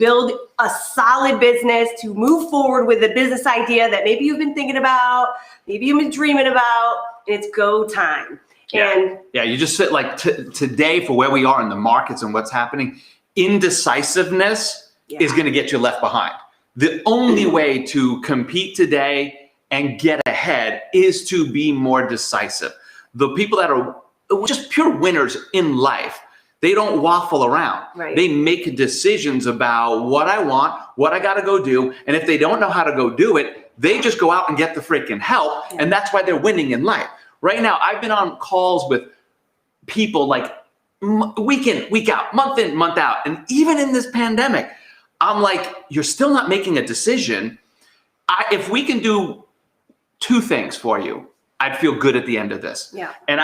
build a solid business, to move forward with a business idea that maybe you've been thinking about, maybe you've been dreaming about, and it's go time. Yeah, you just sit like today for where we are in the markets and what's happening, indecisiveness is going to get you left behind. The only way to compete today and get ahead is to be more decisive. The people that are just pure winners in life, they don't waffle around. Right. They make decisions about what I want, what I got to go do. And if they don't know how to go do it, they just go out and get the freaking help. Yeah. And that's why they're winning in life. Right now, I've been on calls with people like week in, week out, month in, month out. And even in this pandemic, I'm like, you're still not making a decision. If we can do two things for you, I'd feel good at the end of this. Yeah. And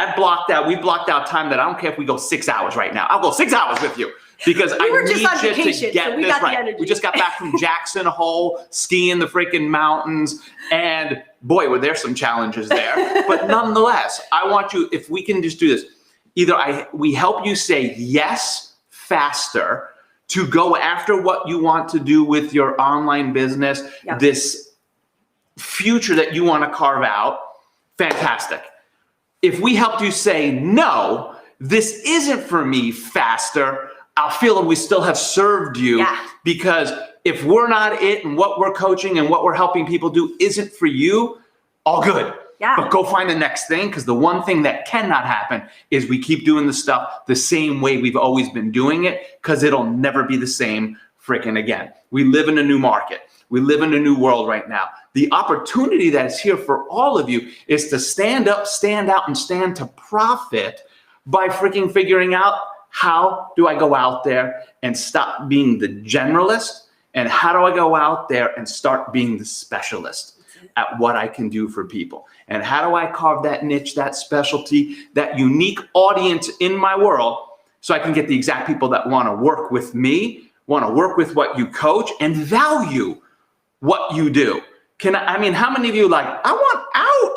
we blocked out time that I don't care if we go 6 hours right now. I'll go 6 hours with you because I need you to get this right. We just got back from Jackson Hole, skiing the freaking mountains. And boy, were there some challenges there. But nonetheless, I want you, if we can just do this, either we help you say yes faster to go after what you want to do with your online business, this future that you want to carve out. Fantastic. If we helped you say, no, this isn't for me faster, I'll feel that we still have served you because if we're not it and what we're coaching and what we're helping people do isn't for you, all good. Yeah. But go find the next thing, because the one thing that cannot happen is we keep doing the stuff the same way we've always been doing it, because it'll never be the same freaking again. We live in a new market. We live in a new world right now. The opportunity that is here for all of you is to stand up, stand out, and stand to profit by freaking figuring out, how do I go out there and stop being the generalist? And how do I go out there and start being the specialist at what I can do for people? And how do I carve that niche, that specialty, that unique audience in my world so I can get the exact people that want to work with me, want to work with what you coach, and value what you do? I mean, how many of you I want out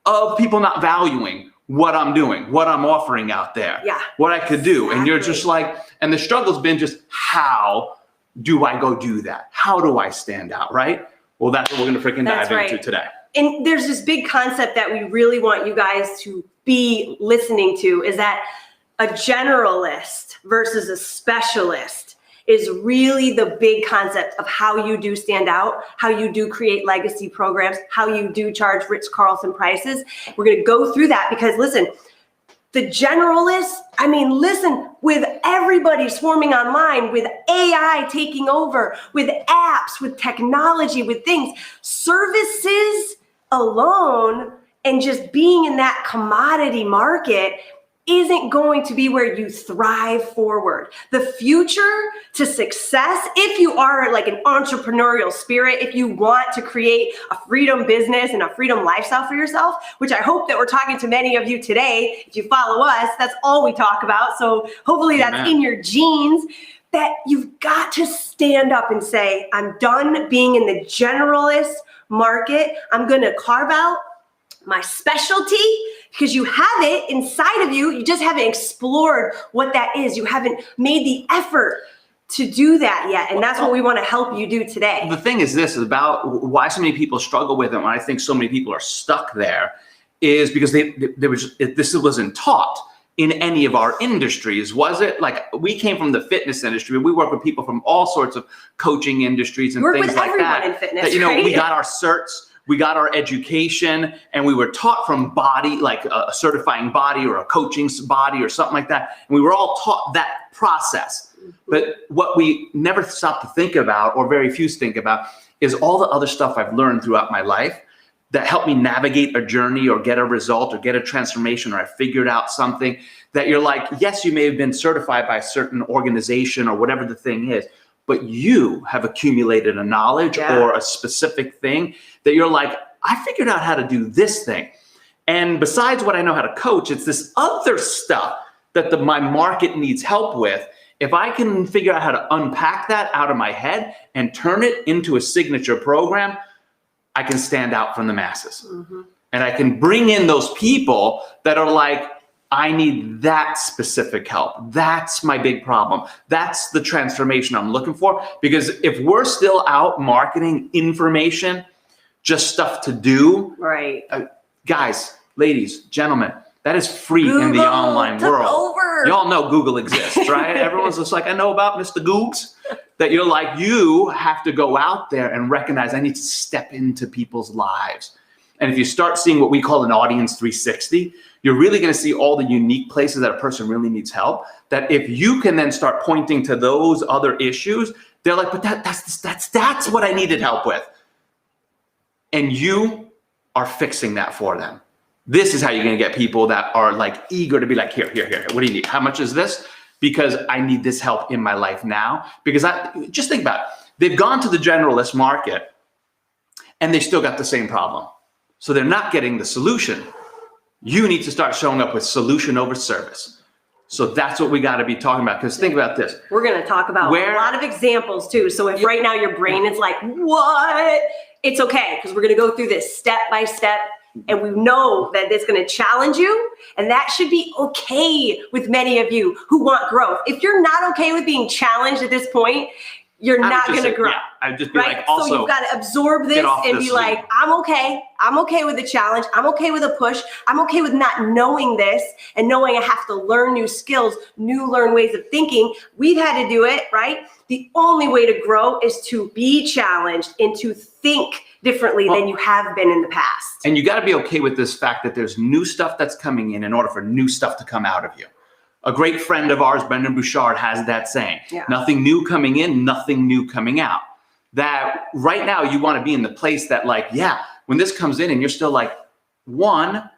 of people not valuing what I'm doing, what I'm offering out there, what I could do. Exactly. And you're just like, and the struggle's been just, how do I go do that? How do I stand out, right? Well, that's what we're going to freaking dive into today. And there's this big concept that we really want you guys to be listening to, is that a generalist versus a specialist is really the big concept of how you do stand out, how you do create legacy programs, how you do charge Ritz Carlton prices. We're going to go through that because, listen, the generalists, with everybody swarming online, with AI taking over, with apps, with technology, with things, services alone and just being in that commodity market isn't going to be where you thrive forward. The future to success, if you are like an entrepreneurial spirit, if you want to create a freedom business and a freedom lifestyle for yourself, which I hope that we're talking to many of you today, if you follow us, that's all we talk about. So hopefully that's in your genes, that you've got to stand up and say, I'm done being in the generalist market. I'm going to carve out my specialty, because you have it inside of you. You just haven't explored what that is. You haven't made the effort to do that yet. And that's what we want to help you do today. The thing is, this is about why so many people struggle with it. And I think so many people are stuck there is because this wasn't taught in any of our industries. Was it? Like, we came from the fitness industry. We work with people from all sorts of coaching industries and things like that. In fitness, that, right? We got our certs. We got our education, and we were taught from body, like a certifying body or a coaching body or something like that. And we were all taught that process. But what we never stop to think about, or very few think about, is all the other stuff I've learned throughout my life that helped me navigate a journey or get a result or get a transformation, or I figured out something that you're like, yes, you may have been certified by a certain organization or whatever the thing is, but you have accumulated a knowledge or a specific thing that you're like, I figured out how to do this thing. And besides what I know how to coach, it's this other stuff that my market needs help with. If I can figure out how to unpack that out of my head and turn it into a signature program, I can stand out from the masses. And I can bring in those people that are like, I need that specific help. That's my big problem. That's the transformation I'm looking for. Because if we're still out marketing information, just stuff to do, Right. Guys, ladies, gentlemen, that is free in the online world. Over. Y'all know Google exists, right? Everyone's just like, I know about Mr. Googs. That you're like, you have to go out there and recognize I need to step into people's lives. And if you start seeing what we call an audience 360, you're really going to see all the unique places that a person really needs help. That if you can then start pointing to those other issues, they're like, but that's what I needed help with. And you are fixing that for them. This is how you're going to get people that are like eager to be like, here. What do you need? How much is this? Because I need this help in my life now. Because just think about it. They've gone to the generalist market and they still got the same problem. So they're not getting the solution. You need to start showing up with solution over service. So that's what we got to be talking about. Because think about this. We're going to talk about a lot of examples too. So if right now your brain is like, what? It's okay. Because we're going to go through this step by step. And we know that it's going to challenge you. And that should be okay with many of you who want growth. If you're not okay with being challenged at this point, you're not going to grow. Yeah, I'd just be right? like, also, so you've got to absorb this and be like, I'm okay. I'm okay with the challenge. I'm okay with a push. I'm okay with not knowing this and knowing I have to learn new skills, learn ways of thinking. We've had to do it, right? The only way to grow is to be challenged and to think differently than you have been in the past. And you got to be okay with this fact that there's new stuff that's coming in order for new stuff to come out of you. A great friend of ours, Brendan Bouchard, has that saying, nothing new coming in, nothing new coming out. That right now you want to be in the place that like, yeah, when this comes in and you're still like, one,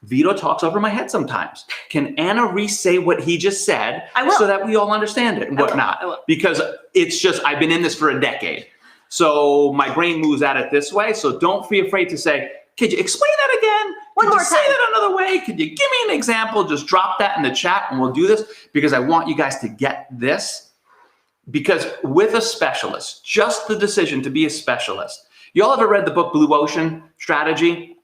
Vito talks over my head sometimes. Can Anna re-say what he just said so that we all understand it and whatnot? I will. Because it's just, I've been in this for a decade. So my brain moves at it this way. So don't be afraid to say, could you explain that again? One more time. Say that another way? Could you give me an example? Just drop that in the chat and we'll do this because I want you guys to get this. Because with a specialist, just the decision to be a specialist. You all ever read the book Blue Ocean Strategy?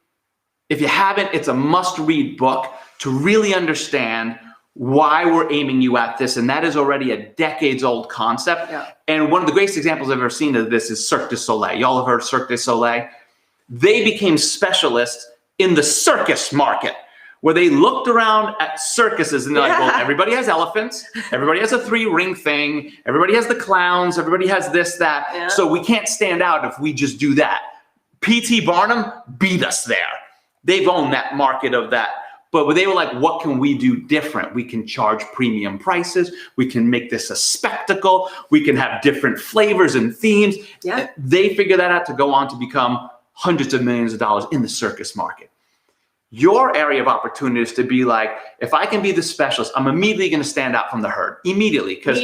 If you haven't, it's a must-read book to really understand why we're aiming you at this. And that is already a decades-old concept. Yeah. And one of the greatest examples I've ever seen of this is Cirque du Soleil. Y'all have heard of Cirque du Soleil? They became specialists in the circus market, where they looked around at circuses and they're like, well, everybody has elephants, everybody has a 3-ring thing, everybody has the clowns, everybody has this, that. Yeah. So we can't stand out if we just do that. P.T. Barnum beat us there. They've owned that market of that. But they were like, what can we do different? We can charge premium prices. We can make this a spectacle. We can have different flavors and themes. Yeah. They figured that out to go on to become hundreds of millions of dollars in the circus market. Your area of opportunity is to be like, if I can be the specialist, I'm immediately going to stand out from the herd. Immediately. Because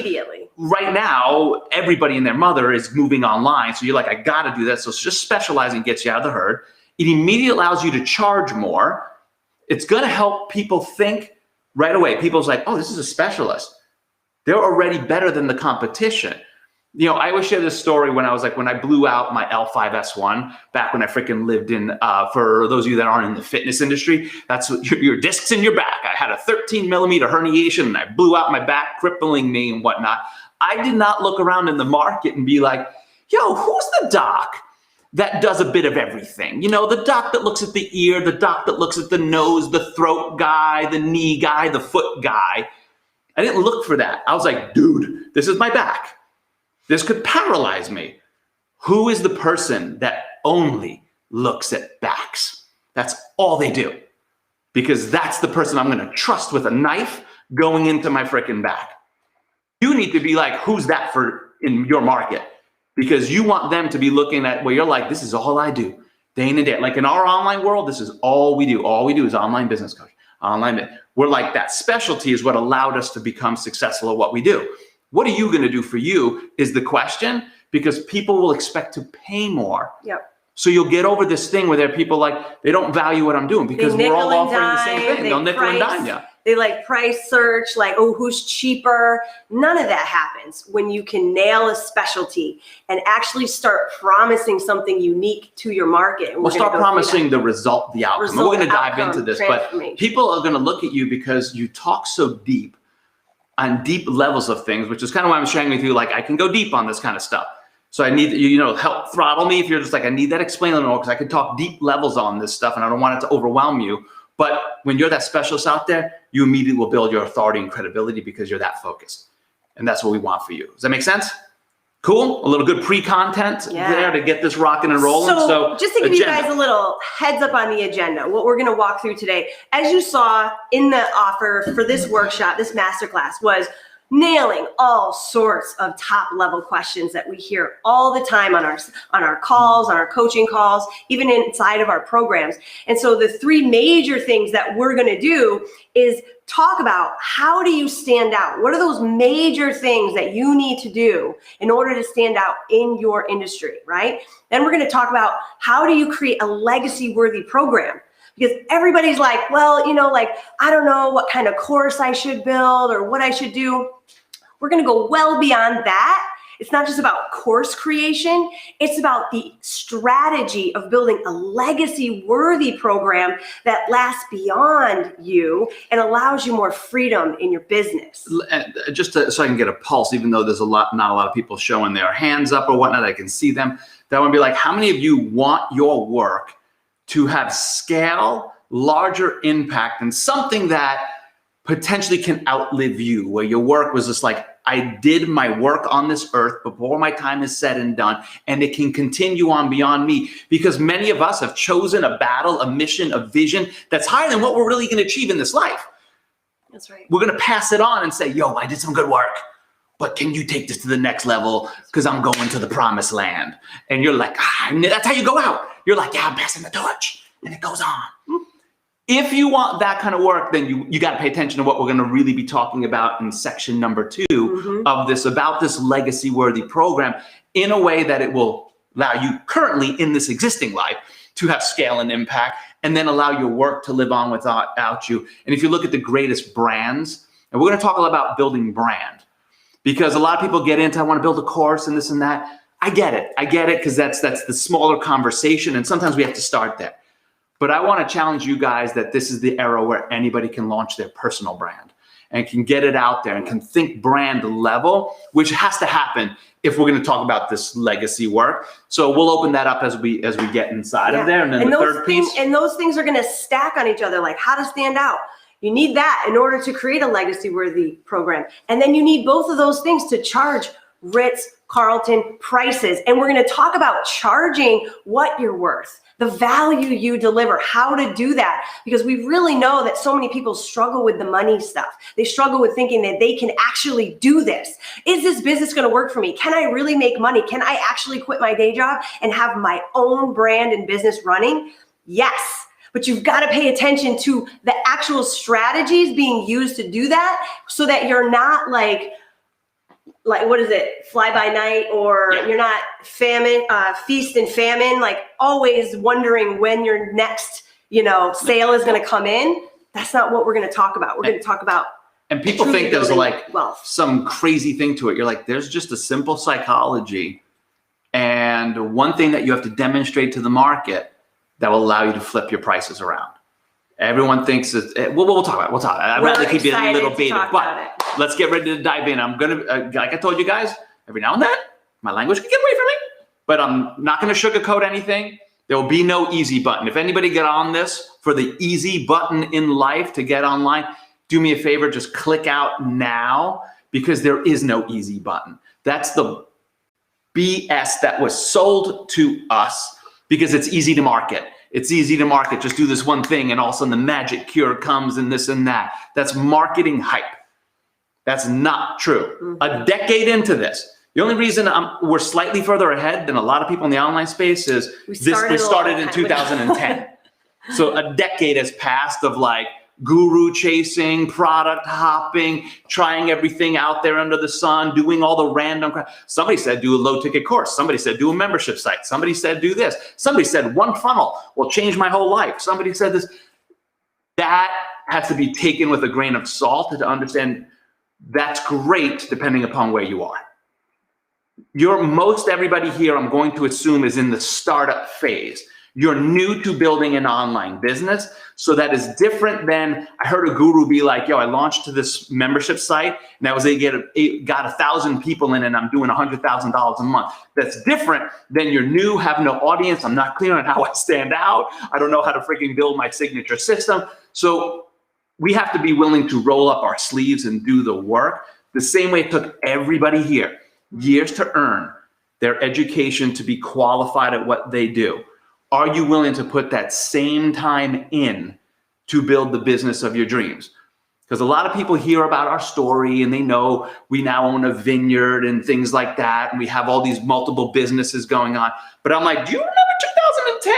right now, everybody and their mother is moving online. So you're like, I got to do that. So just specializing gets you out of the herd. It immediately allows you to charge more. It's going to help people think right away. People's like, oh, this is a specialist. They're already better than the competition. You know, I always share this story when I blew out my L5S1 back when I freaking lived in, for those of you that aren't in the fitness industry, that's what, your discs in your back. I had a 13 millimeter herniation and I blew out my back, crippling me and whatnot. I did not look around in the market and be like, yo, who's the doc that does a bit of everything? You know, the doc that looks at the ear, the doc that looks at the nose, the throat guy, the knee guy, the foot guy. I didn't look for that. I was like, dude, this is my back. This could paralyze me. Who is the person that only looks at backs? That's all they do. Because that's the person I'm going to trust with a knife going into my freaking back. You need to be like, who's that for in your market? Because you want them to be looking at where you're like, this is all I do day in and day. Like in our online world, this is all we do. All we do is online business coach. We're like, that specialty is what allowed us to become successful at what we do. What are you going to do for you is the question, because people will expect to pay more. Yep. So you'll get over this thing where there are people like, they don't value what I'm doing because we're all offering the same thing. They'll nickel and dime you. They like price search, like, oh, who's cheaper? None of that happens when you can nail a specialty and actually start promising something unique to your market. And we'll start promising the result, the outcome. We're going to dive into this, but people are going to look at you because you talk so deep on deep levels of things, which is kind of why I'm sharing with you, like, I can go deep on this kind of stuff. So I need you, help throttle me if you're just like, I need that explaining more because I could talk deep levels on this stuff and I don't want it to overwhelm you. But when you're that specialist out there, you immediately will build your authority and credibility because you're that focused. And that's what we want for you. Does that make sense? Cool. A little good pre-content there to get this rocking and rolling. So just to give you guys a little heads up on the agenda, what we're going to walk through today, as you saw in the offer for this workshop, this masterclass, was nailing all sorts of top level questions that we hear all the time on our calls, on our coaching calls, even inside of our programs. And so the three major things that we're going to do is talk about how do you stand out? What are those major things that you need to do in order to stand out in your industry, right? Then we're going to talk about how do you create a legacy worthy program? Because everybody's like, well, I don't know what kind of course I should build or what I should do. We're going to go well beyond that. It's not just about course creation. It's about the strategy of building a legacy worthy program that lasts beyond you and allows you more freedom in your business. Just so I can get a pulse, even though there's not a lot of people showing their hands up or whatnot, I can see them. That would be like, how many of you want your work to have scale, larger impact, and something that potentially can outlive you, where your work was just like, I did my work on this earth before my time is said and done, and it can continue on beyond me? Because many of us have chosen a battle, a mission, a vision that's higher than what we're really going to achieve in this life. That's right. We're going to pass it on and say, yo, I did some good work, but can you take this to the next level? Because I'm going to the promised land. And you're like, that's how you go out. You're like, yeah, I'm passing the torch. And it goes on. If you want that kind of work, then you got to pay attention to what we're going to really be talking about in section number 2 of this, about this legacy worthy program, in a way that it will allow you currently in this existing life to have scale and impact, and then allow your work to live on without you. And if you look at the greatest brands, and we're going to talk a lot about building brand, because a lot of people get into, I want to build a course and this and that. I get it because that's the smaller conversation, and sometimes we have to start there. But I want to challenge you guys that this is the era where anybody can launch their personal brand and can get it out there and can think brand level, which has to happen if we're going to talk about this legacy work. So we'll open that up as we get inside of there. And then the third piece. And those things are going to stack on each other, like how to stand out. You need that in order to create a legacy worthy program. And then you need both of those things to charge Ritz, Carlton prices. And we're going to talk about charging what you're worth, the value you deliver, how to do that, because we really know that so many people struggle with the money stuff. They struggle with thinking that they can actually do this. Is this business going to work for me? Can I really make money? Can I actually quit my day job and have my own brand and business running? Yes. But you've got to pay attention to the actual strategies being used to do that, so that you're not like what is it, fly by night, or you're not feast and famine, like always wondering when your next, sale is going to come in. That's not what we're going to talk about. We're going to talk about. And people think there's like some crazy thing to it. You're like, there's just a simple psychology and one thing that you have to demonstrate to the market that will allow you to flip your prices around. Everyone thinks we'll talk about it. We'll talk about it. I'd rather keep you a little beta, but let's get ready to dive in. I'm going to, like I told you guys, every now and then, my language can get away from me, but I'm not going to sugarcoat anything. There will be no easy button. If anybody get on this for the easy button in life to get online, do me a favor, just click out now, because there is no easy button. That's the BS that was sold to us because it's easy to market. It's easy to market. Just do this one thing and all of a sudden the magic cure comes and this and that. That's marketing hype. That's not true. A decade into this, the only reason we're slightly further ahead than a lot of people in the online space is we started in 2010. So a decade has passed of like guru chasing, product hopping, trying everything out there under the sun, doing all the random crap. Somebody said do a low ticket course. Somebody said do a membership site. Somebody said do this. Somebody said one funnel will change my whole life. Somebody said this. That has to be taken with a grain of salt to understand that's great depending upon where you are. Most everybody here, I'm going to assume, is in the startup phase. You're new to building an online business. So that is different than, I heard a guru be like, yo, I launched this membership site and I was got 1,000 people in and I'm doing $100,000 a month. That's different than you're new, have no audience. I'm not clear on how I stand out. I don't know how to freaking build my signature system. So we have to be willing to roll up our sleeves and do the work. The same way it took everybody here years to earn their education to be qualified at what they do. Are you willing to put that same time in to build the business of your dreams? Because a lot of people hear about our story and they know we now own a vineyard and things like that. And we have all these multiple businesses going on. But I'm like, do you remember 2010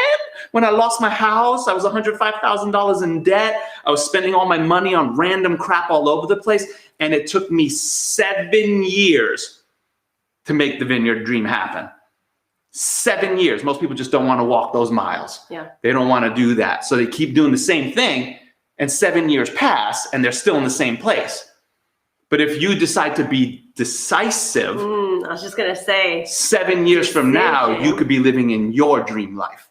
when I lost my house? I was $105,000 in debt. I was spending all my money on random crap all over the place. And it took me 7 years to make the vineyard dream happen. 7 years. Most people just don't want to walk those miles. Yeah. They don't want to do that. So they keep doing the same thing and 7 years pass and they're still in the same place. But if you decide to be decisive, I was just going to say, 7 years from now, you could be living in your dream life.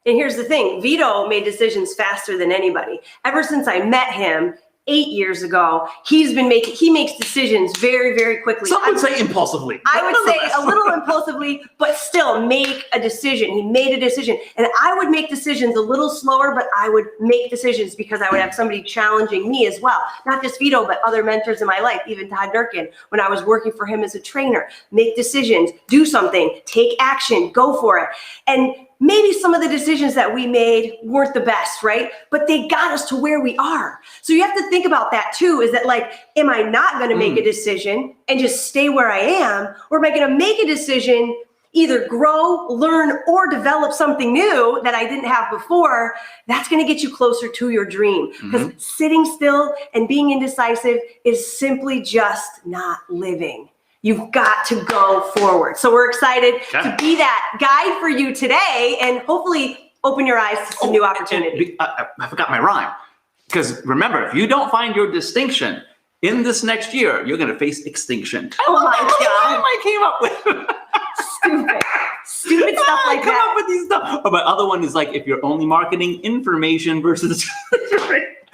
And here's the thing, Vito made decisions faster than anybody. Ever since I met him 8 years ago, he makes decisions very, very quickly. Some would say impulsively. I would say a little impulsively, but still make a decision. He made a decision. And I would make decisions a little slower, but I would make decisions because I would have somebody challenging me as well. Not just Vito, but other mentors in my life, even Todd Durkin, when I was working for him as a trainer. Make decisions, do something, take action, go for it. And maybe some of the decisions that we made weren't the best, right? But they got us to where we are. So you have to think about that too, is that like, am I not gonna make a decision and just stay where I am? Or am I gonna make a decision, either grow, learn, or develop something new that I didn't have before? That's gonna get you closer to your dream. Because sitting still and being indecisive is simply just not living. You've got to go forward. So we're excited to be that guide for you today and hopefully open your eyes to some new opportunity. I forgot my rhyme. Because remember, if you don't find your distinction in this next year, you're going to face extinction. Oh my God. I came up with. Stupid stuff like come that. up with these stuff. Oh, my other one is like, if you're only marketing information versus.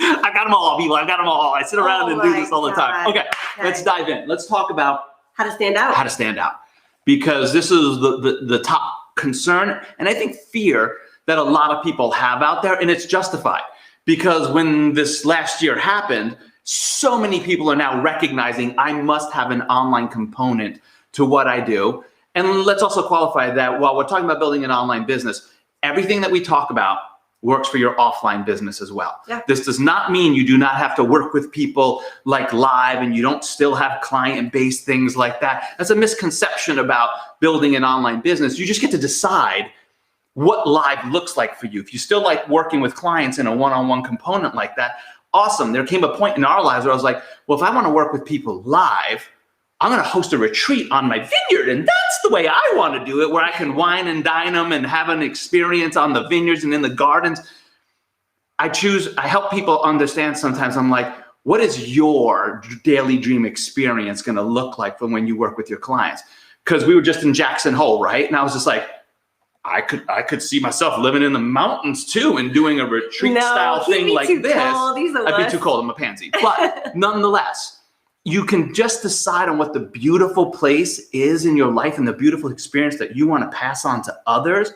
I got them all, people. I got them all. I sit around and do this all the time. Okay, let's dive in. Let's talk about how to stand out. How to stand out. Because this is the top concern and I think fear that a lot of people have out there, and it's justified. Because when this last year happened, so many people are now recognizing I must have an online component to what I do. And let's also qualify that while we're talking about building an online business, everything that we talk about works for your offline business as well. Yeah. This does not mean you do not have to work with people like live and you don't still have client-based things like that. That's a misconception about building an online business. You just get to decide what live looks like for you. If you still like working with clients in a one-on-one component like that, awesome. There came a point in our lives where I was like, well, if I want to work with people live, I'm going to host a retreat on my vineyard. And that's the way I want to do it, where I can wine and dine them and have an experience on the vineyards and in the gardens. I help people understand sometimes. I'm like, what is your daily dream experience going to look like from when you work with your clients? Because we were just in Jackson Hole, right? And I was just like, I could see myself living in the mountains too and doing a retreat style thing like this. I'd be too cold. I'm a pansy. But nonetheless, you can just decide on what the beautiful place is in your life and the beautiful experience that you want to pass on to others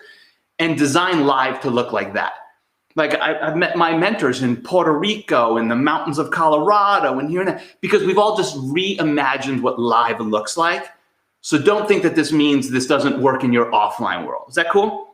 and design live to look like that. Like I've met my mentors in Puerto Rico and the mountains of Colorado and here and there, because we've all just reimagined what live looks like. So don't think that this means this doesn't work in your offline world. Is that cool?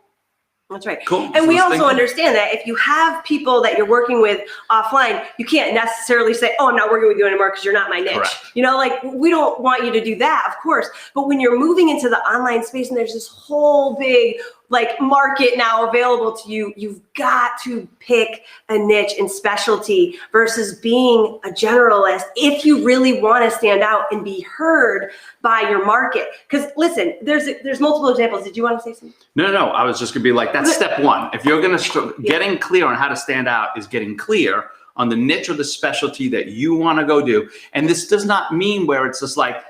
That's right. Cool. And we also understand that if you have people that you're working with offline, you can't necessarily say, oh, I'm not working with you anymore because you're not my niche. Correct. You know, like we don't want you to do that, of course. But when you're moving into the online space and there's this whole big like market now available to you. You've got to pick a niche and specialty versus being a generalist if you really want to stand out and be heard by your market. Because listen, there's multiple examples. Did you want to say something? No. I was just gonna be like, that's step one. If you're gonna getting clear on how to stand out is getting clear on the niche or the specialty that you want to go do. And this does not mean where it's just like,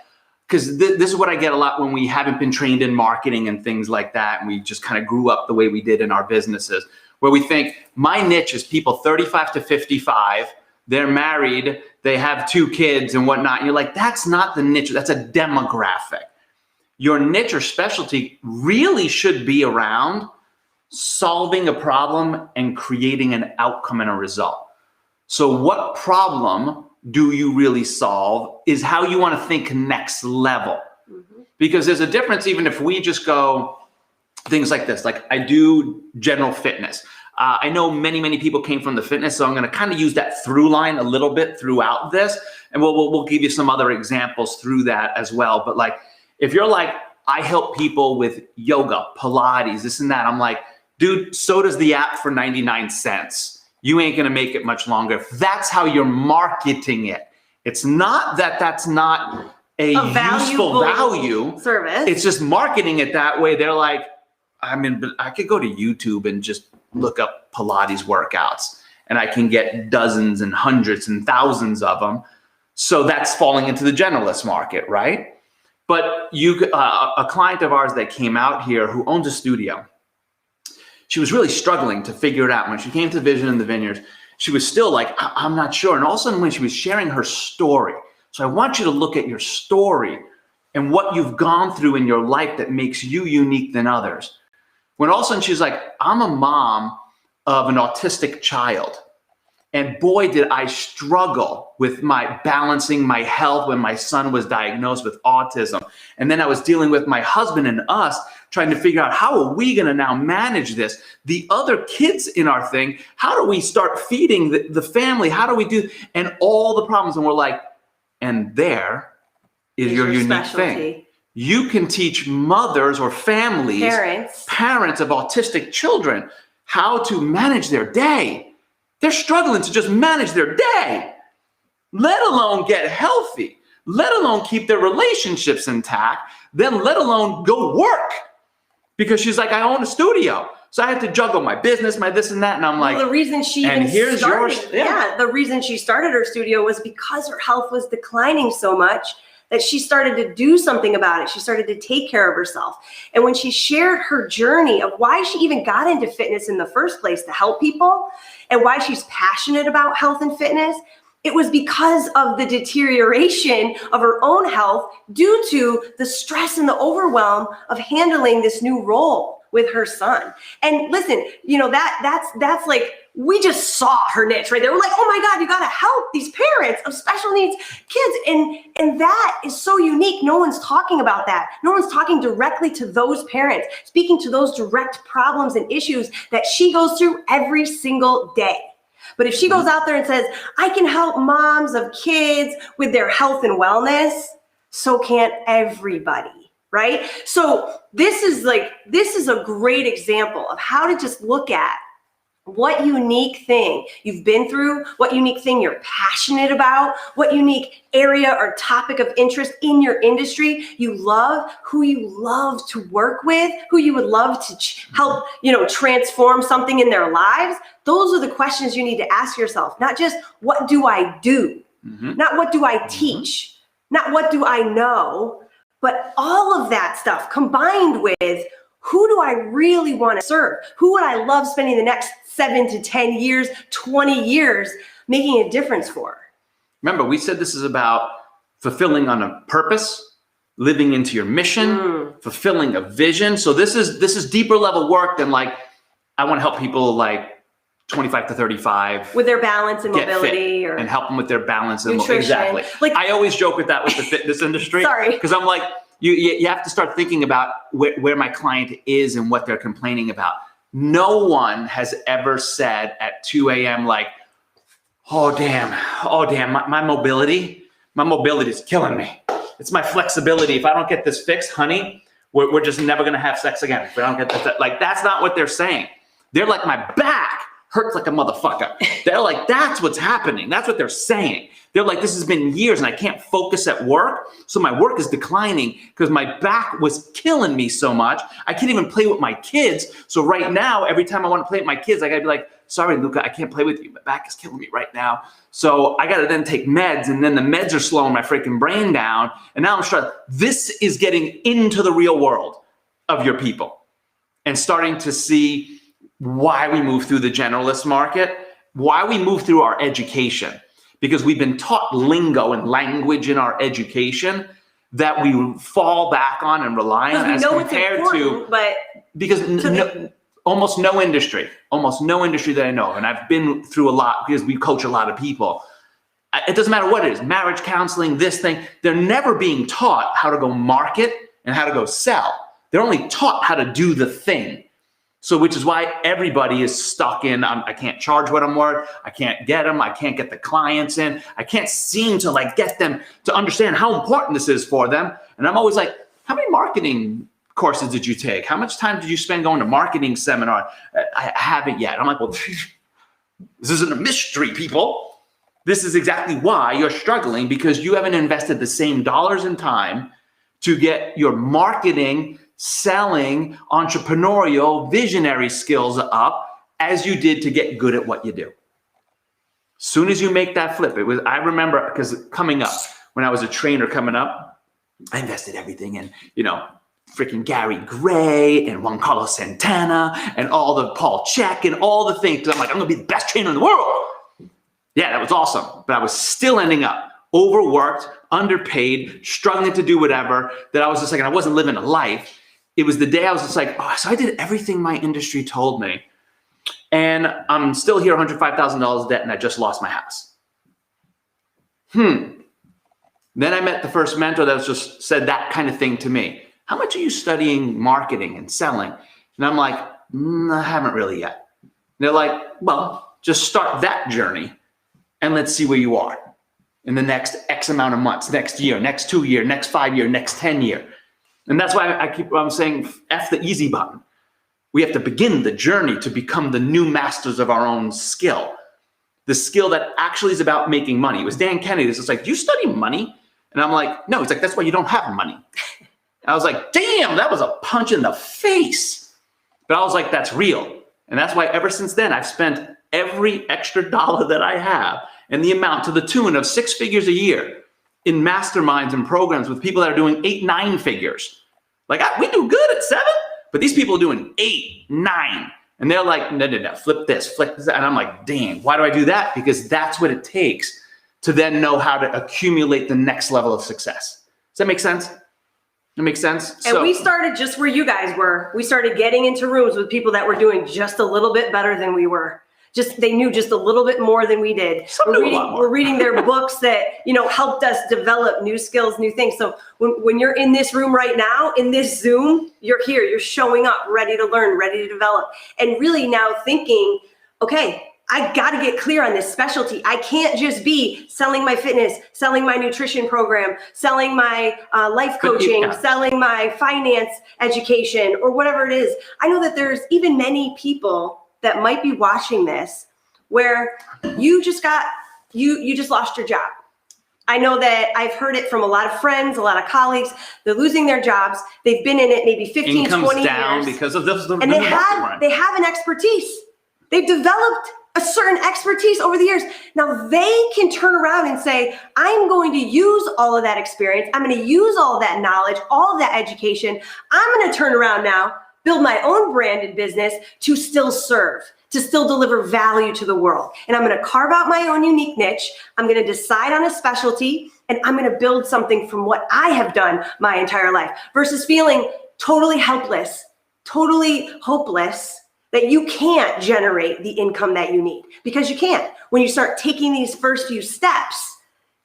because this is what I get a lot when we haven't been trained in marketing and things like that. And we just kind of grew up the way we did in our businesses, where we think my niche is people 35 to 55, they're married, they have 2 kids and whatnot. And you're like, that's not the niche, that's a demographic. Your niche or specialty really should be around solving a problem and creating an outcome and a result. So what problem do you really solve is how you want to think next level. Because there's a difference even if we just go things like this, like I do general fitness. I know many people came from the fitness, so I'm going to kind of use that through line a little bit throughout this, and we'll give you some other examples through that as well. But like, if you're like, I help people with yoga, Pilates, this and that, I'm like, dude, so does the app for 99 cents. You ain't gonna make it much longer. That's how you're marketing it. It's not that that's not a useful value service. It's just marketing it that way. They're like, I mean, I could go to YouTube and just look up Pilates workouts and I can get dozens and hundreds and thousands of them. So that's falling into the generalist market, right? But a client of ours that came out here who owns a studio, she was really struggling to figure it out. When she came to Vision in the Vineyards, she was still like, I'm not sure. And all of a sudden when she was sharing her story, so I want you to look at your story and what you've gone through in your life that makes you unique than others. When all of a sudden she's like, I'm a mom of an autistic child. And boy, did I struggle with my balancing my health when my son was diagnosed with autism. And then I was dealing with my husband and us trying to figure out how are we going to now manage this? The other kids in our thing, how do we start feeding the family? How do we do? And all the problems. And we're like, and there is your unique thing. You can teach mothers or families, parents of autistic children, how to manage their day. They're struggling to just manage their day, let alone get healthy, let alone keep their relationships intact, then let alone go work. Because she's like, I own a studio, so I have to juggle my business, my this and that. And I'm like, the reason she the reason she started her studio was because her health was declining so much that she started to do something about it. She started to take care of herself. And when she shared her journey of why she even got into fitness in the first place to help people and why she's passionate about health and fitness, it was because of the deterioration of her own health due to the stress and the overwhelm of handling this new role with her son. And listen, you know, that's like, we just saw her niche right there. We're like, oh my God, you got to help these parents of special needs kids. And that is so unique. No one's talking about that. No one's talking directly to those parents, speaking to those direct problems and issues that she goes through every single day. But if she goes out there and says, I can help moms of kids with their health and wellness, so can't everybody, right? So this is a great example of how to just look at what unique thing you've been through, what unique thing you're passionate about, what unique area or topic of interest in your industry you love, who you love to work with, who you would love to help, transform something in their lives. Those are the questions you need to ask yourself, not just what do I do, not what do I teach, not what do I know, but all of that stuff combined with who do I really want to serve? Who would I love spending the next 7 to 10 years, 20 years making a difference for? Remember, we said this is about fulfilling on a purpose, living into your mission, fulfilling a vision. So this is deeper level work than like, I want to help people like 25 to 35 with their balance and mobility, and help them with their balance and nutrition. Exactly. Like, I always joke with that with the fitness industry. Sorry. Because I'm like, you have to start thinking about where my client is and what they're complaining about. No one has ever said at 2 a.m. like, oh damn, my mobility is killing me. It's my flexibility. If I don't get this fixed, honey, We're just never going to have sex again. If we don't get that. Like, that's not what they're saying. They're like, my back hurts like a motherfucker. They're like, that's what's happening. That's what they're saying. They're like, this has been years and I can't focus at work. So my work is declining because my back was killing me so much. I can't even play with my kids. So right now, every time I want to play with my kids, I got to be like, sorry, Luca, I can't play with you. My back is killing me right now. So I got to then take meds, and then the meds are slowing my freaking brain down. And now I'm struggling. This is getting into the real world of your people and starting to see why we move through the generalist market, why we move through our education, because we've been taught lingo and language in our education that we fall back on and rely on as compared to, but because almost no industry that I know, and I've been through a lot because we coach a lot of people. It doesn't matter what it is, marriage counseling, this thing, they're never being taught how to go market and how to go sell. They're only taught how to do the thing. So which is why everybody is stuck in, I can't charge what I'm worth. I can't get them. I can't get the clients in. I can't seem to like get them to understand how important this is for them. And I'm always like, how many marketing courses did you take? How much time did you spend going to marketing seminar? I haven't yet. I'm like, well, this isn't a mystery, people. This is exactly why you're struggling, because you haven't invested the same dollars and time to get your marketing, selling, entrepreneurial, visionary skills up as you did to get good at what you do. Soon as you make that flip, I remember, because coming up, when I was a trainer coming up, I invested everything in, freaking Gary Gray and Juan Carlos Santana and all the Paul Check and all the things. 'Cause I'm like, I'm gonna be the best trainer in the world. Yeah, that was awesome. But I was still ending up overworked, underpaid, struggling to do whatever, that I was just like, and I wasn't living a life. It was the day I was just like, oh, so I did everything my industry told me. And I'm still here, $105,000 debt, and I just lost my house. Then I met the first mentor that was just said that kind of thing to me. How much are you studying marketing and selling? And I'm like, I haven't really yet. And they're like, well, just start that journey and let's see where you are in the next X amount of months, next year, next 2 year, next 5 year, next 10 year. And that's why I'm saying F the easy button. We have to begin the journey to become the new masters of our own skill. The skill that actually is about making money. It was Dan Kennedy. It's like, do you study money? And I'm like, no. It's like, that's why you don't have money. I was like, damn, that was a punch in the face. But I was like, that's real. And that's why ever since then, I've spent every extra dollar that I have and the amount to the tune of 6 figures a year in masterminds and programs with people that are doing 8, 9 figures. Like, we do good at 7, but these people are doing 8, 9. And they're like, no, flip this, flip this. And I'm like, dang, why do I do that? Because that's what it takes to then know how to accumulate the next level of success. Does that make sense? That makes sense? And we started just where you guys were. We started getting into rooms with people that were doing just a little bit better than we were. They knew just a little bit more than we did. We're reading their books that, helped us develop new skills, new things. So when you're in this room right now, in this Zoom, you're here, you're showing up, ready to learn, ready to develop. And really now thinking, okay, I got to get clear on this specialty. I can't just be selling my fitness, selling my nutrition program, selling my life coaching, selling my finance education, or whatever it is. I know that there's even many people that might be watching this where you just lost your job. I know that I've heard it from a lot of friends, a lot of colleagues. They're losing their jobs. They've been in it maybe 15, Income's 20 down years. Because of this. And they have an expertise. They've developed a certain expertise over the years. Now they can turn around and say, I'm going to use all of that experience. I'm going to use all of that knowledge, all of that education. I'm going to turn around now, build my own branded business to still serve, to still deliver value to the world. And I'm going to carve out my own unique niche. I'm going to decide on a specialty, and I'm going to build something from what I have done my entire life versus feeling totally helpless, totally hopeless that you can't generate the income that you need, because you can't. When you start taking these first few steps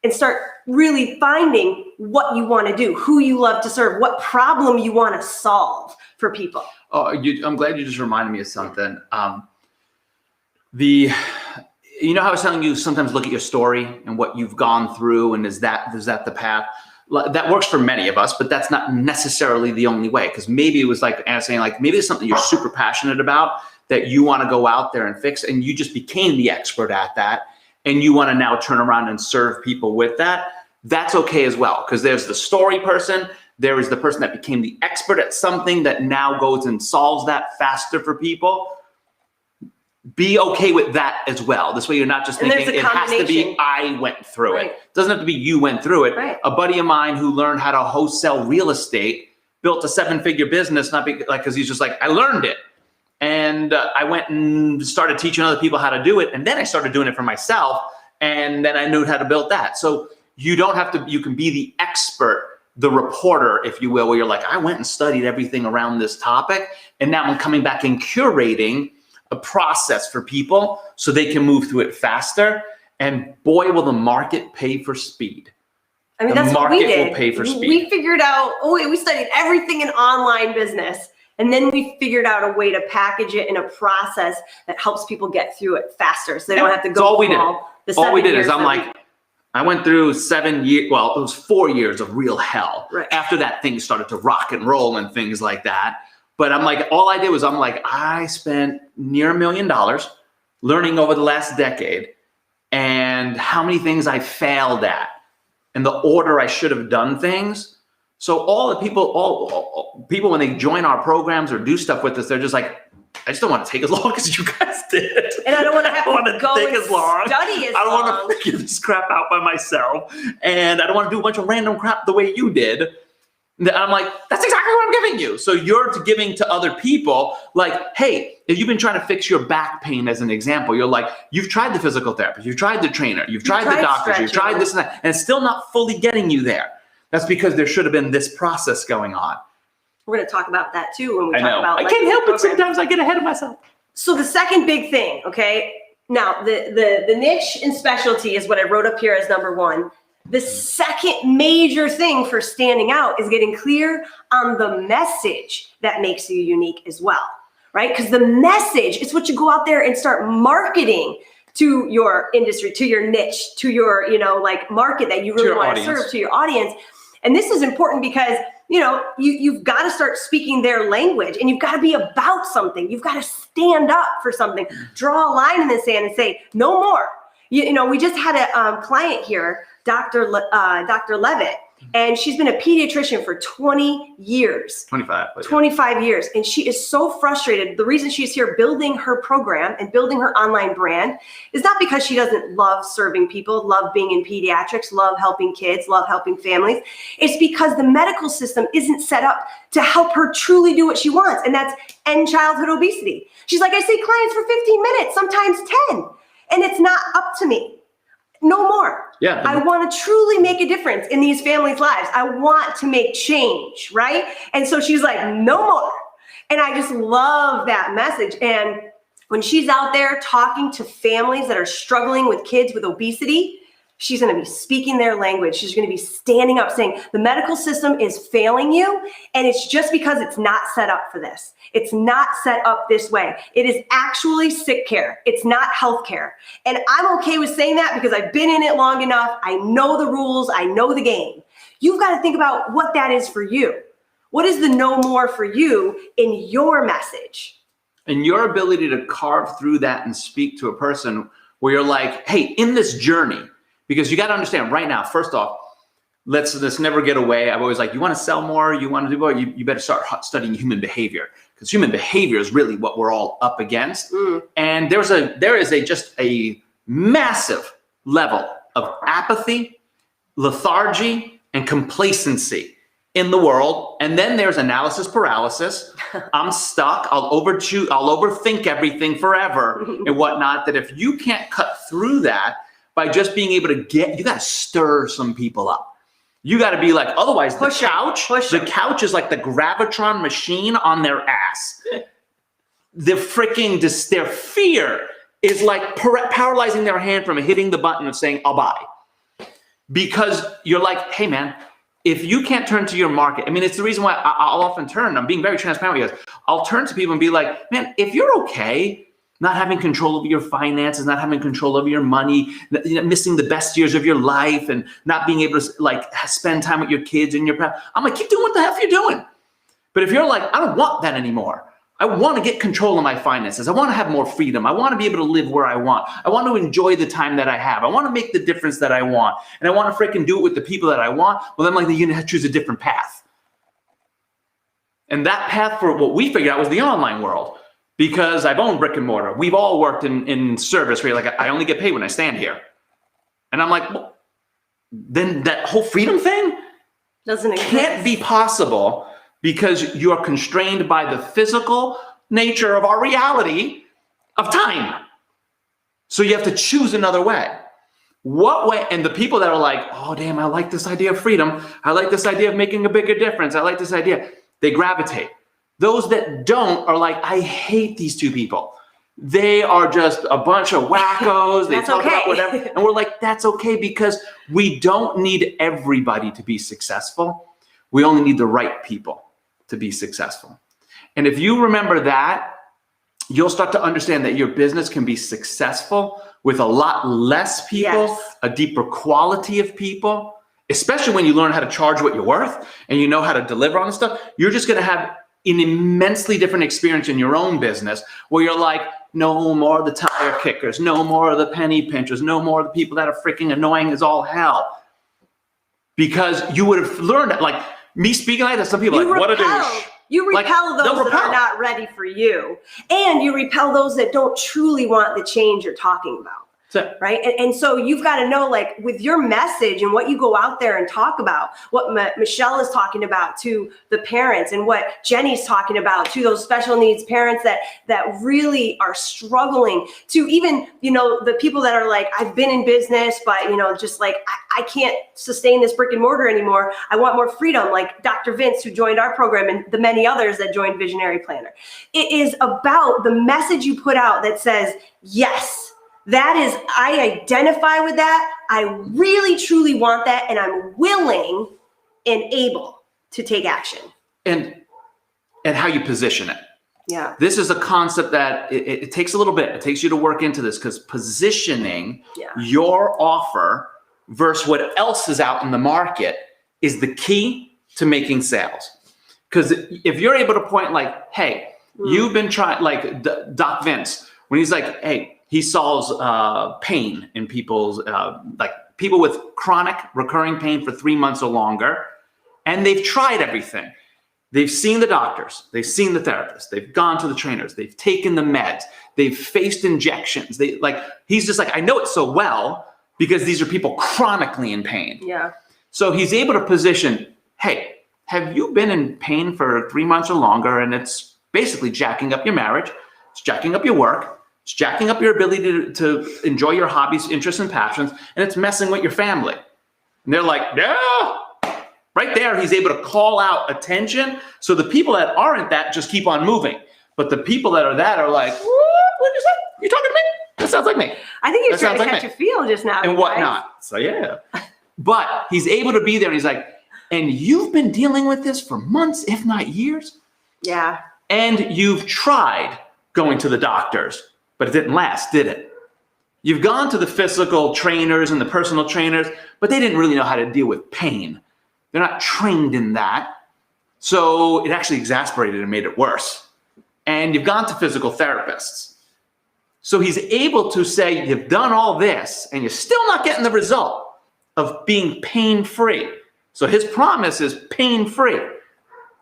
and start really finding what you want to do, who you love to serve, what problem you want to solve for people. Oh, I'm glad you just reminded me of something. How I was telling you, sometimes look at your story and what you've gone through, and is that the path? that works for many of us, but that's not necessarily the only way. Because maybe it was like Anna saying, like maybe it's something you're super passionate about that you want to go out there and fix, and you just became the expert at that, and you want to now turn around and serve people with that. That's okay as well, because there's the story person, there is the person that became the expert at something that now goes and solves that faster for people. Be okay with that as well. This way you're not just thinking it has to be I went through it. It doesn't have to be you went through it. Right. A buddy of mine who learned how to wholesale real estate built a 7-figure business, not because he's just like, I learned it. And I went and started teaching other people how to do it. And then I started doing it for myself. And then I knew how to build that. So you don't have to, you can be the expert, the reporter, if you will, where you're like, I went and studied everything around this topic. And now I'm coming back and curating a process for people so they can move through it faster. And boy, will the market pay for speed. I mean, that's what we did. The market will pay for speed. We figured out, we studied everything in online business. And then we figured out a way to package it in a process that helps people get through it faster. So they don't have to go through all the 7 years. All we did is I'm like, I went through 7 years, well, it was 4 years of real hell. Right. After that, things started to rock and roll and things like that. But I'm like, all I did was I spent near $1 million learning over the last decade, and how many things I failed at and the order I should have done things. So all people, when they join our programs or do stuff with us, they're just like, I just don't want to take as long as you guys did. And I don't want to have to go take and as long. study as long. I don't want to figure this crap out by myself. And I don't want to do a bunch of random crap the way you did. And I'm like, that's exactly what I'm giving you. So you're giving to other people, like, hey, if you've been trying to fix your back pain as an example, you're like, you've tried the physical therapist, you've tried the trainer, you've tried the doctors, you've tried this and that, and it's still not fully getting you there. That's because there should have been this process going on. We're going to talk about that too when we talk about. I can't help it. Sometimes I get ahead of myself. So the second big thing, okay? Now, the niche and specialty is what I wrote up here as number one. The second major thing for standing out is getting clear on the message that makes you unique as well, right? Because the message is what you go out there and start marketing to your industry, to your niche, to your, market that you really want to serve, to your audience. And this is important because, you've got to start speaking their language, and you've got to be about something. You've got to stand up for something, draw a line in the sand and say, no more. We just had a client here, Dr. Levitt, and she's been a pediatrician for 20 years. 25 years. And she is so frustrated. The reason she's here building her program and building her online brand is not because she doesn't love serving people, love being in pediatrics, love helping kids, love helping families. It's because the medical system isn't set up to help her truly do what she wants, and that's end childhood obesity. She's like, I see clients for 15 minutes, sometimes 10, and it's not up to me. No more. Yeah. I want to truly make a difference in these families' lives. I want to make change, right? And so she's like, no more. And I just love that message. And when she's out there talking to families that are struggling with kids with obesity, she's going to be speaking their language. She's going to be standing up saying, the medical system is failing you, and it's just because it's not set up for this. It's not set up this way. It is actually sick care. It's not health care. And I'm okay with saying that because I've been in it long enough. I know the rules. I know the game. You've got to think about what that is for you. What is the no more for you in your message? And your ability to carve through that and speak to a person where you're like, hey, in this journey, because you got to understand right now, first off, let's never get away. I've always like, you want to sell more, you want to do more, you better start studying human behavior, because human behavior is really what we're all up against. And there is just a massive level of apathy, lethargy, and complacency in the world. And then there's analysis paralysis. I'm stuck. I'll overthink everything forever and whatnot. That if you can't cut through that by just being able to you got to stir some people up. You got to be like, otherwise the couch is like the gravitron machine on their ass. Their fear is like paralyzing their hand from hitting the button of saying, I'll buy. Because you're like, hey man, if you can't turn to your market, I mean, it's the reason why I'll often I'm being very transparent with you guys. I'll turn to people and be like, man, if you're okay not having control over your finances, not having control over your money, missing the best years of your life, and not being able to like spend time with your kids and your parents. I'm like, keep doing what the heck you're doing. But if you're like, I don't want that anymore. I want to get control of my finances. I want to have more freedom. I want to be able to live where I want. I want to enjoy the time that I have. I want to make the difference that I want. And I want to freaking do it with the people that I want. Well, then like you're going to choose a different path. And that path for what we figured out was the online world. Because I've owned brick and mortar. We've all worked in service where you're like, I only get paid when I stand here. And I'm like, well, then that whole freedom thing can't be possible because you are constrained by the physical nature of our reality of time. So you have to choose another way. What way? And the people that are like, oh, damn, I like this idea of freedom. I like this idea of making a bigger difference. I like this idea. They gravitate. Those that don't are like, I hate these two people. They are just a bunch of wackos. They talk about whatever. And we're like, that's okay because we don't need everybody to be successful. We only need the right people to be successful. And if you remember that, you'll start to understand that your business can be successful with a lot less people, a deeper quality of people, especially when you learn how to charge what you're worth and you know how to deliver on the stuff. You're just going to have an immensely different experience in your own business where you're like, no more of the tire kickers, no more of the penny pinchers, no more of the people that are freaking annoying as all hell. Because you would have learned that, like me speaking like that, some people are like, what a douche. You repel those that are not ready for you. And you repel those that don't truly want the change you're talking about. Right. And so you've got to know, like, with your message and what you go out there and talk about, what Michelle is talking about to the parents and what Jenny's talking about to those special needs parents that really are struggling, to even, you know, the people that are like, I've been in business, but, you know, just like, I can't sustain this brick and mortar anymore. I want more freedom, like Dr. Vince, who joined our program, and the many others that joined Visionary Planner. It is about the message you put out that says, yes, that is, I identify with that. I really, truly want that. And I'm willing and able to take action. And how you position it. Yeah. This is a concept that it takes a little bit. It takes you to work into this, because positioning your offer versus what else is out in the market is the key to making sales. Because if you're able to point like, hey, you've been trying, like Doc Vince, when he's like, hey, he solves pain in people's, like people with chronic recurring pain for 3 months or longer. And they've tried everything. They've seen the doctors. They've seen the therapists. They've gone to the trainers. They've taken the meds. They've faced injections. He's just like, I know it so well because these are people chronically in pain. Yeah. So he's able to position, hey, have you been in pain for 3 months or longer? And it's basically jacking up your marriage. It's jacking up your work. It's jacking up your ability to enjoy your hobbies, interests, and passions, and it's messing with your family. And they're like, yeah. Right there, he's able to call out attention. So the people that aren't that just keep on moving. But the people that are like, what is that? You talking to me? That sounds like me. I think you're trying to catch a feel just now. And whatnot. So yeah. But he's able to be there. And he's like, and you've been dealing with this for months, if not years. Yeah. And you've tried going to the doctors. But it didn't last, did it? You've gone to the physical trainers and the personal trainers, but they didn't really know how to deal with pain. They're not trained in that. So it actually exasperated and made it worse. And you've gone to physical therapists. So he's able to say, you've done all this and you're still not getting the result of being pain-free. So his promise is pain-free.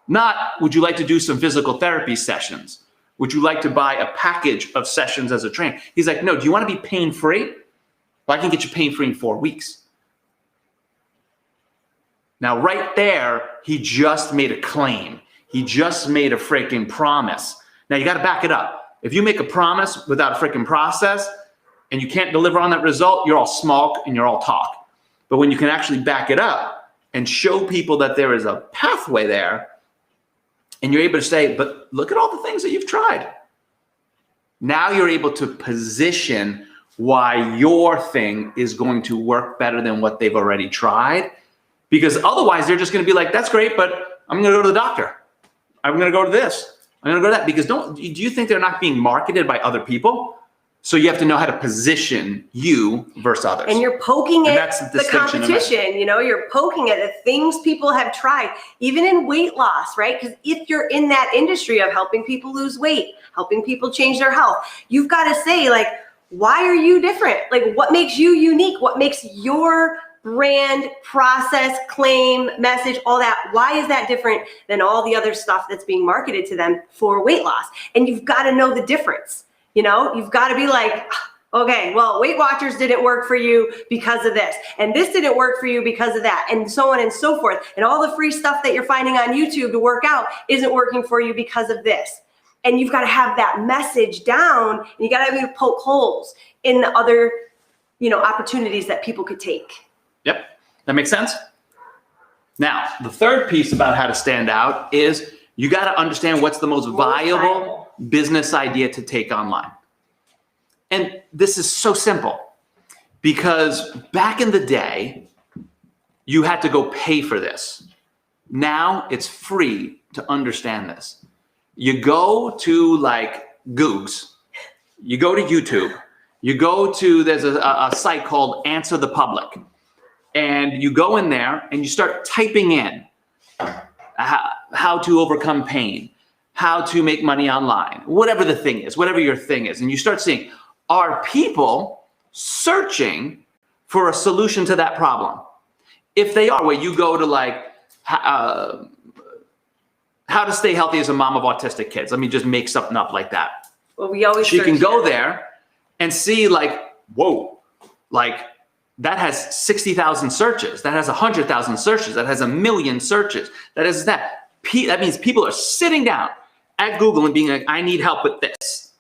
Not, would you like to do some physical therapy sessions? Would you like to buy a package of sessions as a trainer? He's like, no, do you want to be pain-free? Well, I can get you pain-free in 4 weeks. Now, right there, he just made a claim. He just made a freaking promise. Now, you got to back it up. If you make a promise without a freaking process and you can't deliver on that result, you're all smoke and you're all talk. But when you can actually back it up and show people that there is a pathway there, and you're able to say, but look at all the things that you've tried. Now you're able to position why your thing is going to work better than what they've already tried. Because otherwise they're just going to be like, that's great, but I'm going to go to the doctor. I'm going to go to this. I'm going to go to that because do you think they're not being marketed by other people? So you have to know how to position you versus others. And you're poking And at that's the the competition, you know, you're poking at the things people have tried, even in weight loss, right? Because if you're in that industry of helping people lose weight, helping people change their health, you've got to say, like, why are you different? Like, what makes you unique? What makes your brand, process, claim, message, all that? Why is that different than all the other stuff that's being marketed to them for weight loss? And you've got to know the difference. You know, you've got to be like, okay, well, Weight Watchers didn't work for you because of this, and this didn't work for you because of that, and so on and so forth. And all the free stuff that you're finding on YouTube to work out isn't working for you because of this. And you've got to have that message down, and you got to be able to poke holes in the other, you know, opportunities that people could take. Yep, that makes sense. Now, the third piece about how to stand out is you got to understand what's the most viable business idea to take online. And this is so simple because back in the day, you had to go pay for this. Now it's free to understand this. You go to like Googs, you go to YouTube, you go to, there's a site called Answer the Public. And you go in there and you start typing in how to overcome pain, how to make money online, whatever the thing is, whatever your thing is. And you start seeing, are people searching for a solution to that problem? If they are, where you go to like, how to stay healthy as a mom of autistic kids. Let me just make something up like that. Well, we always you can go there and see like, whoa, like that has 60,000 searches. That has 100,000 searches. That has 1 million searches. That is that. That means people are sitting down at Google and being like, I need help with this.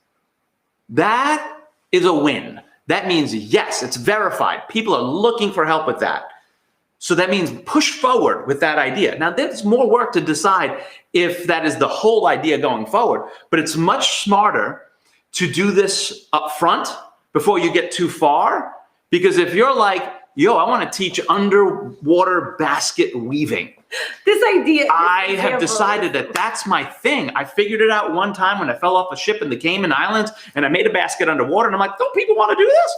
That is a win. That means, yes, it's verified. People are looking for help with that. So that means push forward with that idea. Now, there's more work to decide if that is the whole idea going forward, but it's much smarter to do this up front before you get too far. Because if you're like, yo, I want to teach underwater basket weaving. This idea. I have decided that that's my thing. I figured it out one time when I fell off a ship in the Cayman Islands and I made a basket underwater. And I'm like, don't people want to do this?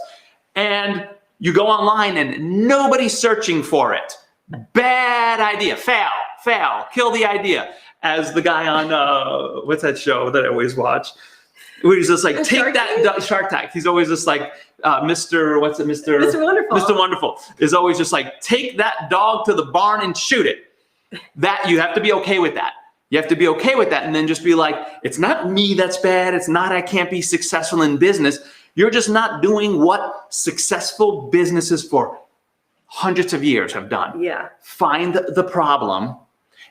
And you go online and nobody's searching for it. Bad idea. Fail. Kill the idea. As the guy on, what's that show that I always watch? Where he's just like, take that Shark Tank. He's always just like, Mr. Wonderful. Mr. Wonderful is always just like, take that dog to the barn and shoot it. That you have to be okay with that. You have to be okay with that and then just be like, it's not me that's bad. It's not I can't be successful in business. You're just not doing what successful businesses for hundreds of years have done. Yeah. Find the problem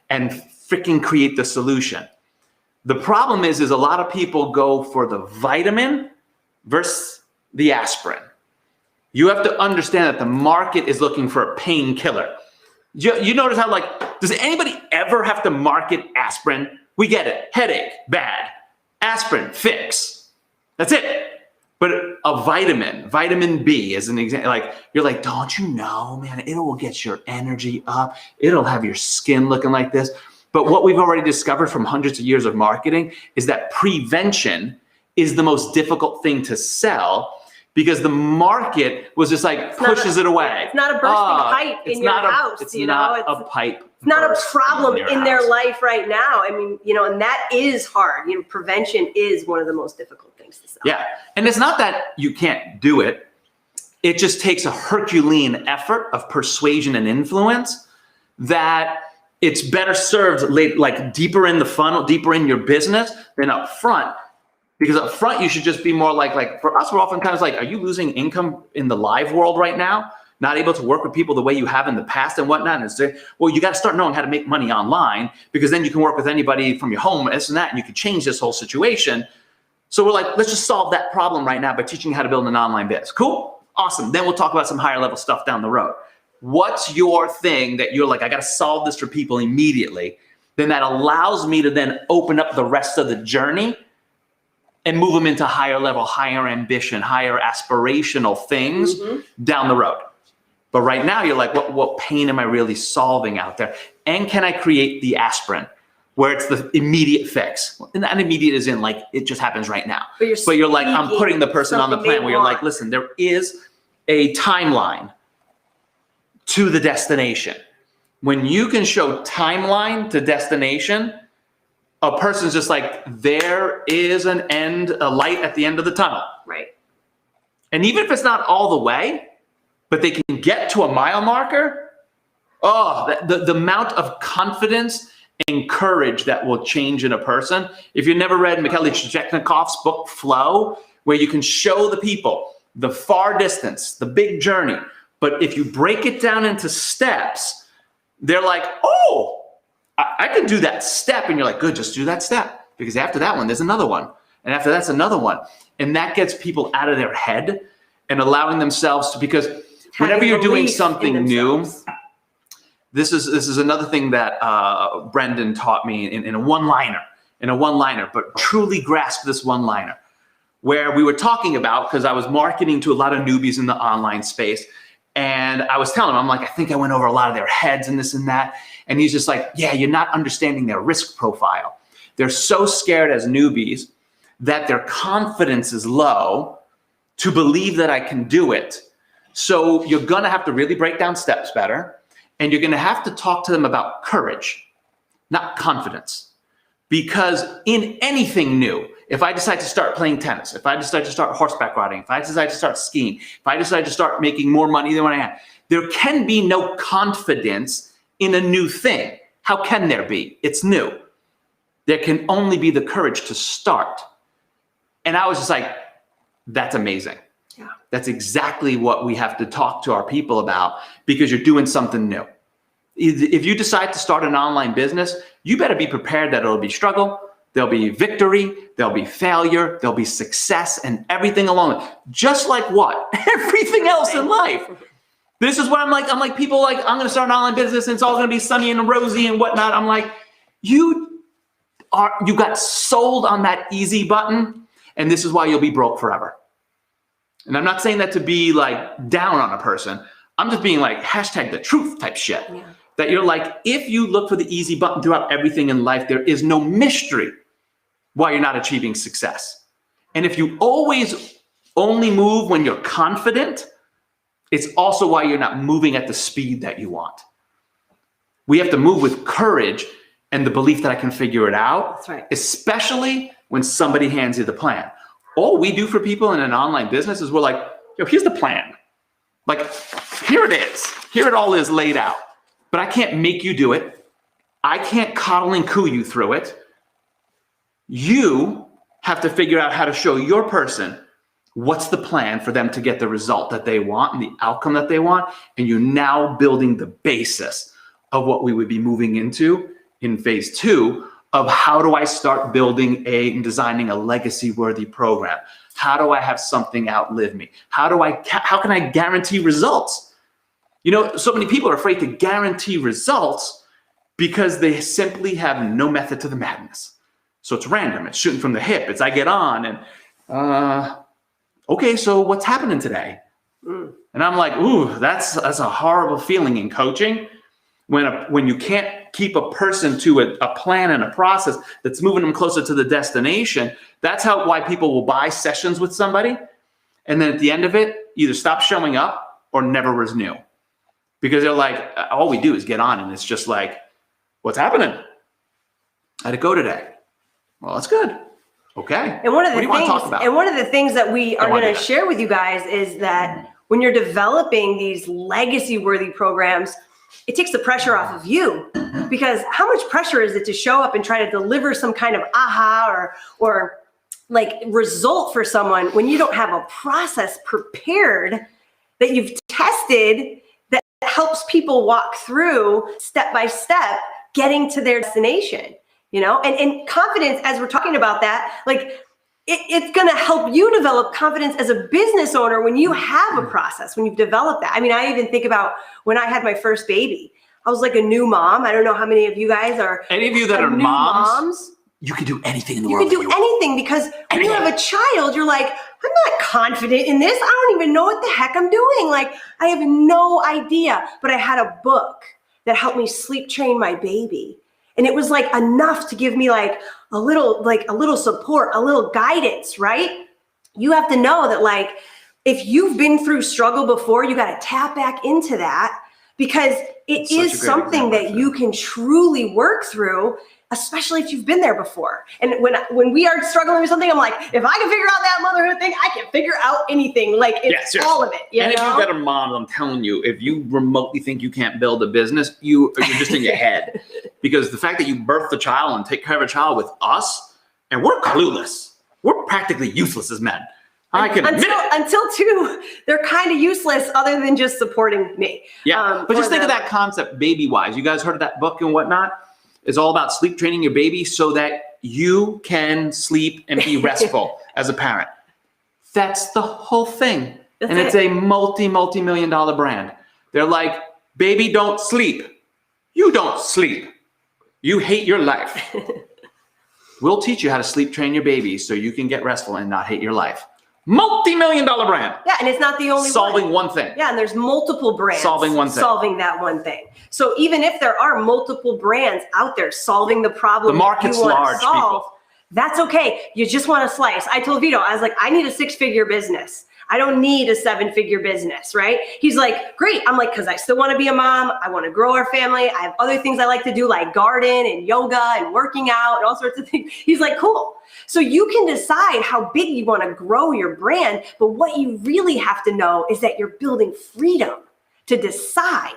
and freaking create the solution. The problem is a lot of people go for the vitamin versus the aspirin. You have to understand that the market is looking for a painkiller. You notice how, like, does anybody ever have to market aspirin? We get it. Headache, bad. Aspirin, fix. That's it. But a vitamin B is an example. Like, you're like, don't you know, man, it will get your energy up. It'll have your skin looking like this. But what we've already discovered from hundreds of years of marketing is that prevention is the most difficult thing to sell because the market was just like pushes it away. It's not a bursting pipe in your house. It's not a pipe. It's not a problem in their life right now. I mean, you know, and that is hard. You know, prevention is one of the most difficult things to sell. Yeah. And it's not that you can't do it. It just takes a Herculean effort of persuasion and influence that it's better served like deeper in the funnel, deeper in your business than up front. Because up front, you should just be more like for us, we're oftentimes like, are you losing income in the live world right now? Not able to work with people the way you have in the past and whatnot? And well, you got to start knowing how to make money online because then you can work with anybody from your home, this and that, and you can change this whole situation. So we're like, let's just solve that problem right now by teaching you how to build an online biz. Cool, awesome. Then we'll talk about some higher level stuff down the road. What's your thing that you're like, I got to solve this for people immediately? Then that allows me to then open up the rest of the journey and move them into higher level, higher ambition, higher aspirational things down the road. But right now you're like, what pain am I really solving out there? And can I create the aspirin? where it's the immediate fix. And that immediate is in like, it just happens right now. But you're like, I'm putting the person on the plan where you're like, listen, there is a timeline to the destination. When you can show timeline to destination, a person's just like, there is an end, a light at the end of the tunnel. Right. And even if it's not all the way, but they can get to a mile marker, the amount of confidence and courage that will change in a person. If you've never read Mikhail Chechnikov's book, Flow, where you can show the people the far distance, the big journey, but if you break it down into steps, they're like, oh, I can do that step. And you're like, good, just do that step. Because after that one, there's another one. And after that's another one. And that gets people out of their head and allowing themselves to, because whenever you're doing something new, this is another thing that Brendan taught me in a one-liner, but truly grasp this one-liner, where we were talking about, because I was marketing to a lot of newbies in the online space, and I was telling him, I'm like, I think I went over a lot of their heads and this and that, and he's just like, yeah, you're not understanding their risk profile. They're so scared as newbies that their confidence is low to believe that I can do it. So you're gonna have to really break down steps better. And you're gonna have to talk to them about courage, not confidence. Because in anything new, if I decide to start playing tennis, if I decide to start horseback riding, if I decide to start skiing, if I decide to start making more money than what I had, there can be no confidence in a new thing. How can there be? It's new. There can only be the courage to start. And I was just like, that's amazing. Yeah. That's exactly what we have to talk to our people about, because you're doing something new. If you decide to start an online business, you better be prepared that it'll be struggle, there'll be victory, there'll be failure, there'll be success, and everything along it. Just like what? Everything else in life. This is what I'm like people like, I'm gonna start an online business and it's all gonna be sunny and rosy and whatnot. I'm like, you got sold on that easy button, and this is why you'll be broke forever. And I'm not saying that to be like down on a person. I'm just being like hashtag the truth type shit. Yeah. That you're like, if you look for the easy button throughout everything in life, there is no mystery why you're not achieving success. And if you always only move when you're confident, it's also why you're not moving at the speed that you want. We have to move with courage and the belief that I can figure it out. That's right. Especially when somebody hands you the plan. All we do for people in an online business is we're like, yo, here's the plan. Like, here it is. Here it all is laid out. But I can't make you do it. I can't coddle and coo you through it. You have to figure out how to show your person what's the plan for them to get the result that they want and the outcome that they want. And you're now building the basis of what we would be moving into in phase 2 of how do I start building and designing a legacy-worthy program? How do I have something outlive me? How can I guarantee results? You know, so many people are afraid to guarantee results because they simply have no method to the madness. So it's random, it's shooting from the hip, it's I get on and, okay, so what's happening today? And I'm like, ooh, that's a horrible feeling in coaching when you can't keep a person to a plan and a process that's moving them closer to the destination. That's why people will buy sessions with somebody. And then at the end of it, either stop showing up or never renew. Because they're like, all we do is get on and it's just like, what's happening? How'd it go today? Well, that's good. Okay. And one of the things that we are going to share with you guys is that when you're developing these legacy-worthy programs, it takes the pressure off of you, because how much pressure is it to show up and try to deliver some kind of aha or like result for someone when you don't have a process prepared that you've tested that helps people walk through step by step getting to their destination, you know? And confidence, as we're talking about that, like it's going to help you develop confidence as a business owner when you have a process, when you've developed that. I mean, I even think about when I had my first baby, I was like a new mom. I don't know how many of you guys are. Any of you that are moms, you can do anything in the world. You can do anything, because when you have a child, you're like, I'm not confident in this. I don't even know what the heck I'm doing. Like, I have no idea. But I had a book that helped me sleep train my baby. And it was like enough to give me like a little support, a little guidance, right? You have to know that like, if you've been through struggle before, you got to tap back into that, because it is something that you can truly work through, especially if you've been there before. And when we are struggling with something, I'm like, if I can figure out that motherhood thing, I can figure out anything. Like it's all of it. And if you've got a mom, I'm telling you, if you remotely think you can't build a business, you're just in your head. Because the fact that you birthed a child and take care of a child with us, and we're clueless. We're practically useless as men. I can admit it. Until two, they're kind of useless other than just supporting me. Yeah, but just think of that concept baby-wise. You guys heard of that book and whatnot? It's all about sleep training your baby so that you can sleep and be restful as a parent. That's the whole thing. And it's a multi-million dollar brand. They're like, baby, don't sleep. You don't sleep. You hate your life. We'll teach you how to sleep train your baby so you can get restful and not hate your life. Multi-million dollar brand. Yeah, and it's not the only solving one thing. Yeah, and there's multiple brands solving one thing. Solving that one thing. So even if there are multiple brands out there solving the problem, the market's large, people. That's okay. You just want a slice. I told Vito, I was like, I need a 6-figure business. I don't need a 7-figure business, right? He's like, great. I'm like, because I still want to be a mom. I want to grow our family. I have other things I like to do, like garden and yoga and working out and all sorts of things. He's like, cool. So you can decide how big you want to grow your brand, but what you really have to know is that you're building freedom to decide.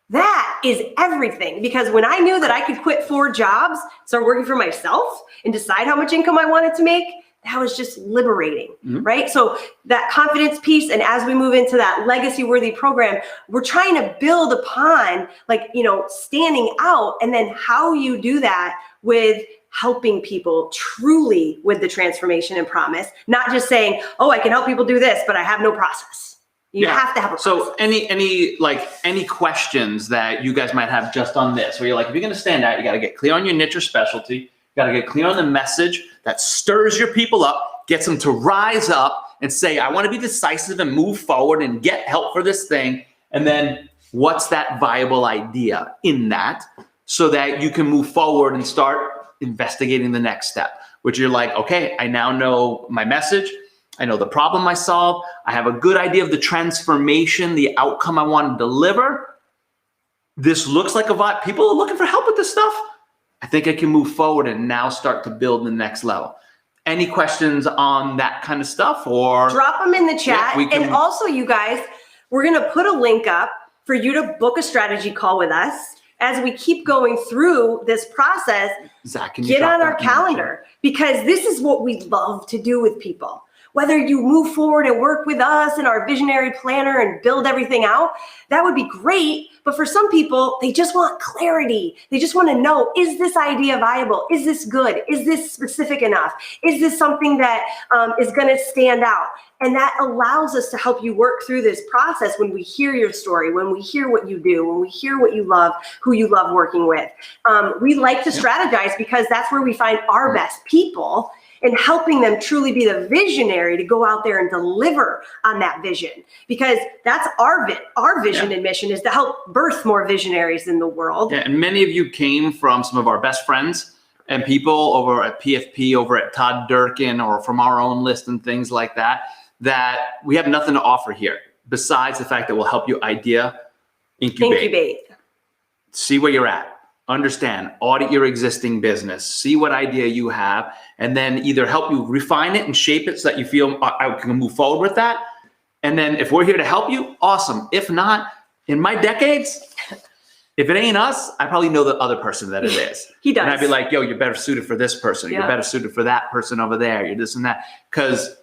That is everything. Because when I knew that I could quit 4 jobs, start working for myself and decide how much income I wanted to make, that was just liberating, right? So that confidence piece, and as we move into that legacy worthy program, we're trying to build upon like, standing out, and then how you do that with helping people truly with the transformation and promise, not just saying, oh, I can help people do this, but I have no process. You have to have a process. So any questions that you guys might have just on this, where you're like, if you're going to stand out, you got to get clear on your niche or specialty. You got to get clear on the message that stirs your people up, gets them to rise up and say, I want to be decisive and move forward and get help for this thing. And then what's that viable idea in that, so that you can move forward and start investigating the next step, which you're like, okay, I now know my message. I know the problem I solve. I have a good idea of the transformation, the outcome I want to deliver. This looks like a vibe. People are looking for help with this stuff. I think I can move forward and now start to build the next level. Any questions on that kind of stuff? Or drop them in the chat. And also, you guys, we're going to put a link up for you to book a strategy call with us. As we keep going through this process, Zach, get on our calendar, because this is what we love to do with people. Whether you move forward and work with us and our visionary planner and build everything out, that would be great. But for some people, they just want clarity. They just want to know, is this idea viable? Is this good? Is this specific enough? Is this something that is going to stand out? And that allows us to help you work through this process when we hear your story, when we hear what you do, when we hear what you love, who you love working with. We like to strategize because that's where we find our best people, and helping them truly be the visionary to go out there and deliver on that vision. Because that's our vision and mission, is to help birth more visionaries in the world. Yeah, and many of you came from some of our best friends and people over at PFP, over at Todd Durkin, or from our own list and things like that, that we have nothing to offer here besides the fact that we'll help you idea, incubate. See where you're at. Understand, audit your existing business, see what idea you have, and then either help you refine it and shape it so that you feel I can move forward with that. And then if we're here to help you, awesome. If not, in my decades, if it ain't us, I probably know the other person that it is. He does. And I'd be like, yo, you're better suited for this person. Yeah. You're better suited for that person over there. You're this and that. Because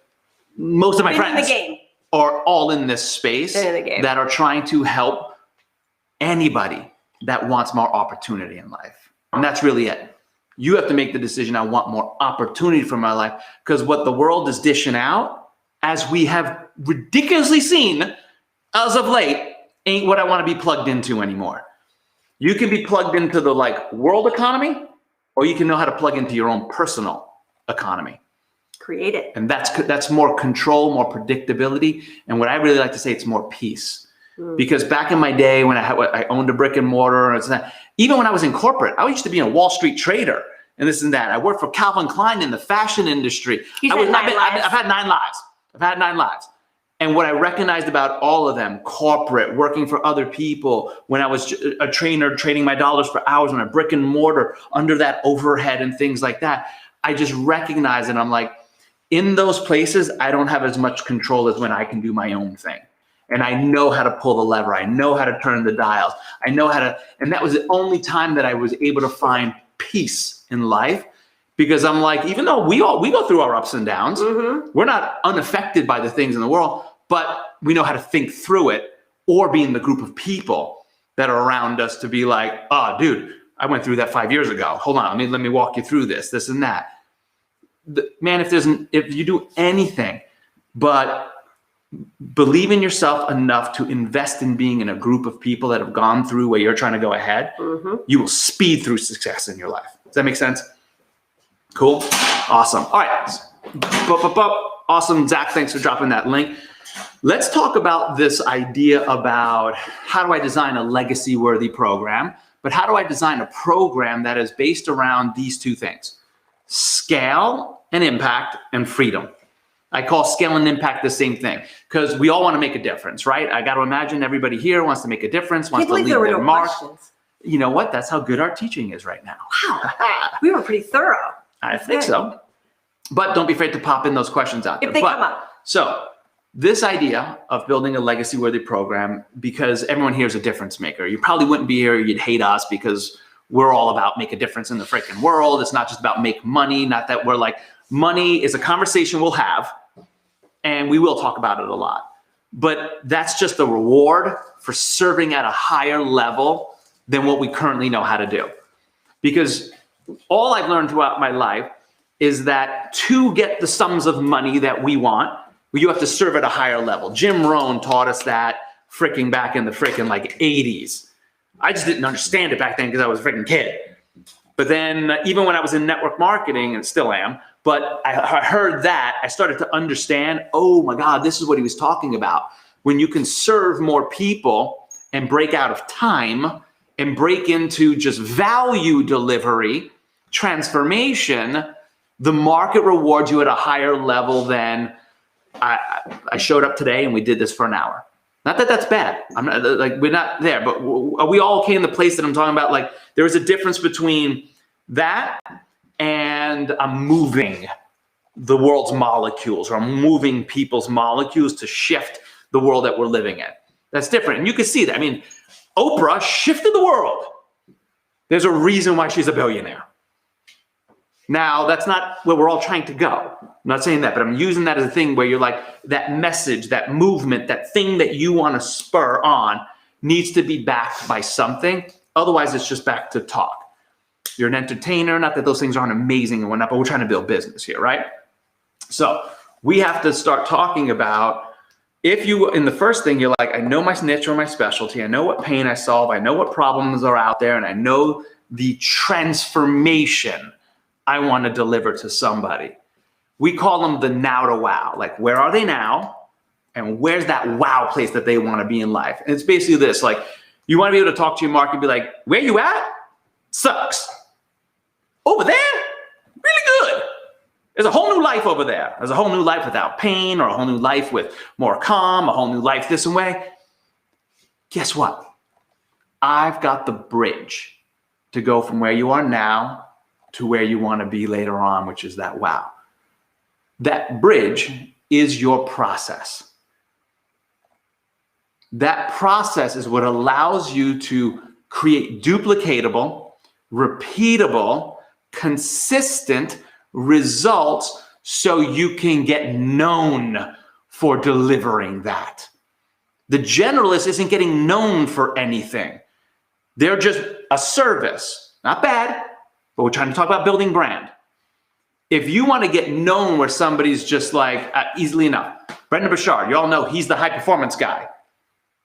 most of my friends are all in this space that are trying to help anybody that wants more opportunity in life. And that's really it. You have to make the decision, I want more opportunity for my life, because what the world is dishing out, as we have ridiculously seen as of late, ain't what I want to be plugged into anymore. You can be plugged into the world economy, or you can know how to plug into your own personal economy. Create it. And that's more control, more predictability. And what I really like to say, it's more peace. Because back in my day when I owned a brick and mortar, even when I was in corporate, I used to be a Wall Street trader and this and that. I worked for Calvin Klein in the fashion industry. I've had 9 lives. I've had 9 lives. And what I recognized about all of them, corporate, working for other people, when I was a trainer, trading my dollars for hours on a brick and mortar, under that overhead and things like that, I just recognized it. I'm like, in those places, I don't have as much control as when I can do my own thing. And I know how to pull the lever. I know how to turn the dials. I know how to, and that was the only time that I was able to find peace in life, because I'm like, even though we go through our ups and downs, we're not unaffected by the things in the world, but we know how to think through it or be in the group of people that are around us to be like, oh, dude, I went through that 5 years ago. Hold on, let me walk you through this and that. Man, if you do anything but believe in yourself enough to invest in being in a group of people that have gone through where you're trying to go ahead, you will speed through success in your life. Does that make sense? Cool. Awesome. All right. Awesome. Zach, thanks for dropping that link. Let's talk about this idea about how do I design a legacy worthy program, but how do I design a program that is based around these 2 things: scale and impact and freedom. I call scale and impact the same thing because we all want to make a difference, right? I got to imagine everybody here wants to make a difference, wants to leave their mark. You know what? That's how good our teaching is right now. Wow. We were pretty thorough. I think so. But don't be afraid to pop in those questions out there. If they come up. So this idea of building a legacy worthy program, because everyone here is a difference maker. You probably wouldn't be here. You'd hate us because we're all about make a difference in the freaking world. It's not just about make money. Not that we're like, money is a conversation we'll have. And we will talk about it a lot. But that's just the reward for serving at a higher level than what we currently know how to do. Because all I've learned throughout my life is that to get the sums of money that we want, you have to serve at a higher level. Jim Rohn taught us that freaking back in the freaking like 80s. I just didn't understand it back then because I was a freaking kid. But then even when I was in network marketing, and still am, but I heard that, I started to understand, oh my God, this is what he was talking about. When you can serve more people and break out of time and break into just value delivery, transformation, the market rewards you at a higher level than I showed up today and we did this for an hour. Not that that's bad. I'm not like, we're not there, but we all came to the place that I'm talking about. Like there is a difference between that and I'm moving the world's molecules, or I'm moving people's molecules to shift the world that we're living in. That's different. And you can see that. I mean, Oprah shifted the world. There's a reason why she's a billionaire. Now, that's not where we're all trying to go. I'm not saying that, but I'm using that as a thing where you're like, that message, that movement, that thing that you want to spur on needs to be backed by something. Otherwise, it's just back to talk. You're an entertainer, not that those things aren't amazing and whatnot, but we're trying to build business here, right? So we have to start talking about, if you, in the first thing, you're like, I know my niche or my specialty, I know what pain I solve, I know what problems are out there, and I know the transformation I want to deliver to somebody. We call them the now to wow. Like, where are they now? And where's that wow place that they want to be in life? And it's basically this, like, you want to be able to talk to your market and be like, where you at? Sucks. Over there? Really good. There's a whole new life over there. There's a whole new life without pain, or a whole new life with more calm, a whole new life this and way. Guess what? I've got the bridge to go from where you are now to where you want to be later on, which is that wow. That bridge is your process. That process is what allows you to create duplicatable, repeatable, consistent results so you can get known for delivering that. The generalist isn't getting known for anything. They're just a service. Not bad, but we're trying to talk about building brand. If you want to get known where somebody's just like, easily enough, Brendan Burchard, you all know he's the high performance guy.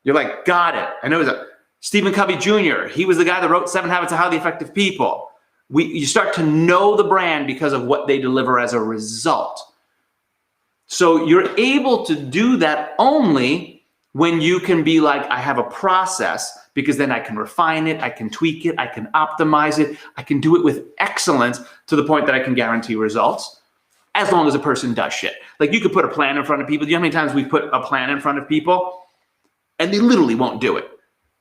You're like, got it. I know he's a Stephen Covey Jr. He was the guy that wrote 7 Habits of Highly Effective People. You start to know the brand because of what they deliver as a result. So you're able to do that only when you can be like, I have a process, because then I can refine it, I can tweak it, I can optimize it, I can do it with excellence to the point that I can guarantee results, as long as a person does shit. Like, you could put a plan in front of people. Do you know how many times we put a plan in front of people and they literally won't do it?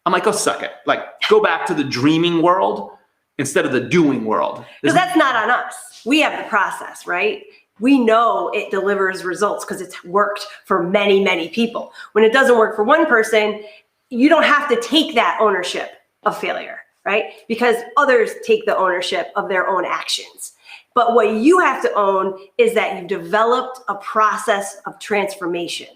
I'm like, go suck it. Like, go back to the dreaming world instead of the doing world. Because that's not on us. We have the process, right? We know it delivers results because it's worked for many, many people. When it doesn't work for one person, you don't have to take that ownership of failure, right? Because others take the ownership of their own actions. But what you have to own is that you've developed a process of transformation.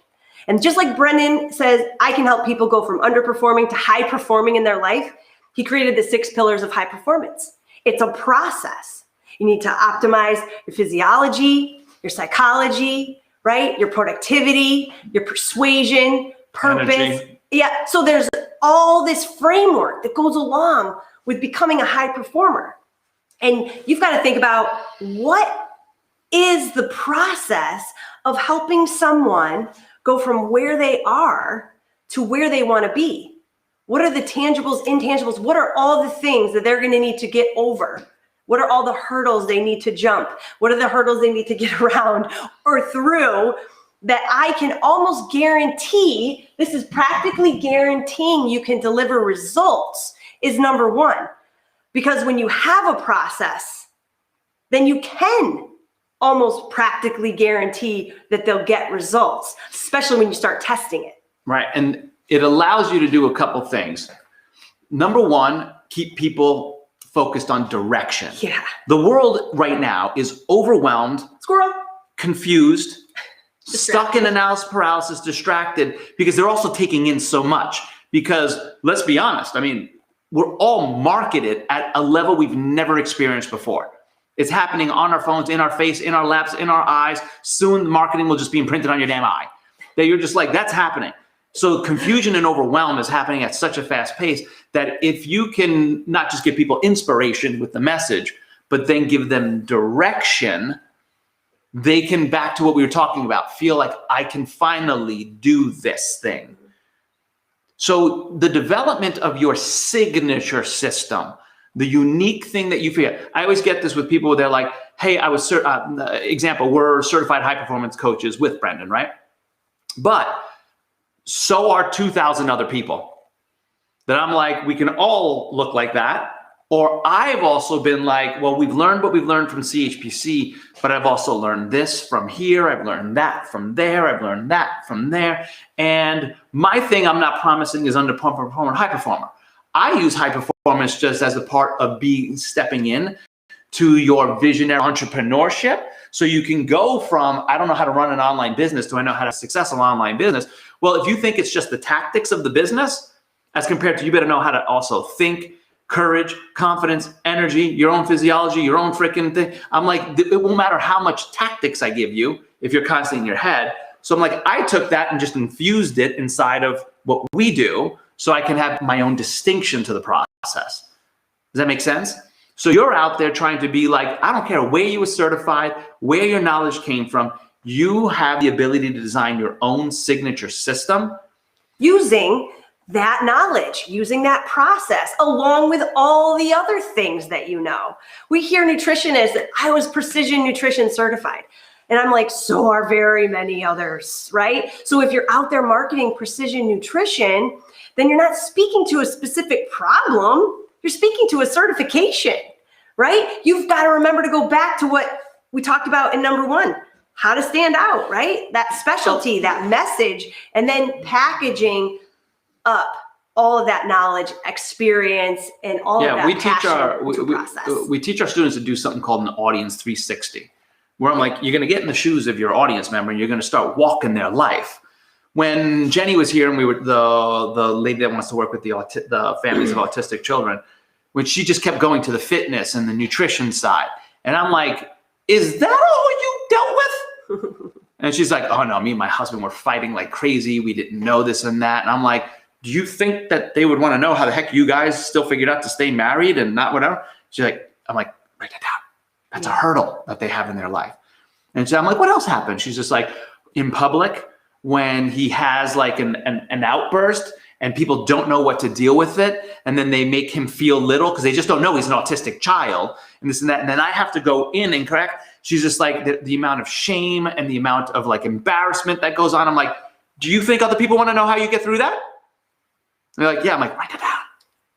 And just like Brendan says, I can help people go from underperforming to high performing in their life. He created the 6 pillars of high performance. It's a process. You need to optimize your physiology, your psychology, right? Your productivity, your persuasion, purpose. Energy. Yeah. So there's all this framework that goes along with becoming a high performer. And you've got to think about, what is the process of helping someone go from where they are to where they want to be? What are the tangibles, intangibles? What are all the things that they're going to need to get over? What are all the hurdles they need to jump? What are the hurdles they need to get around or through, that I can almost guarantee, this is practically guaranteeing you can deliver results, is number one. Because when you have a process, then you can almost practically guarantee that they'll get results, especially when you start testing it. Right. And it allows you to do a couple things. Number one, keep people focused on direction. Yeah. The world right now is overwhelmed, Squirrel. confused, stuck in analysis paralysis, distracted, because they're also taking in so much. Because let's be honest, I mean, we're all marketed at a level we've never experienced before. It's happening on our phones, in our face, in our laps, in our eyes. Soon the marketing will just be imprinted on your damn eye. That you're just like, that's happening. So confusion and overwhelm is happening at such a fast pace that if you can not just give people inspiration with the message, but then give them direction, they can, back to what we were talking about, feel like, I can finally do this thing. So the development of your signature system, the unique thing that you feel. I always get this with people. They're like, hey, I was, example, we're certified high performance coaches with Brendan, right? But so are 2,000 other people that I'm like, we can all look like that. Or I've also been like, well, we've learned what we've learned from CHPC, but I've also learned this from here. I've learned that from there. I've learned that from there. And my thing I'm not promising is underperformer, high performer. I use high performance just as a part of stepping in to your visionary entrepreneurship. So you can go from, I don't know how to run an online business, to I know how to have a successful online business. Well, if you think it's just the tactics of the business, as compared to, you better know how to also think, courage, confidence, energy, your own physiology, your own freaking thing. I'm like, it won't matter how much tactics I give you if you're constantly in your head. So I'm like, I took that and just infused it inside of what we do so I can have my own distinction to the process. Does that make sense? So you're out there trying to be like, I don't care where you were certified, where your knowledge came from. You have the ability to design your own signature system. Using that knowledge, using that process, along with all the other things that you know. We hear nutritionists that I was precision nutrition certified. And I'm like, so are very many others, right? So if you're out there marketing precision nutrition, then you're not speaking to a specific problem. You're speaking to a certification, right? You've got to remember to go back to what we talked about in number one, how to stand out, right? That specialty, that message, and then packaging up all of that knowledge, experience, and all of that passion. We teach our students to do something called an audience 360, where I'm like, you're going to get in the shoes of your audience member and you're going to start walking their life. When Jenny was here and we were the lady that wants to work with the families of autistic children, when she just kept going to the fitness and the nutrition side. And I'm like, is that all you dealt with? And she's like, oh no, me and my husband were fighting like crazy. We didn't know this and that. And I'm like, do you think that they would want to know how the heck you guys still figured out to stay married and not whatever? She's like, I'm like, write that down. That's a hurdle that they have in their life. And so I'm like, what else happened? She's just like, in public, when he has like an outburst and people don't know what to deal with it, and then they make him feel little because they just don't know he's an autistic child, and this and that, and then I have to go in and correct. She's just like, the amount of shame and the amount of like embarrassment that goes on. I'm like, do you think other people want to know how you get through that? And they're like, yeah. I'm like, write it down.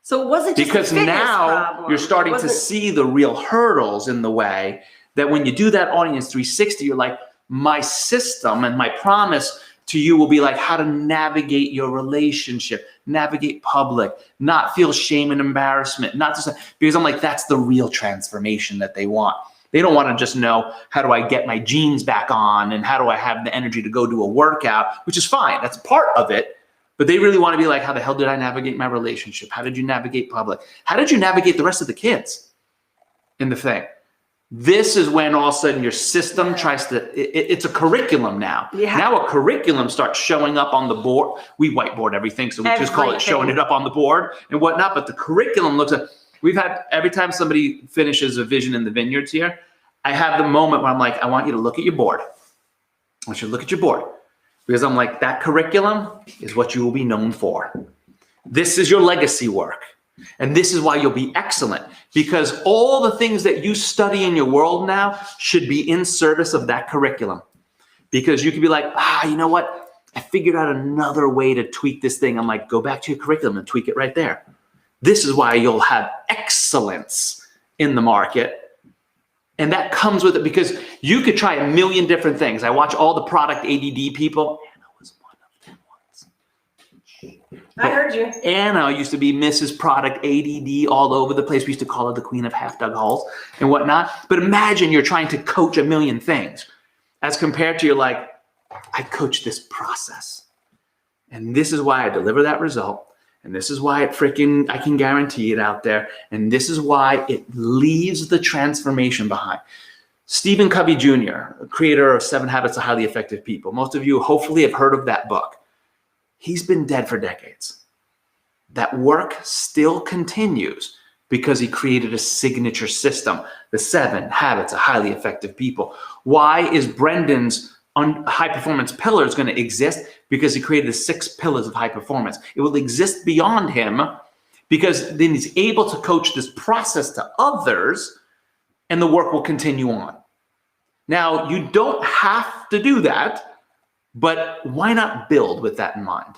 So it wasn't just because a fitness now problem. You're starting to see the real hurdles in the way that when you do that audience 360, you're like, my system and my promise to you will be like how to navigate your relationship, navigate public, not feel shame and embarrassment, not just because I'm like, that's the real transformation that they want. They don't want to just know, how do I get my jeans back on and how do I have the energy to go do a workout, which is fine. That's part of it. But they really want to be like, how the hell did I navigate my relationship? How did you navigate public? How did you navigate the rest of the kids in the thing? This is when all of a sudden your system tries to, it's a curriculum now. Yeah. Now a curriculum starts showing up on the board. We whiteboard everything, so we just call it showing it up on the board and whatnot. But the curriculum looks at, we've had, every time somebody finishes a vision in the vineyards here, I have the moment where I'm like, I want you to look at your board. I want you to look at your board. Because I'm like, that curriculum is what you will be known for. This is your legacy work. And this is why you'll be excellent, because all the things that you study in your world now should be in service of that curriculum. Because you could be like, you know what? I figured out another way to tweak this thing. I'm like, go back to your curriculum and tweak it right there. This is why you'll have excellence in the market. And that comes with it, because you could try a million different things. I watch all the product ADD people. I heard you. Anna used to be Mrs. Product ADD all over the place. We used to call her the queen of half-dug holes and whatnot. But imagine you're trying to coach a million things as compared to you're like, I coach this process. And this is why I deliver that result. And this is why I can guarantee it out there. And this is why it leaves the transformation behind. Stephen Covey Jr., creator of 7 Habits of Highly Effective People. Most of you hopefully have heard of that book. He's been dead for decades. That work still continues because he created a signature system, the 7 Habits of Highly Effective People. Why is Brendan's high performance pillars going to exist? Because he created the 6 pillars of high performance. It will exist beyond him because then he's able to coach this process to others and the work will continue on. Now, you don't have to do that. But why not build with that in mind?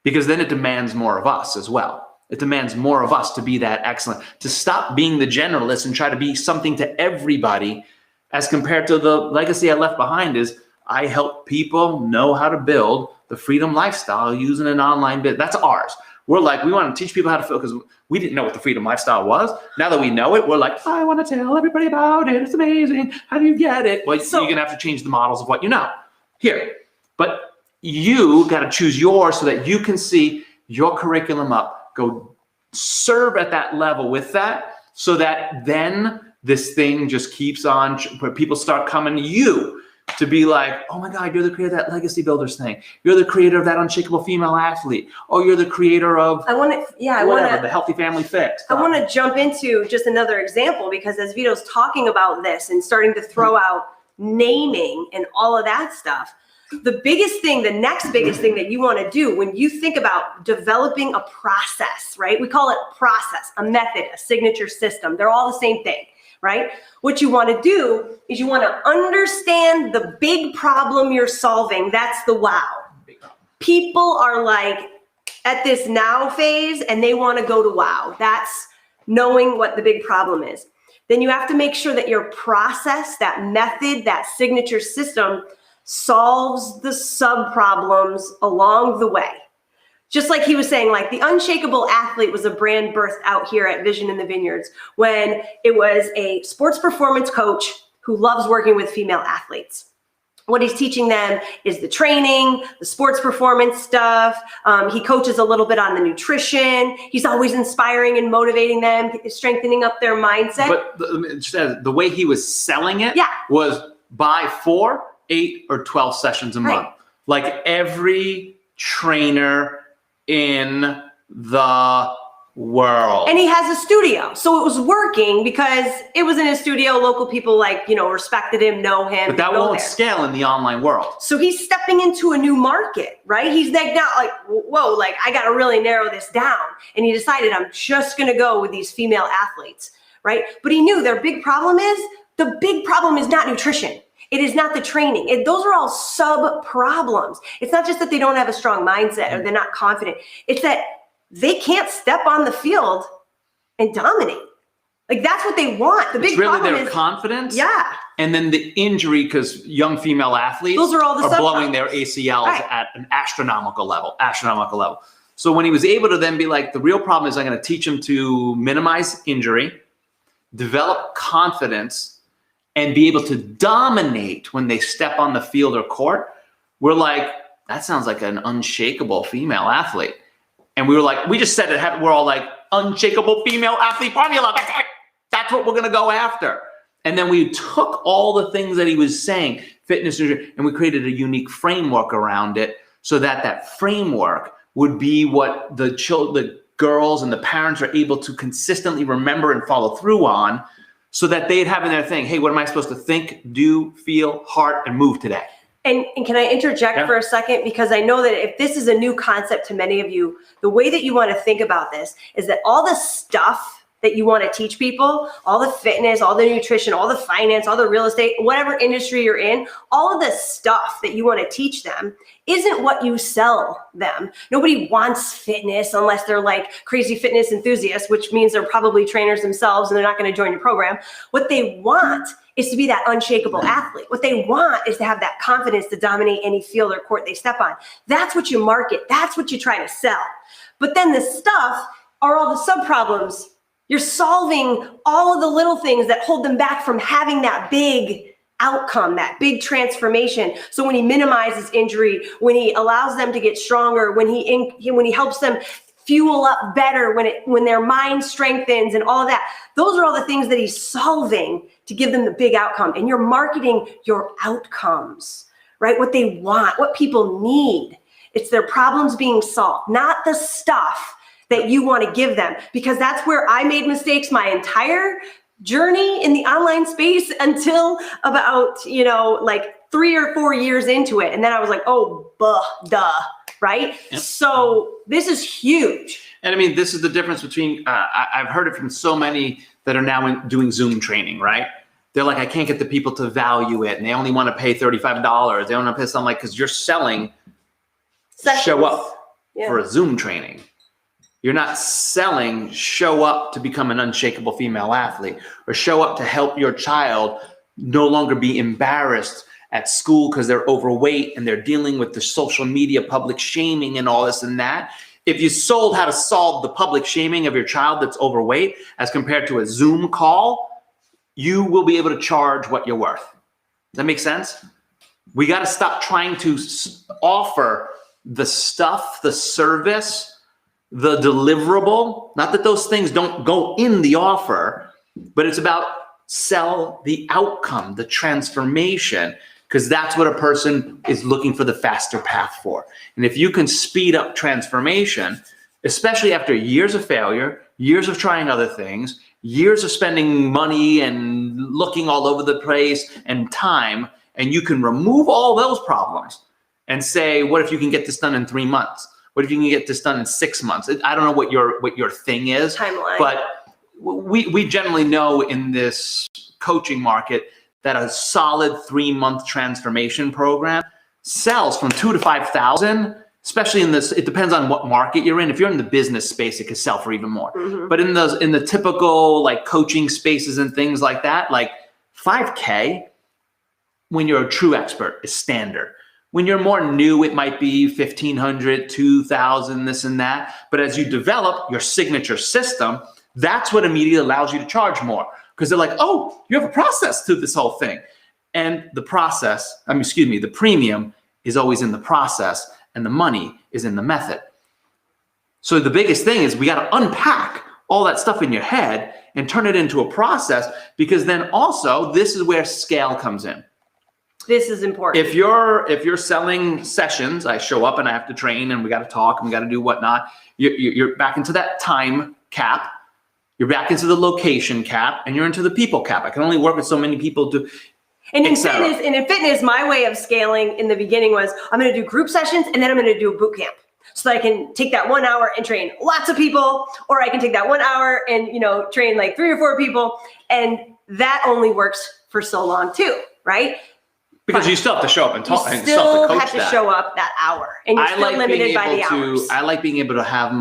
Because then it demands more of us as well. It demands more of us to be that excellent, to stop being the generalist and try to be something to everybody, as compared to the legacy I left behind is I help people know how to build the freedom lifestyle using an online business. That's ours. We're like, we want to teach people how to feel, because we didn't know what the freedom lifestyle was. Now that we know it, we're like, I want to tell everybody about it. It's amazing. How do you get it? Well, so, you're going to have to change the models of what you know. Here, but you got to choose yours so that you can see your curriculum up, go serve at that level with that, so that then this thing just keeps on, where people start coming to you to be like, oh my God, you're the creator of that Legacy Builders thing. You're the creator of that Unshakable Female Athlete. Oh, you're the creator of the Healthy Family Fix. I want to jump into just another example, because as Vito's talking about this and starting to throw out naming and all of that stuff, the next biggest thing that you want to do when you think about developing a process, right? We call it process, a method, a signature system. They're all the same thing, right? What you want to do is you want to understand the big problem you're solving. That's the wow. People are like at this now phase and they want to go to wow. That's knowing what the big problem is. Then you have to make sure that your process, that method, that signature system solves the sub-problems along the way. Just like he was saying, like the Unshakable Athlete was a brand birthed out here at Vision in the Vineyards when it was a sports performance coach who loves working with female athletes. What he's teaching them is the training, the sports performance stuff. He coaches a little bit on the nutrition. He's always inspiring and motivating them, strengthening up their mindset. But the way he was selling it was buy 4, 8, or 12 sessions a month. Like every trainer in the world. And he has a studio. So it was working because it was in his studio. Local people respected him, know him. But that won't scale in the online world. So he's stepping into a new market, right? He's whoa, I got to really narrow this down. And he decided, I'm just going to go with these female athletes, right? But he knew the big problem is not nutrition. It is not the training. Those are all sub problems. It's not just that they don't have a strong mindset or they're not confident. It's that they can't step on the field and dominate. That's what they want. The big problem is their confidence. Yeah. And then the injury, because young female athletes Those are all the blowing their ACLs at an astronomical level. So when he was able to then be like, the real problem is I'm going to teach them to minimize injury, develop confidence, and be able to dominate when they step on the field or court, we're like, that sounds like an unshakable female athlete. And we just said it, we're all like, unshakable female athlete formula. That's what we're going to go after. And then we took all the things that he was saying, fitness, and we created a unique framework around it so that framework would be what the girls and the parents are able to consistently remember and follow through on, so that they'd have in their thing, hey, what am I supposed to think, do, feel, heart, and move today? And can I interject for a second? Because I know that if this is a new concept to many of you, the way that you want to think about this is that all the stuff that you want to teach people, all the fitness, all the nutrition, all the finance, all the real estate, whatever industry you're in, all of the stuff that you want to teach them isn't what you sell them. Nobody wants fitness unless they're crazy fitness enthusiasts, which means they're probably trainers themselves and they're not going to join your program. What they want is to be that unshakable athlete. What they want is to have that confidence to dominate any field or court they step on. That's what you market. That's what you try to sell. But then the stuff are all the sub-problems. You're solving all of the little things that hold them back from having that big outcome, that big transformation. So when he minimizes injury, when he allows them to get stronger, when he helps them fuel up better, when their mind strengthens and all of that, those are all the things that he's solving to give them the big outcome. And you're marketing your outcomes, right? What they want, what people need. It's their problems being solved, not the stuff that you want to give them, because that's where I made mistakes my entire journey in the online space until about, 3 or 4 years into it. And then I was like, oh, duh, right? Yep. So this is huge. And I mean, this is the difference between, I've heard it from so many that are now doing Zoom training, right? They're like, I can't get the people to value it. And they only want to pay $35. They don't want to pay something because you're selling sessions. Show up for a Zoom training. You're not selling show up to become an unshakable female athlete, or show up to help your child no longer be embarrassed at school because they're overweight and they're dealing with the social media public shaming and all this and that. If you sold how to solve the public shaming of your child that's overweight as compared to a Zoom call, you will be able to charge what you're worth. Does that make sense? We got to stop trying to offer the stuff, the service, the deliverable. Not that those things don't go in the offer, but it's about sell the outcome, the transformation, because that's what a person is looking for the faster path for. And if you can speed up transformation, especially after years of failure, years of trying other things, years of spending money and looking all over the place and time, and you can remove all those problems and say, what if you can get this done in 3 months? What if you can get this done in 6 months? I don't know what your thing is, timeline, but we generally know in this coaching market that a solid 3-month transformation program sells from 2,000 to 5,000. Especially in this, it depends on what market you're in. If you're in the business space, it could sell for even more. Mm-hmm. But in the typical coaching spaces and things like that, $5K when you're a true expert is standard. When you're more new, it might be 1,500, 2,000, this and that. But as you develop your signature system, that's what immediately allows you to charge more. Because they're like, oh, you have a process to this whole thing. And the premium is always in the process and the money is in the method. So the biggest thing is we got to unpack all that stuff in your head and turn it into a process, because then also this is where scale comes in. This is important. If you're selling sessions, I show up and I have to train and we got to talk and we got to do whatnot. You're back into that time cap, you're back into the location cap, and you're into the people cap. I can only work with so many people to, and in fitness, my way of scaling in the beginning was I'm going to do group sessions and then I'm going to do a boot camp. So that I can take that 1 hour and train lots of people, or I can take that 1 hour and, train like 3 or 4 people. And that only works for so long too, right? Because you still have to show up and talk. You still have to show up that hour, and you're still limited by the hours. I like being able to have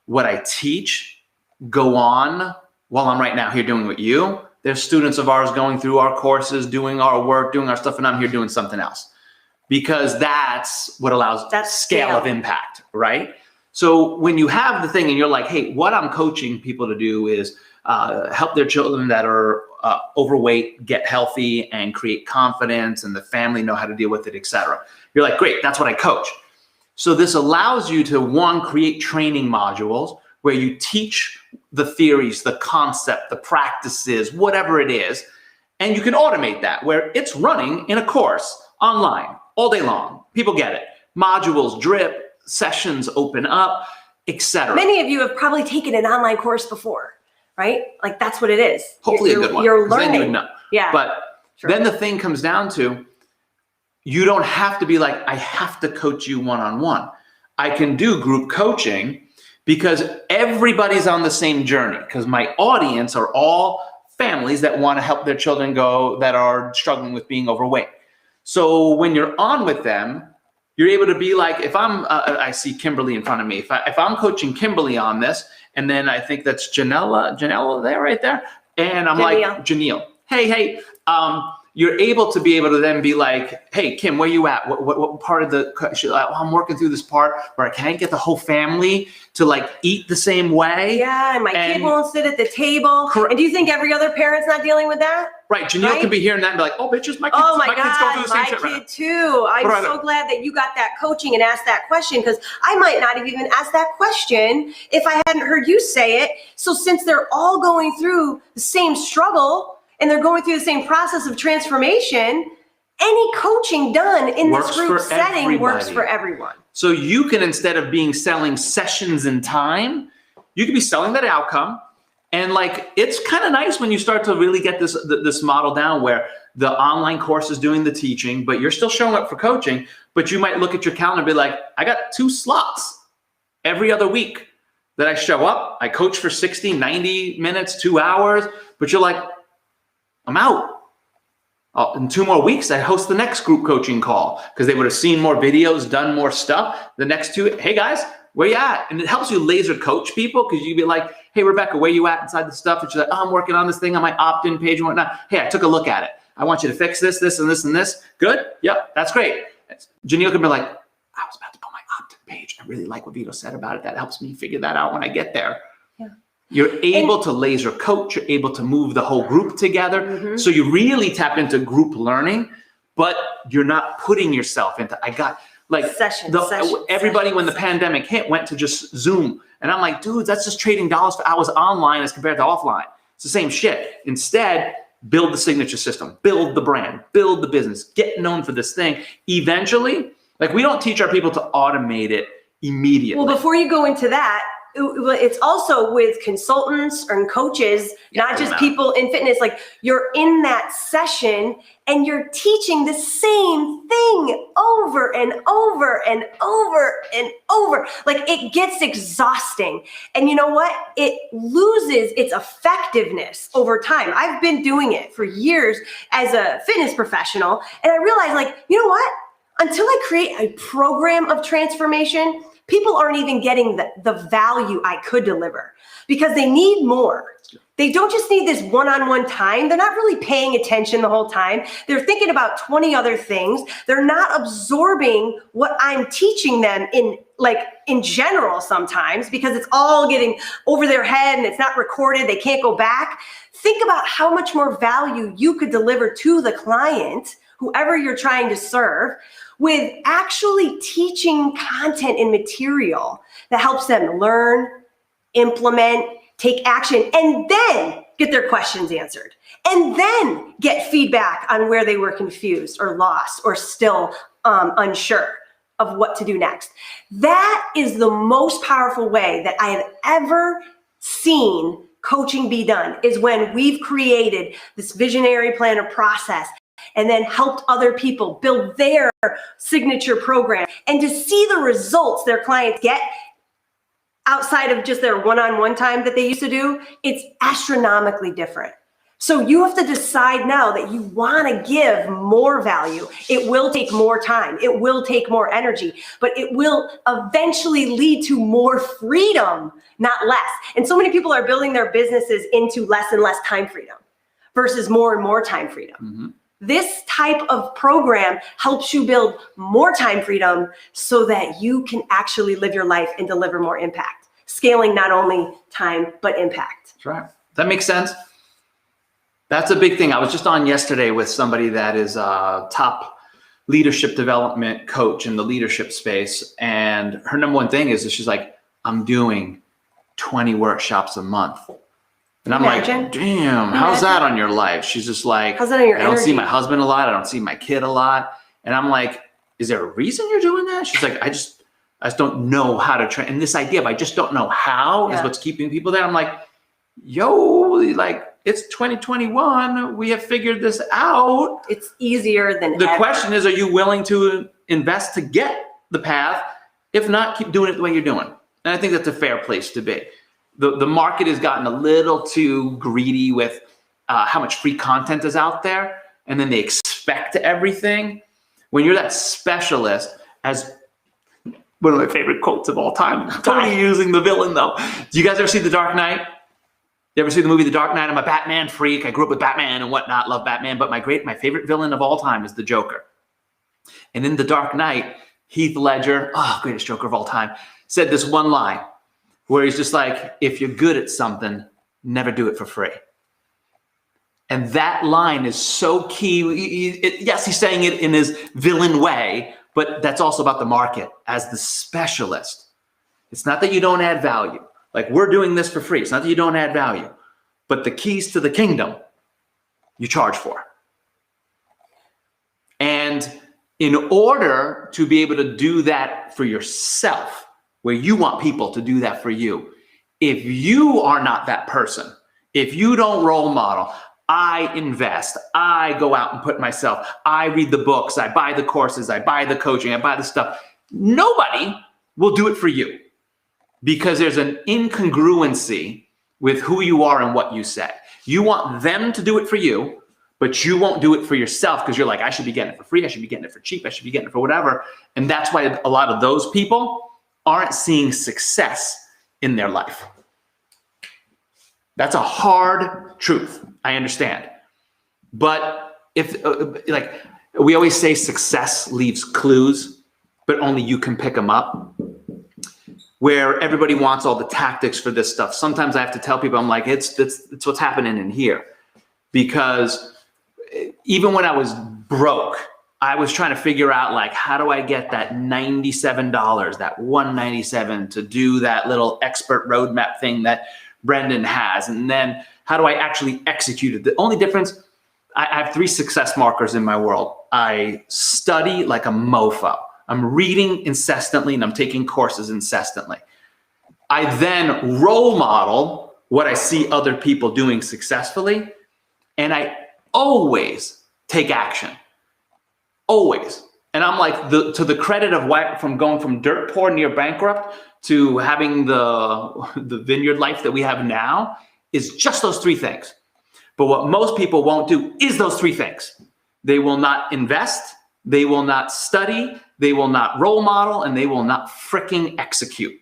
what I teach go on while I'm right now here doing with you. There's students of ours going through our courses, doing our work, doing our stuff, and I'm here doing something else. Because that's what allows that scale of impact, right? So when you have the thing and you're like, hey, what I'm coaching people to do is help their children that are overweight get healthy and create confidence, and the family know how to deal with it, etc. You're like, great, that's what I coach. So this allows you to, one, create training modules where you teach the theories, the concept, the practices, whatever it is, and you can automate that where it's running in a course online all day long. People get it. Modules drip, sessions open up, etc. Many of you have probably taken an online course before, right? Like that's what it is. Hopefully a good one. You're learning. Then you would know. Yeah. But then the thing comes down to, you don't have to be like, I have to coach you one-on-one. I can do group coaching because everybody's on the same journey, because my audience are all families that want to help their children go that are struggling with being overweight. So when you're on with them, you're able to be like, if I'm, I see Kimberly in front of me. If I'm coaching Kimberly on this, and then I think that's Janella there, right there. And I'm like, Janelle, hey, you're able to then be like, hey, Kim, where you at? What part of the, I'm working through this part where I can't get the whole family to like eat the same way. Yeah, and my kid won't sit at the table. And do you think every other parent's not dealing with that? Right, Janelle could be hearing that and be like, oh, bitches, my kids, oh my kids going through the same shit right now. My kid too. I'm so glad that you got that coaching and asked that question, because I might not have even asked that question if I hadn't heard you say it. So since they're all going through the same struggle and they're going through the same process of transformation, any coaching done in this group setting works for everyone. So you can, instead of selling sessions in time, you could be selling that outcome. And like, it's kind of nice when you start to really get this model down where the online course is doing the teaching, but you're still showing up for coaching. But you might look at your calendar and be like, I got 2 slots every other week that I show up. I coach for 60, 90 minutes, 2 hours, but you're like, I'm out. In 2 more weeks, I host the next group coaching call, because they would have seen more videos, done more stuff. The next 2, hey guys, where you at? And it helps you laser coach people, because you'd be like, hey, Rebecca, where you at inside the stuff? And she's like, oh, I'm working on this thing on my opt-in page and whatnot. Hey, I took a look at it. I want you to fix this, this, and this, and this. Good? Yep, that's great. Janelle could be like, I was about to put my opt-in page. I really like what Vito said about it. That helps me figure that out when I get there. Yeah. You're able to laser coach. You're able to move the whole group together. Mm-hmm. So you really tap into group learning, but you're not putting yourself into, everybody when the pandemic hit went to just Zoom. And I'm like, dude, that's just trading dollars for hours online as compared to offline. It's the same shit. Instead, build the signature system, build the brand, build the business, get known for this thing. Eventually, like, we don't teach our people to automate it immediately. Well, before you go into that, it's also with consultants and coaches, not just people in fitness. Like, you're in that session and you're teaching the same thing over and over and over and over. Like, it gets exhausting. And you know what? It loses its effectiveness over time. I've been doing it for years as a fitness professional. And I realized, like, you know what? Until I create a program of transformation, people aren't even getting the value I could deliver, because they need more. They don't just need this one-on-one time. They're not really paying attention the whole time. They're thinking about 20 other things. They're not absorbing what I'm teaching them in general sometimes, because it's all getting over their head and it's not recorded. They can't go back. Think about how much more value you could deliver to the client, whoever you're trying to serve, with actually teaching content and material that helps them learn, implement, take action, and then get their questions answered. And then get feedback on where they were confused or lost or still unsure of what to do next. That is the most powerful way that I have ever seen coaching be done is when we've created this visionary planner process and then helped other people build their signature program, and to see the results their clients get outside of just their one-on-one time that they used to do, it's astronomically different. So you have to decide now that you want to give more value. It will take more time. It will take more energy, but it will eventually lead to more freedom, not less. And so many people are building their businesses into less and less time freedom versus more and more time freedom. Mm-hmm. This type of program helps you build more time freedom so that you can actually live your life and deliver more impact, scaling not only time, but impact. That's right. That makes sense. That's a big thing. I was just on yesterday with somebody that is a top leadership development coach in the leadership space. And her number one thing is that she's like, I'm doing 20 workshops a month. And I'm like, damn, how's that on your life? She's just like, how's that on your I don't energy? see my husband a lot. I don't see my kid a lot. And I'm like, is there a reason you're doing that? She's like, I just don't know how to train. And this idea of I just don't know how is what's keeping people there. I'm like, yo, like, it's 2021. We have figured this out. It's easier than The ever. question is, are you willing to invest to get the path? If not, keep doing it the way you're doing. And I think that's a fair place to be. The market has gotten a little too greedy with how much free content is out there, and then they expect everything. When you're that specialist, as one of my favorite quotes of all time, totally using the villain though. Do you guys ever see The Dark Knight? You ever see the movie The Dark Knight? I'm a Batman freak. I grew up with Batman and whatnot, love Batman, but my favorite villain of all time is the Joker. And in The Dark Knight, Heath Ledger, greatest Joker of all time, said this one line where he's just like, if you're good at something, never do it for free. And that line is so key. Yes, he's saying it in his villain way, but that's also about the market as the specialist. It's not that you don't add value. Like, we're doing this for free. It's not that you don't add value, but the keys to the kingdom you charge for. And in order to be able to do that for yourself, where you want people to do that for you, if you are not that person, if you don't role model, I invest, I go out and put myself, I read the books, I buy the courses, I buy the coaching, I buy the stuff, nobody will do it for you. Because there's an incongruency with who you are and what you say. You want them to do it for you, but you won't do it for yourself because you're like, I should be getting it for free. I should be getting it for cheap. I should be getting it for whatever. And that's why a lot of those people aren't seeing success in their life. That's a hard truth. I understand. But if, like, we always say success leaves clues, but only you can pick them up. Where everybody wants all the tactics for this stuff. Sometimes I have to tell people, I'm like, it's what's happening in here. Because even when I was broke, I was trying to figure out, like, how do I get that $97, that $197 to do that little expert roadmap thing that Brendan has? And then how do I actually execute it? The only difference, I have 3 success markers in my world. I study like a mofo. I'm reading incessantly and I'm taking courses incessantly. I then role model what I see other people doing successfully, and I always take action. Always. And I'm like, to the credit of from going from dirt poor near bankrupt to having the vineyard life that we have now is just those 3 things. But what most people won't do is those 3 things. They will not invest, they will not study, they will not role model, and they will not freaking execute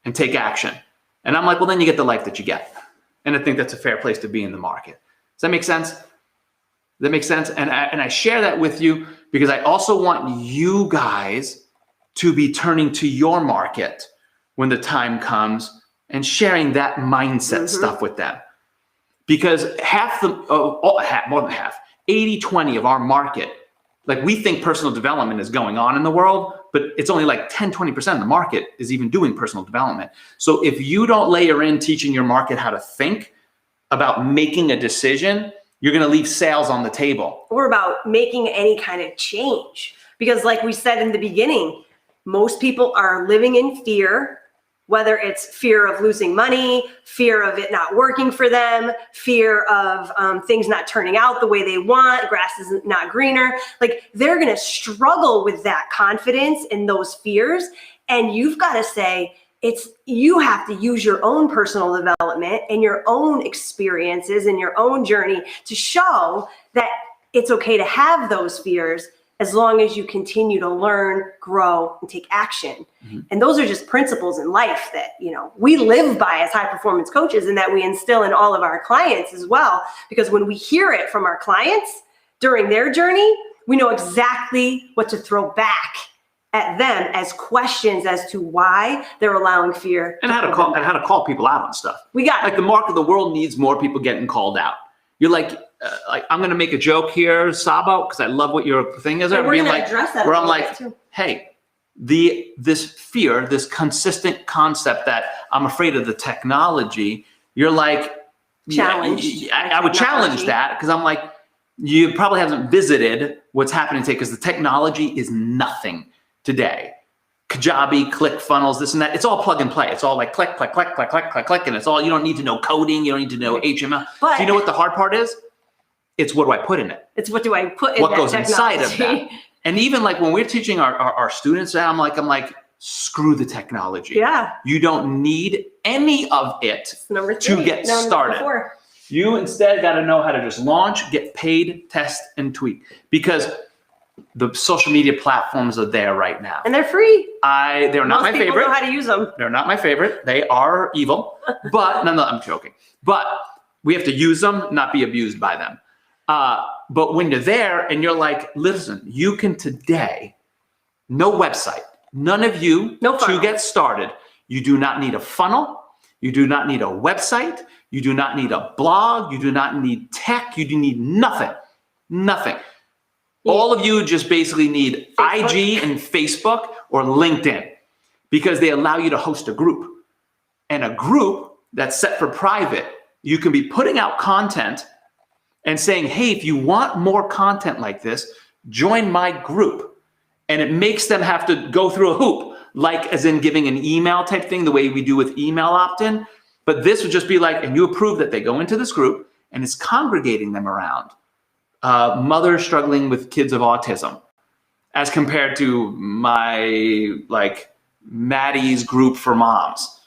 and take action. And I'm like, well, then you get the life that you get. And I think that's a fair place to be in the market. Does that make sense? Does that make sense? And I share that with you because I also want you guys to be turning to your market when the time comes and sharing that mindset stuff with them. Because more than half, 80-20 of our market, like, we think personal development is going on in the world, but it's only like 10-20% of the market is even doing personal development. So if you don't layer in teaching your market how to think about making a decision, you're going to leave sales on the table. Or about making any kind of change. Because like we said in the beginning, most people are living in fear whether it's fear of losing money, fear of it not working for them, fear of things not turning out the way they want, grass is not greener. Like, they're going to struggle with that confidence and those fears. And you've got to say, you have to use your own personal development and your own experiences and your own journey to show that it's okay to have those fears, as long as you continue to learn, grow, and take action. Mm-hmm. And those are just principles in life that, we live by as high performance coaches, and that we instill in all of our clients as well. Because when we hear it from our clients during their journey, we know exactly what to throw back at them as questions as to why they're allowing fear. And how to call people out on stuff. We got like the mark of the world needs more people getting called out. You're like I'm going to make a joke here, Sabo, because I love what your thing is. And we're going to address that. Where I'm like, hey, this fear, this consistent concept that I'm afraid of the technology. You're like, challenge. I would challenge that, because I'm like, you probably haven't visited what's happening today, because the technology is nothing today. Kajabi, click funnels, this and that. It's all plug and play. It's all like click, click, click, click, click, click, click, and it's all. You don't need to know coding. You don't need to know HTML. But do you know what the hard part is? It's what do I put in it? It's what do I put in what that goes technology. inside of that. And even like when we're teaching our students, I'm like, screw the technology. Yeah. You don't need any of it to get started. You instead got to know how to just launch, get paid, test, and tweak, because the social media platforms are there right now. And they're free. They're not my favorite. Most people know how to use them. They're not my favorite. They are evil. But no, I'm joking. But we have to use them, not be abused by them. But when you're there and you're like, listen, you can today, no website, none of you to get started. You do not need a funnel. You do not need a website. You do not need a blog. You do not need tech. You do need nothing. Nothing. All of you just basically need Facebook. IG and Facebook or LinkedIn, because they allow you to host a group. And a group that's set for private, you can be putting out content and saying, hey, if you want more content like this, join my group. And it makes them have to go through a hoop, like as in giving an email type thing, the way we do with email opt-in. But this would just be like, and you approve that they go into this group, and it's congregating them around mothers struggling with kids of autism, as compared to my Maddie's group for moms.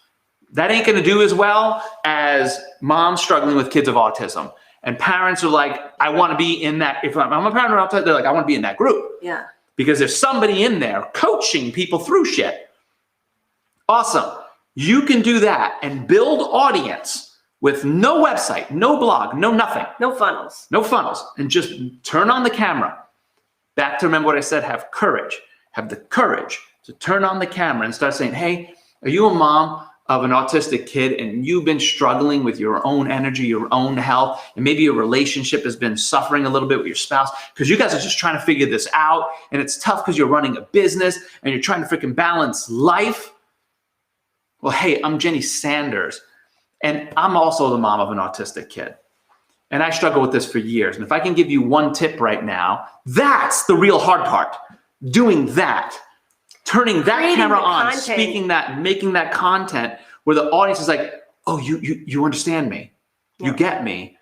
That ain't gonna do as well as moms struggling with kids of autism. And parents are like, I wanna be in that. If I'm a parent of autism, they're like, I wanna be in that group. Yeah. Because there's somebody in there coaching people through shit. Awesome. You can do that and build audience with no website, no blog, no nothing. No funnels. No funnels. And just turn on the camera. Back to remember what I said, have courage. Have the courage to turn on the camera and start saying, hey, are you a mom of an autistic kid and you've been struggling with your own energy, your own health, and maybe your relationship has been suffering a little bit with your spouse because you guys are just trying to figure this out, and it's tough because you're running a business and you're trying to freaking balance life? Well, hey, I'm Jenny Sanders, and I'm also the mom of an autistic kid. And I struggle with this for years. And if I can give you one tip right now, that's the real hard part. Doing that. Turning that camera on, speaking that, making that content where the audience is like, oh, you understand me. You get me.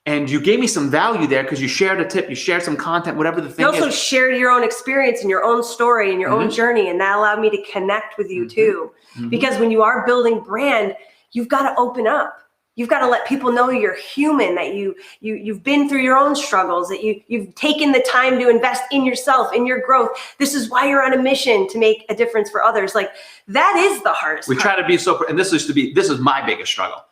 And you gave me some value there because you shared a tip, you shared some content, whatever the thing is. You also shared your own experience and your own story and your own journey. And that allowed me to connect with you too. Because when you are building brand, you've got to open up. You've got to let people know you're human, that you've been through your own struggles, that you've taken the time to invest in yourself, in your growth. This is why you're on a mission to make a difference for others. Like, that is the hardest part. We try to be so, and this is my biggest struggle.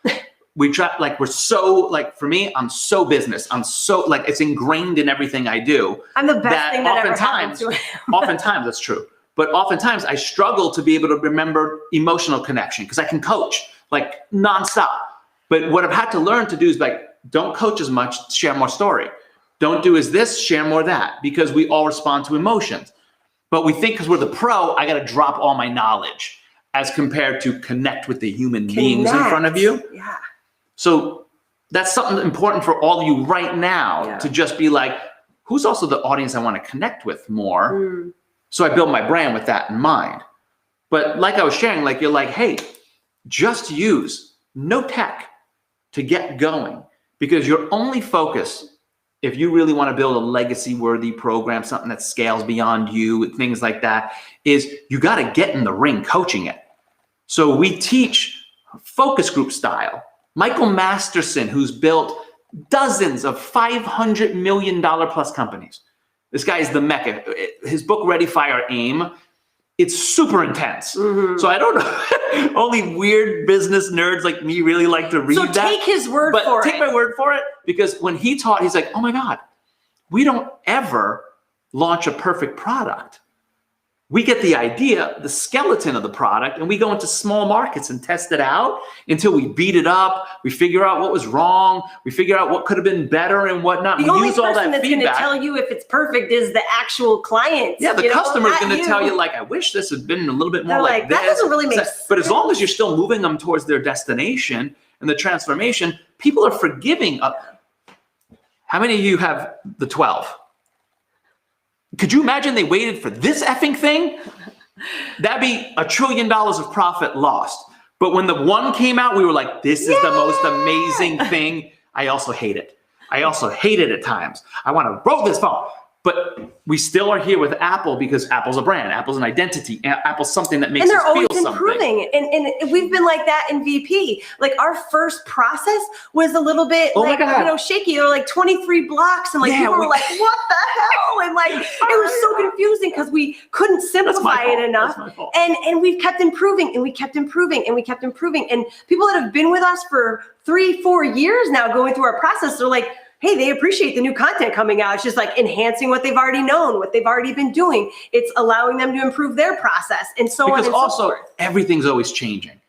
We try, we're so, for me, I'm so business. I'm so, it's ingrained in everything I do. I'm the best thing that ever happened to him. Oftentimes, that's true. But oftentimes I struggle to be able to remember emotional connection because I can coach nonstop. But what I've had to learn to do is don't coach as much, share more story. Don't do as this, share more that, because we all respond to emotions. But we think because we're the pro, I got to drop all my knowledge as compared to connect with the human beings in front of you. Yeah. So that's something important for all of you right now to just be like, who's also the audience I want to connect with more? So I build my brand with that in mind. But like I was sharing, you're like, hey, just use no tech to get going, because your only focus, if you really want to build a legacy worthy program, something that scales beyond you, things like that, is you got to get in the ring coaching it. So we teach focus group style. Michael Masterson, who's built dozens of $500 million plus companies. This guy is the mecca. His book, Ready, Fire, Aim, it's super intense. Mm-hmm. So I don't know, only weird business nerds like me really like to read that. So take his word for it. Take my word for it, because when he taught, he's like, oh my God, we don't ever launch a perfect product. We get the idea, the skeleton of the product, and we go into small markets and test it out until we beat it up. We figure out what was wrong. We figure out what could have been better and whatnot. The only person that's going to tell you if it's perfect is the actual client. Yeah, the customer is going to tell you, like, I wish this had been a little bit more like this. That doesn't really make sense. But as long as you're still moving them towards their destination and the transformation, people are forgiving. How many of you have the 12? Could you imagine they waited for this effing thing? That'd be $1 trillion of profit lost. But when the one came out, we were like, this is the most amazing thing. I also hate it. I also hate it at times. I want to roll this phone. But we still are here with Apple because Apple's a brand. Apple's an identity. Apple's something that makes us feel something. And they're always improving. And we've been like that in VP. Like our first process was a little bit shaky. There were like 23 blocks and people were like, what the hell? And like, it was so confusing because we couldn't simplify it enough. And we've kept improving and we kept improving and we kept improving. And people that have been with us for 3-4 years now going through our process, they're like, hey, they appreciate the new content coming out. It's just like enhancing what they've already known, what they've already been doing. It's allowing them to improve their process and so on and so forth. Because also everything's always changing.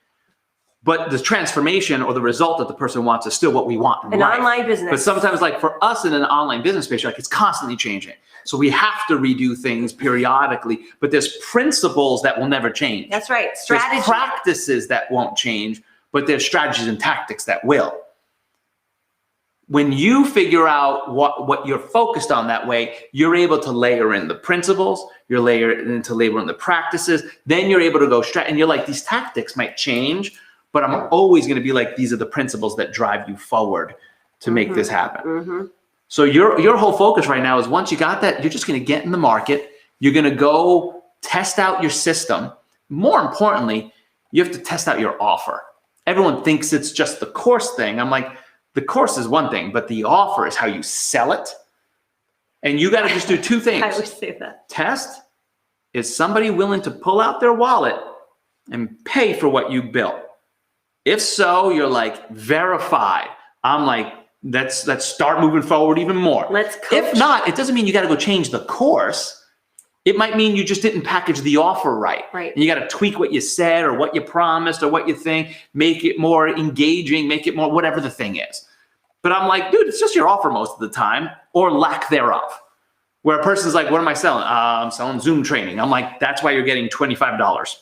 But the transformation or the result that the person wants is still what we want in life. An online business. But sometimes like for us in an online business space, like it's constantly changing. So we have to redo things periodically, but there's principles that will never change. That's right. Strategy. There's practices that won't change, but there's strategies and tactics that will. When you figure out what you're focused on that way, you're able to layer in the principles, you're layer in the practices, then you're able to go straight, and you're like, these tactics might change, but I'm always going to be like, these are the principles that drive you forward to make this happen. Mm-hmm. So your whole focus right now is once you got that, you're just going to get in the market, you're going to go test out your system. More importantly, you have to test out your offer. Everyone thinks it's just the course thing. I'm like, the course is one thing, but the offer is how you sell it. And you got to just do two things. I always say that. Test, is somebody willing to pull out their wallet and pay for what you built? If so, you're like, verified. I'm like, let's start moving forward even more. Let's coach. If not, it doesn't mean you got to go change the course. It might mean you just didn't package the offer right. Right. And you got to tweak what you said or what you promised or what you think, make it more engaging, make it more whatever the thing is. But I'm like, dude, it's just your offer most of the time or lack thereof. Where a person's like, what am I selling? I'm selling Zoom training. I'm like, that's why you're getting $25.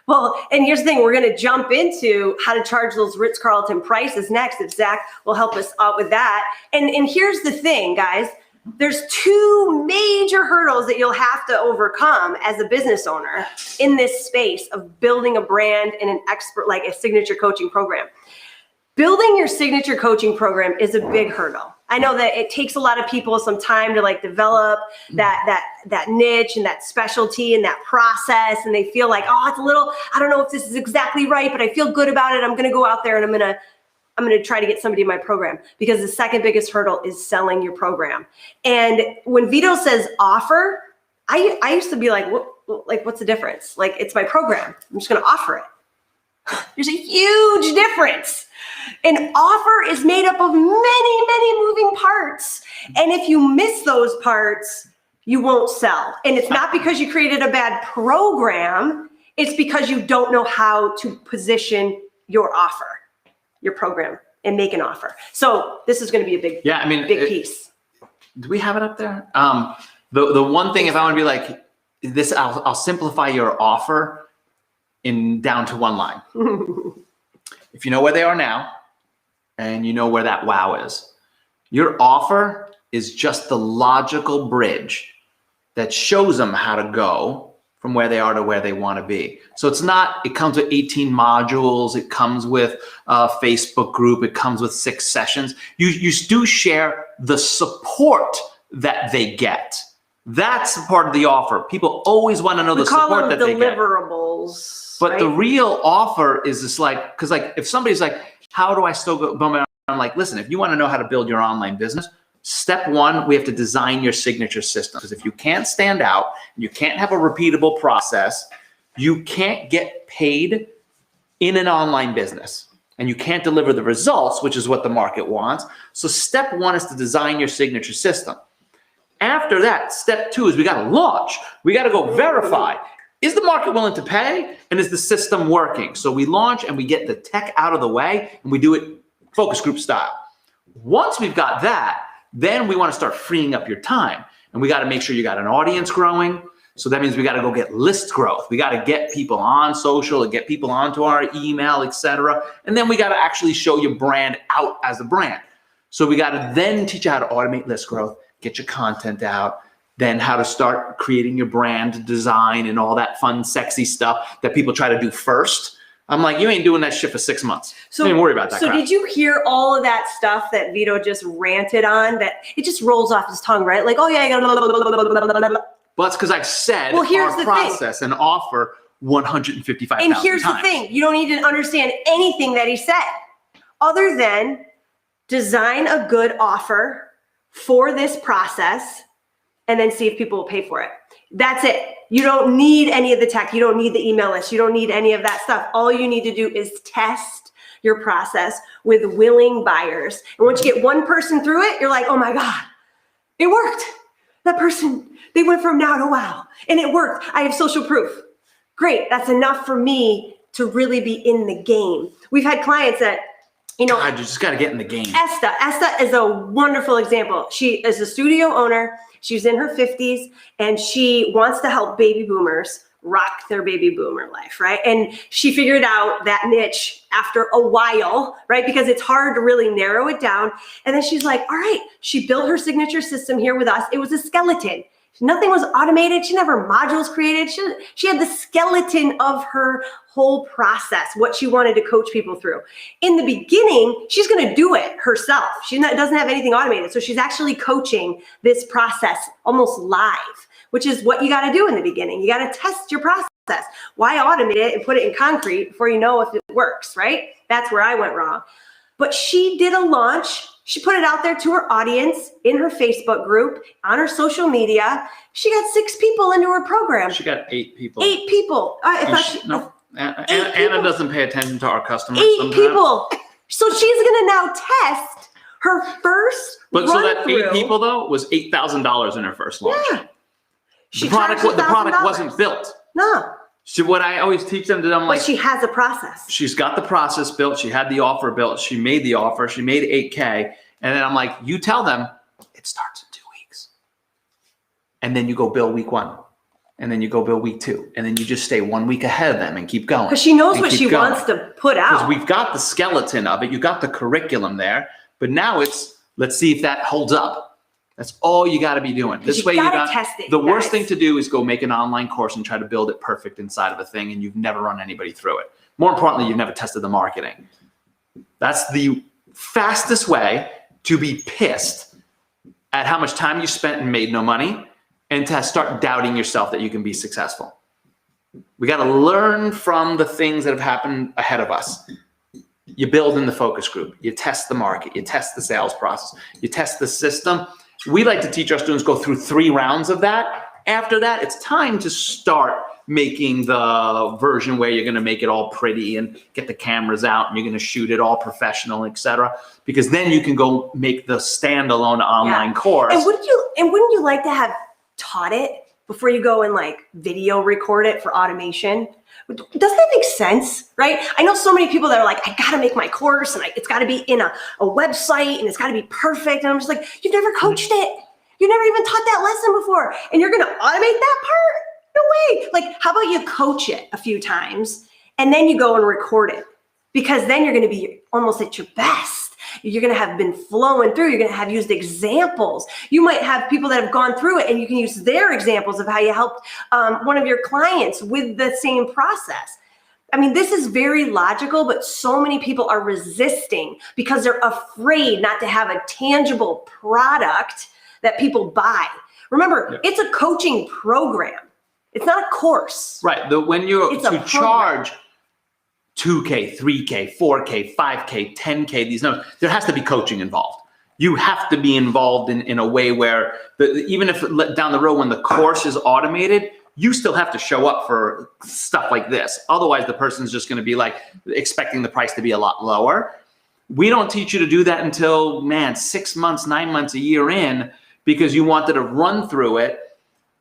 Well, and here's the thing, we're going to jump into how to charge those Ritz Carlton prices next, if Zach will help us out with that. And here's the thing, guys. There's two major hurdles that you'll have to overcome as a business owner in this space of building a brand and an expert, like a signature coaching program. Building your signature coaching program is a big hurdle. I know that it takes a lot of people some time to like develop that niche and that specialty and that process. And they feel like, oh, it's a little, I don't know if this is exactly right, but I feel good about it. I'm going to go out there and I'm going to try to get somebody in my program, because the second biggest hurdle is selling your program. And when Vito says offer, I used to be like, what's the difference? Like, it's my program. I'm just going to offer it. There's a huge difference. An offer is made up of many, many moving parts. And if you miss those parts, you won't sell. And it's not because you created a bad program. It's because you don't know how to position your offer, your program, and make an offer. So this is going to be a big, big piece. Do we have it up there? The one thing, if I want to be like this, I'll simplify your offer down to one line. If you know where they are now and you know where that wow is, your offer is just the logical bridge that shows them how to go from where they are to where they want to be. So it's not, it comes with 18 modules. It comes with a Facebook group. It comes with 6 sessions. You do share the support that they get. That's part of the offer. People always want to know the support that they get. Deliverables. But right? the real offer is just like, because like if somebody's like, how do I still go? I'm like, listen, if you want to know how to build your online business, step 1, we have to design your signature system. Because if you can't stand out, you can't have a repeatable process, you can't get paid in an online business. And you can't deliver the results, which is what the market wants. So step 1 is to design your signature system. After that, step 2 is we got to launch. We got to go verify. Is the market willing to pay? And is the system working? So we launch and we get the tech out of the way and we do it focus group style. Once we've got that, then we want to start freeing up your time. And we got to make sure you got an audience growing. So that means we got to go get list growth. We got to get people on social and get people onto our email, etc. And then we got to actually show your brand out as a brand. So we got to then teach you how to automate list growth, get your content out, then how to start creating your brand design and all that fun, sexy stuff that people try to do first. I'm like, you ain't doing that shit for 6 months. So don't even worry about that crap. Did you hear all of that stuff that Vito just ranted on? That it just rolls off his tongue, right? Like, oh yeah, I got. Well, it's because I've said here's our process and offer 155,000 times. And here's the thing: you don't need to understand anything that he said, other than design a good offer for this process, and then see if people will pay for it. That's it. You don't need any of the tech. You don't need the email list. You don't need any of that stuff. All you need to do is test your process with willing buyers. And once you get one person through it, you're like, oh my God, it worked. That person, they went from now to wow. And it worked. I have social proof. Great. That's enough for me to really be in the game. We've had clients that, you know, God, you just got to get in the game. Esta is a wonderful example. She is a studio owner. She's in her 50s and she wants to help baby boomers rock their baby boomer life, right? And she figured out that niche after a while, right? Because it's hard to really narrow it down. And then she's like, all right, she built her signature system here with us. It was a skeleton. Nothing was automated. She never modules created. She had the skeleton of her whole process, what she wanted to coach people through. In the beginning, she's going to do it herself. Doesn't have anything automated. So she's actually coaching this process almost live, which is what you got to do in the beginning. You got to test your process. Why automate it and put it in concrete before you know if it works, right? That's where I went wrong. But she did a launch. She put it out there to her audience in her Facebook group, on her social media. She got 6 people into her program. She got 8 people. 8 people. No, Anna doesn't pay attention to our customers. 8 people. So she's going to now test her first But so that 8 through. people though was $8,000 in her first launch. Yeah. The product wasn't built. No. So what I always teach them to them, like, but she has a process. She's got the process built. She had the offer built. She made the offer. She made 8K. And then I'm like, you tell them it starts in 2 weeks. And then you go bill week 1. And then you go bill week 2. And then you just stay 1 week ahead of them and keep going. Because she knows what she wants to put out. Because we've got the skeleton of it. You got the curriculum there. But now it's, let's see if that holds up. That's all you got to be doing. This way, test it. The worst thing to do is go make an online course and try to build it perfect inside of a thing, and you've never run anybody through it. More importantly, you've never tested the marketing. That's the fastest way to be pissed at how much time you spent and made no money, and to start doubting yourself that you can be successful. We got to learn from the things that have happened ahead of us. You build in the focus group. You test the market. You test the sales process. You test the system. We like to teach our students go through 3 rounds of that. After that, it's time to start making the version where you're going to make it all pretty and get the cameras out and you're going to shoot it all professional, etc. Because then you can go make the standalone online course. And wouldn't you like to have taught it before you go and like video record it for automation? Doesn't that make sense, right? I know so many people that are like, I got to make my course and it's got to be in a website and it's got to be perfect. And I'm just like, you've never coached it. You never even taught that lesson before. And you're going to automate that part? No way. Like, how about you coach it a few times and then you go and record it? Because then you're going to be almost at your best. You're going to have been flowing through. You're going to have used examples. You might have people that have gone through it and you can use their examples of how you helped one of your clients with the same process. I mean, this is very logical, but so many people are resisting because they're afraid not to have a tangible product that people buy. Remember, It's a coaching program. It's not a course. Right. When you're to charge 2K, 3K, 4K, 5K, 10K, these numbers, there has to be coaching involved. You have to be involved in a way where even if down the road when the course is automated, you still have to show up for stuff like this. Otherwise, the person's just going to be like expecting the price to be a lot lower. We don't teach you to do that until, 6 months, 9 months, a year in, because you wanted to run through it.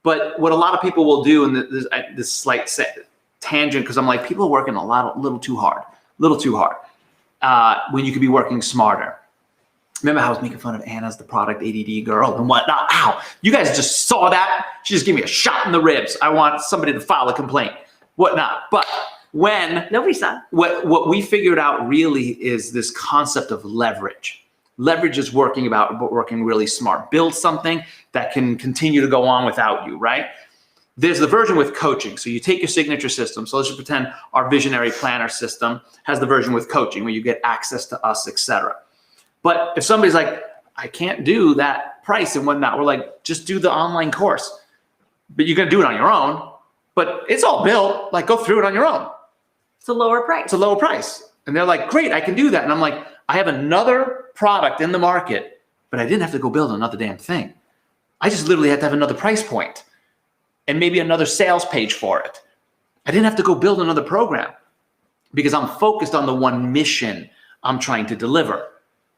But what a lot of people will do, and this slight tangent, because I'm like, people are working a little too hard, when you could be working smarter. Remember how I was making fun of Anna's the product ADD girl and whatnot? Ow, you guys just saw that? She just gave me a shot in the ribs. I want somebody to file a complaint, whatnot. But when nobody saw what we figured out really is this concept of leverage. Leverage is working really smart. Build something that can continue to go on without you, right? There's the version with coaching. So you take your signature system. So let's just pretend our visionary planner system has the version with coaching where you get access to us, etc. But if somebody's like, I can't do that price and whatnot, we're like, just do the online course. But you're going to do it on your own. But it's all built. Like, go through it on your own. It's a lower price. It's a lower price. And they're like, great, I can do that. And I'm like, I have another product in the market, but I didn't have to go build another damn thing. I just literally had to have another price point and maybe another sales page for it. I didn't have to go build another program because I'm focused on the one mission I'm trying to deliver,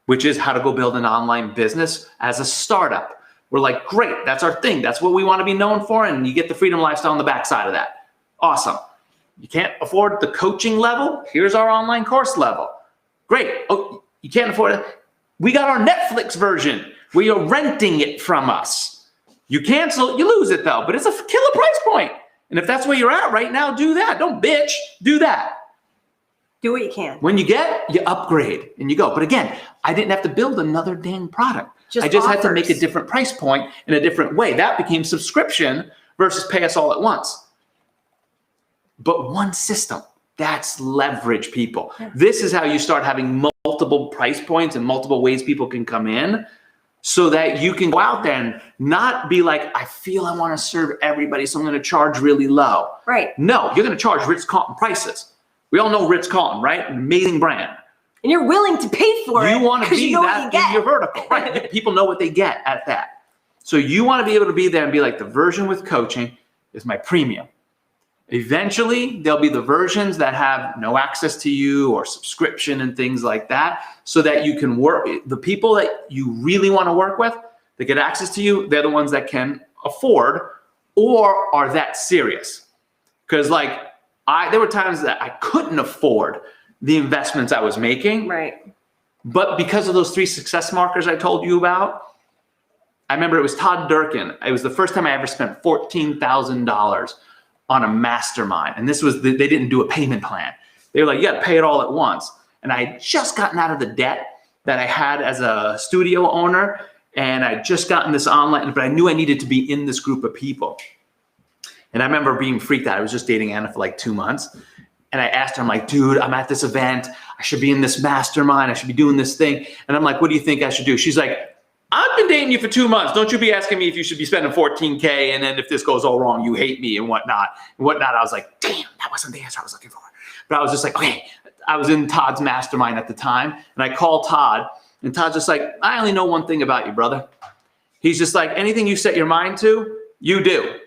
which is how to go build an online business as a startup. We're like, great, that's our thing. That's what we want to be known for. And you get the freedom lifestyle on the backside of that. Awesome. You can't afford the coaching level? Here's our online course level. Great. Oh, you can't afford it? We got our Netflix version where you're renting it from us. You cancel, you lose it though, but it's a killer price point. And if that's where you're at right now, do that. Don't bitch, do that. Do what you can. When you get, you upgrade and you go. But again, I didn't have to build another dang product. I just had to make a different price point in a different way. That became subscription versus pay us all at once. But one system, that's leverage, people. Yeah. This is how you start having multiple price points and multiple ways people can come in so that you can go out there and not be like, I feel I want to serve everybody, so I'm going to charge really low. Right. No, you're going to charge Ritz-Carlton prices. We all know Ritz-Carlton, right? An amazing brand. And you're willing to pay for it. You want to be that in your vertical, right? People know what they get at that. So you want to be able to be there and be like, the version with coaching is my premium. Eventually, there'll be the versions that have no access to you or subscription and things like that, so that you can work. The people that you really want to work with, that get access to you, they're the ones that can afford or are that serious. Because like, there were times that I couldn't afford the investments I was making. Right. But because of those 3 success markers I told you about, I remember it was Todd Durkin. It was the first time I ever spent $14,000 on a mastermind. And this was, they didn't do a payment plan. They were like, you got to pay it all at once. And I had just gotten out of the debt that I had as a studio owner. And I just gotten this online, but I knew I needed to be in this group of people. And I remember being freaked out. I was just dating Anna for like 2 months. And I asked her, I'm like, dude, I'm at this event. I should be in this mastermind. I should be doing this thing. And I'm like, what do you think I should do? She's like, I've been dating you for 2 months. Don't you be asking me if you should be spending $14K. And then if this goes all wrong, you hate me and whatnot. I was like, damn, that wasn't the answer I was looking for. But I was just like, okay, I was in Todd's mastermind at the time. And I called Todd. And Todd's just like, I only know one thing about you, brother. He's just like, anything you set your mind to, you do.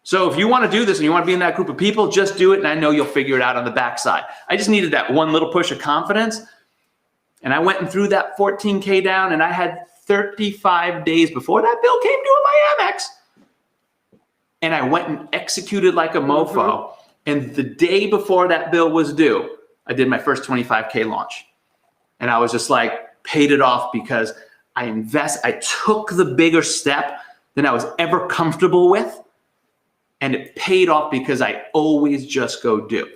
So if you want to do this and you want to be in that group of people, just do it. And I know you'll figure it out on the backside. I just needed that one little push of confidence. And I went and threw that $14K down, and I had 35 days before that bill came due at my Amex. And I went and executed like a mofo. Mm-hmm. And the day before that bill was due, I did my first 25K launch. And I was just like, paid it off because I took the bigger step than I was ever comfortable with. And it paid off because I always just go do.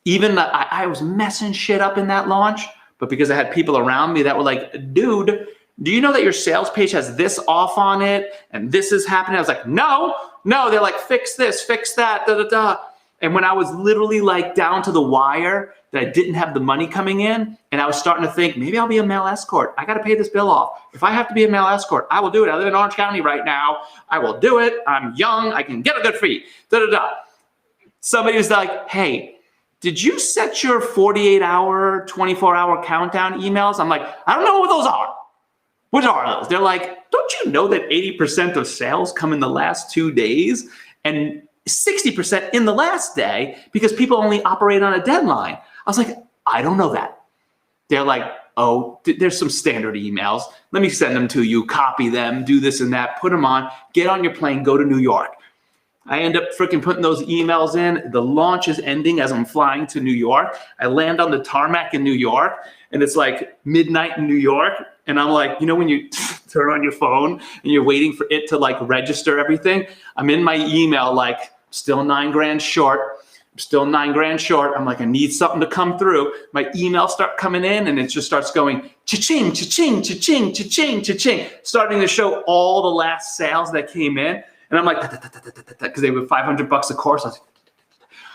Even I was messing shit up in that launch, but because I had people around me that were like, dude, do you know that your sales page has this off on it and this is happening? I was like, no. They're like, fix this, fix that, da, da, da. And when I was literally like down to the wire that I didn't have the money coming in, and I was starting to think, maybe I'll be a male escort. I got to pay this bill off. If I have to be a male escort, I will do it. I live in Orange County right now. I will do it. I'm young. I can get a good fee, da, da, da. Somebody was like, hey, did you set your 48-hour, 24-hour countdown emails? I'm like, I don't know what those are. What are those? They're like, don't you know that 80% of sales come in the last 2 days and 60% in the last day because people only operate on a deadline? I was like, I don't know that. They're like, oh, there's some standard emails. Let me send them to you, copy them, do this and that, put them on, get on your plane, go to New York. I end up freaking putting those emails in. The launch is ending as I'm flying to New York. I land on the tarmac in New York, and it's like midnight in New York. And I'm like, you know, when you turn on your phone and you're waiting for it to like register everything, I'm in my email, like still $9,000 short. I'm still $9,000 short. I'm like, I need something to come through. My emails start coming in and it just starts going cha-ching, cha-ching, cha-ching, cha-ching, cha-ching, starting to show all the last sales that came in. And I'm like, because they were $500 a course.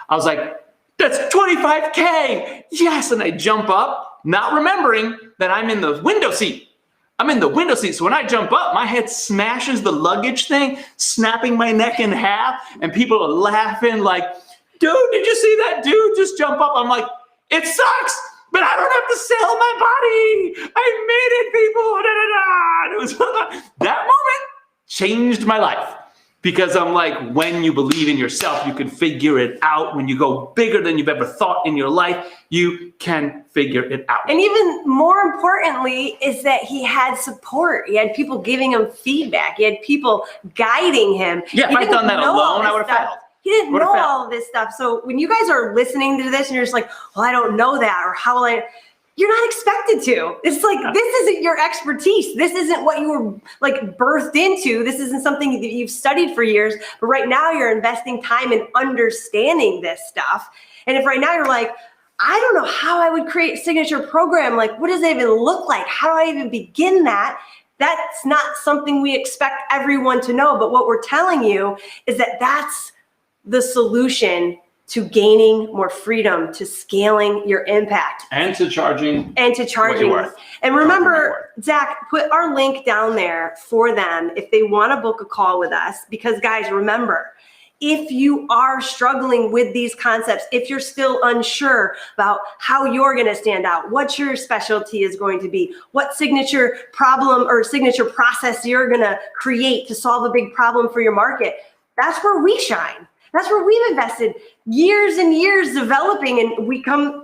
I was like, that's $25K. Yes. And I jump up, not remembering that I'm in the window seat. I'm in the window seat. So when I jump up, my head smashes the luggage thing, snapping my neck in half. And people are laughing like, dude, did you see that dude just jump up? I'm like, it sucks, but I don't have to sell my body. I made it, people. Da, da, da. It was that moment changed my life. Because I'm like, when you believe in yourself, you can figure it out. When you go bigger than you've ever thought in your life, you can figure it out. And even more importantly is that he had support. He had people giving him feedback. He had people guiding him. Yeah, if I'd done that alone, I would have failed. He didn't know all of this stuff. So when you guys are listening to this and you're just like, well, I don't know that, or how will I? You're not expected to. It's like, this isn't your expertise. This isn't what you were like birthed into. This isn't something that you've studied for years, but right now you're investing time in understanding this stuff. And if right now you're like, I don't know how I would create a signature program. Like, what does it even look like? How do I even begin that? That's not something we expect everyone to know. But what we're telling you is that that's the solution to gaining more freedom, to scaling your impact. And to charging. What you're worth. And remember, Zach, put our link down there for them if they want to book a call with us. Because guys, remember, if you are struggling with these concepts, if you're still unsure about how you're going to stand out, what your specialty is going to be, what signature problem or signature process you're going to create to solve a big problem for your market, that's where we shine. That's where we've invested years and years developing, and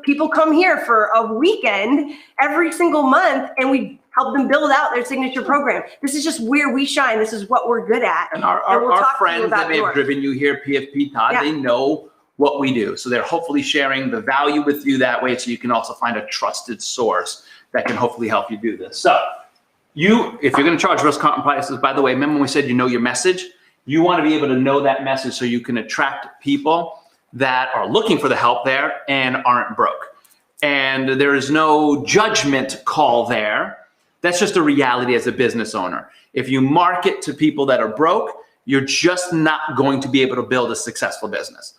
people come here for a weekend every single month, and we help them build out their signature program. This is just where we shine. This is what we're good at. And our friends that may have driven you here, PFP Todd, they know what we do. So they're hopefully sharing the value with you that way, so you can also find a trusted source that can hopefully help you do this. So if you're going to charge risk content prices, by the way, remember when we said you know your message? You want to be able to know that message so you can attract people that are looking for the help there and aren't broke. And there is no judgment call there. That's just a reality as a business owner. If you market to people that are broke, you're just not going to be able to build a successful business.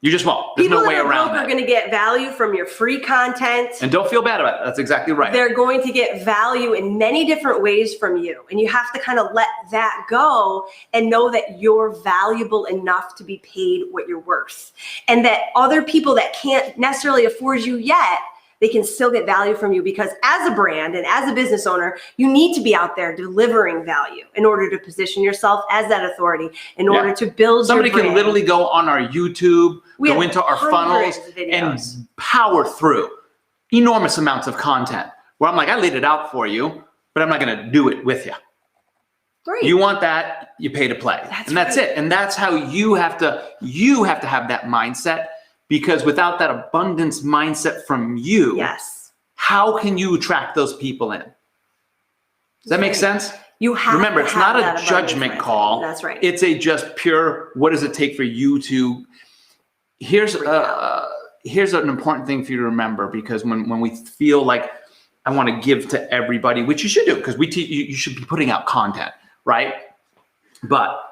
You just won't. There's no way around that. People that are broke are going to get value from your free content. And don't feel bad about it. That's exactly right. They're going to get value in many different ways from you. And you have to kind of let that go and know that you're valuable enough to be paid what you're worth. And that other people that can't necessarily afford you yet, they can still get value from you, because as a brand and as a business owner, you need to be out there delivering value in order to position yourself as that authority, in order to build Somebody your brand. Can literally go on our YouTube, go into our funnels and power through enormous amounts of content where I'm like, I laid it out for you, but I'm not going to do it with you. Right. You want that, you pay to play. That's it. And that's how you have to have that mindset. Because without that abundance mindset from you, how can you attract those people in? Does that make sense? You have Remember, it's not a judgment call. That's right. It's a just pure, what does it take for you to, here's an important thing for you to remember, because when we feel like I want to give to everybody, which you should do because you should be putting out content, right? But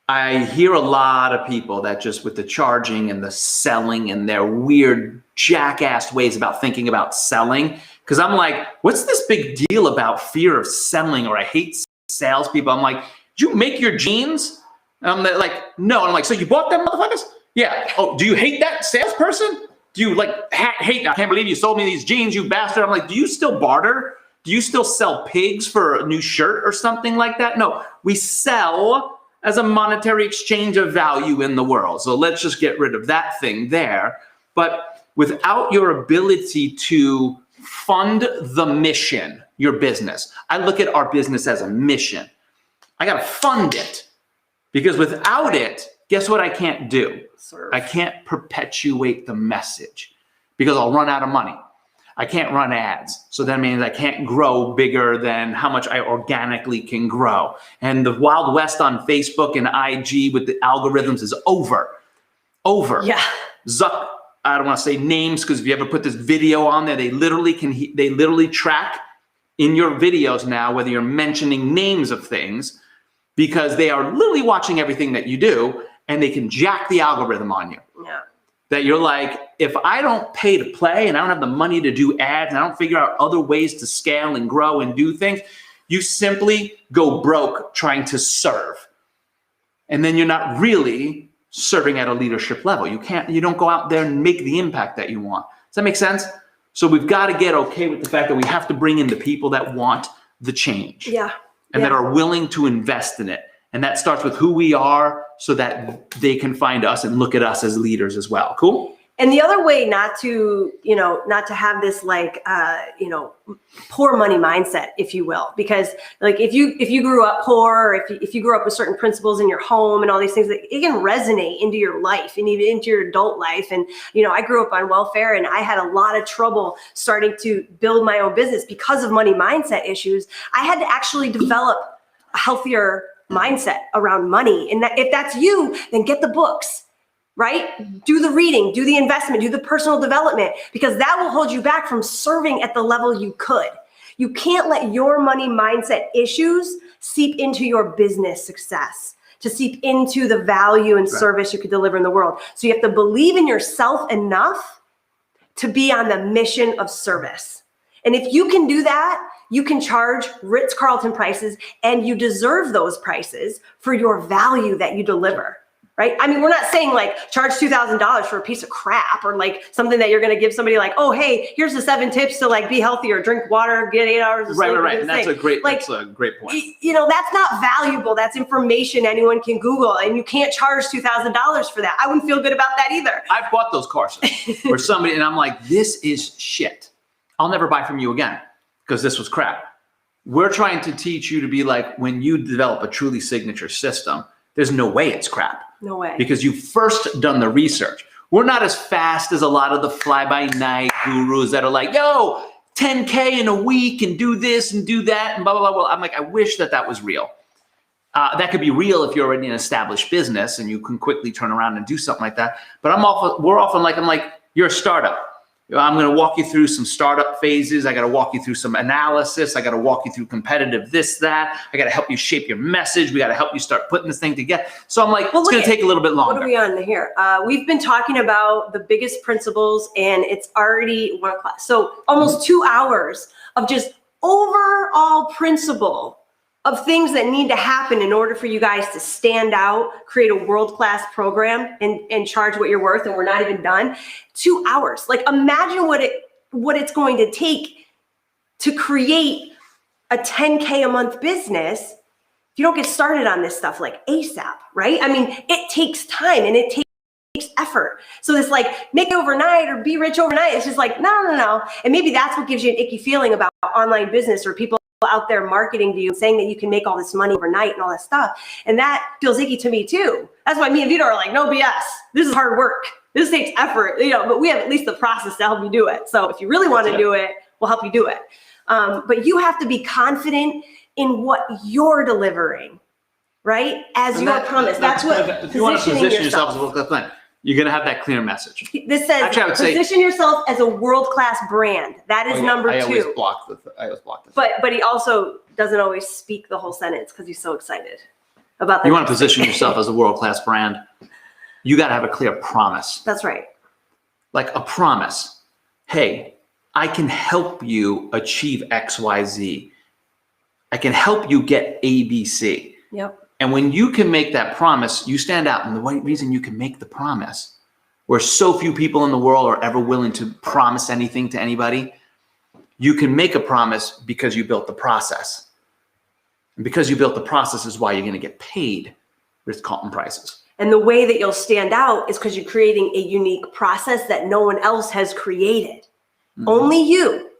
I hear a lot of people that just with the charging and the selling and their weird jackass ways about thinking about selling. Because I'm like, what's this big deal about fear of selling, or I hate salespeople? I'm like, did you make your jeans? And I'm like, no. And I'm like, so you bought them motherfuckers? Yeah. Oh, do you hate that salesperson? Do you like hate? I can't believe you sold me these jeans, you bastard. I'm like, do you still barter? Do you still sell pigs for a new shirt or something like that? No, we sell as a monetary exchange of value in the world. So let's just get rid of that thing there. But without your ability to fund the mission, your business, I look at our business as a mission. I got to fund it, because without it, guess what I can't do? Serve. I can't perpetuate the message because I'll run out of money. I can't run ads. So that means I can't grow bigger than how much I organically can grow. And the Wild West on Facebook and IG with the algorithms is over. Yeah. I don't want to say names, because if you ever put this video on there, they literally track in your videos now whether you're mentioning names of things, because they are literally watching everything that you do, and they can jack the algorithm on you. Yeah. That you're like, if I don't pay to play and I don't have the money to do ads and I don't figure out other ways to scale and grow and do things, you simply go broke trying to serve. And then you're not really serving at a leadership level. You don't go out there and make the impact that you want. Does that make sense? So we've got to get okay with the fact that we have to bring in the people that want the change. Yeah. And that are willing to invest in it. And that starts with who we are, so that they can find us and look at us as leaders as well. Cool? And the other way not to have this poor money mindset, if you will, because like if you grew up poor, or if you grew up with certain principles in your home and all these things, it can resonate into your life and even into your adult life. And, I grew up on welfare, and I had a lot of trouble starting to build my own business because of money mindset issues. I had to actually develop a healthier mindset around money. And if that's you, then get the books, right? Do the reading, do the investment, do the personal development, because that will hold you back from serving at the level you could. You can't let your money mindset issues seep into your business success, to seep into the value and service you could deliver in the world. So you have to believe in yourself enough to be on the mission of service. And if you can do that, you can charge Ritz Carlton prices, and you deserve those prices for your value that you deliver, right? I mean, we're not saying like charge $2,000 for a piece of crap, or like something that you're going to give somebody like, oh, hey, here's the 7 tips to like be healthier, drink water, get 8 hours of sleep. Right. And that's a great point. That's not valuable. That's information anyone can Google, and you can't charge $2,000 for that. I wouldn't feel good about that either. I've bought those courses where somebody, and I'm like, this is shit. I'll never buy from you again, because this was crap. We're trying to teach you to be like, when you develop a truly signature system, there's no way it's crap. No way. Because you've first done the research. We're not as fast as a lot of the fly-by-night gurus that are like, yo, 10K in a week and do this and do that and blah, blah, blah. Well, I'm like, I wish that was real. That could be real if you're already an established business and you can quickly turn around and do something like that. But I'm like, you're a startup. I'm going to walk you through some startup phases. I got to walk you through some analysis. I got to walk you through competitive this, that. I got to help you shape your message. We got to help you start putting this thing together. So I'm like, it's going to take a little bit longer. What are we on here? We've been talking about the biggest principles, and it's already 1 o'clock. So almost 2 hours of just overall principle of things that need to happen in order for you guys to stand out, create a world-class program, and charge what you're worth, and we're not even done. 2 hours. Like, imagine what it's going to take to create a 10K a month business if you don't get started on this stuff like ASAP, right? I mean, it takes time and it takes effort. So this like make it overnight or be rich overnight, it's just like, no. And maybe that's what gives you an icky feeling about online business, or people out there marketing to you, saying that you can make all this money overnight and all that stuff. And that feels icky to me too. That's why me and Vito are like, no BS. This is hard work. This takes effort, but we have at least the process to help you do it. So if you really want to do it, we'll help you do it. But you have to be confident in what you're delivering, right? As your promise. That's what if you want to position yourself as a world-class plan. You're going to have that clear message. This says, Actually, I would say- position yourself as a world-class brand. That is number I always two. block the. I always block this. But he also doesn't always speak the whole sentence because he's so excited about that. You want to position yourself as a world-class brand. You got to have a clear promise. That's right. Like a promise. Hey, I can help you achieve X, Y, Z. I can help you get A, B, C. Yep. And when you can make that promise, you stand out. And the reason you can make the promise, where so few people in the world are ever willing to promise anything to anybody, you can make a promise because you built the process. And because you built the process is why you're going to get paid with Carlton prices. And the way that you'll stand out is because you're creating a unique process that no one else has created. Only you.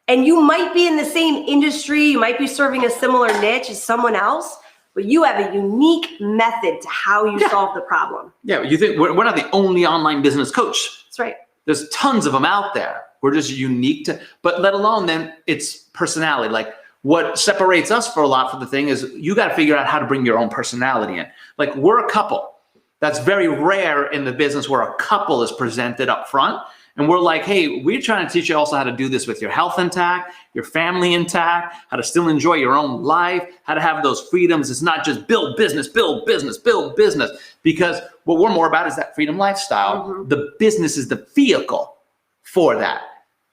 And you might be in the same industry, you might be serving a similar niche as someone else, but you have a unique method to how you solve the problem. Yeah, you think we're not the only online business coach. That's right. There's tons of them out there. We're just unique to, but let alone then it's personality. Like what separates us for a lot for the thing is you got to figure out how to bring your own personality in. Like we're a couple. That's very rare in the business where a couple is presented up front. And we're like, hey, we're trying to teach you also how to do this with your health intact, your family intact, how to still enjoy your own life, how to have those freedoms. It's not just build business, build business, build business. Because what we're more about is that freedom lifestyle. Mm-hmm. The business is the vehicle for that.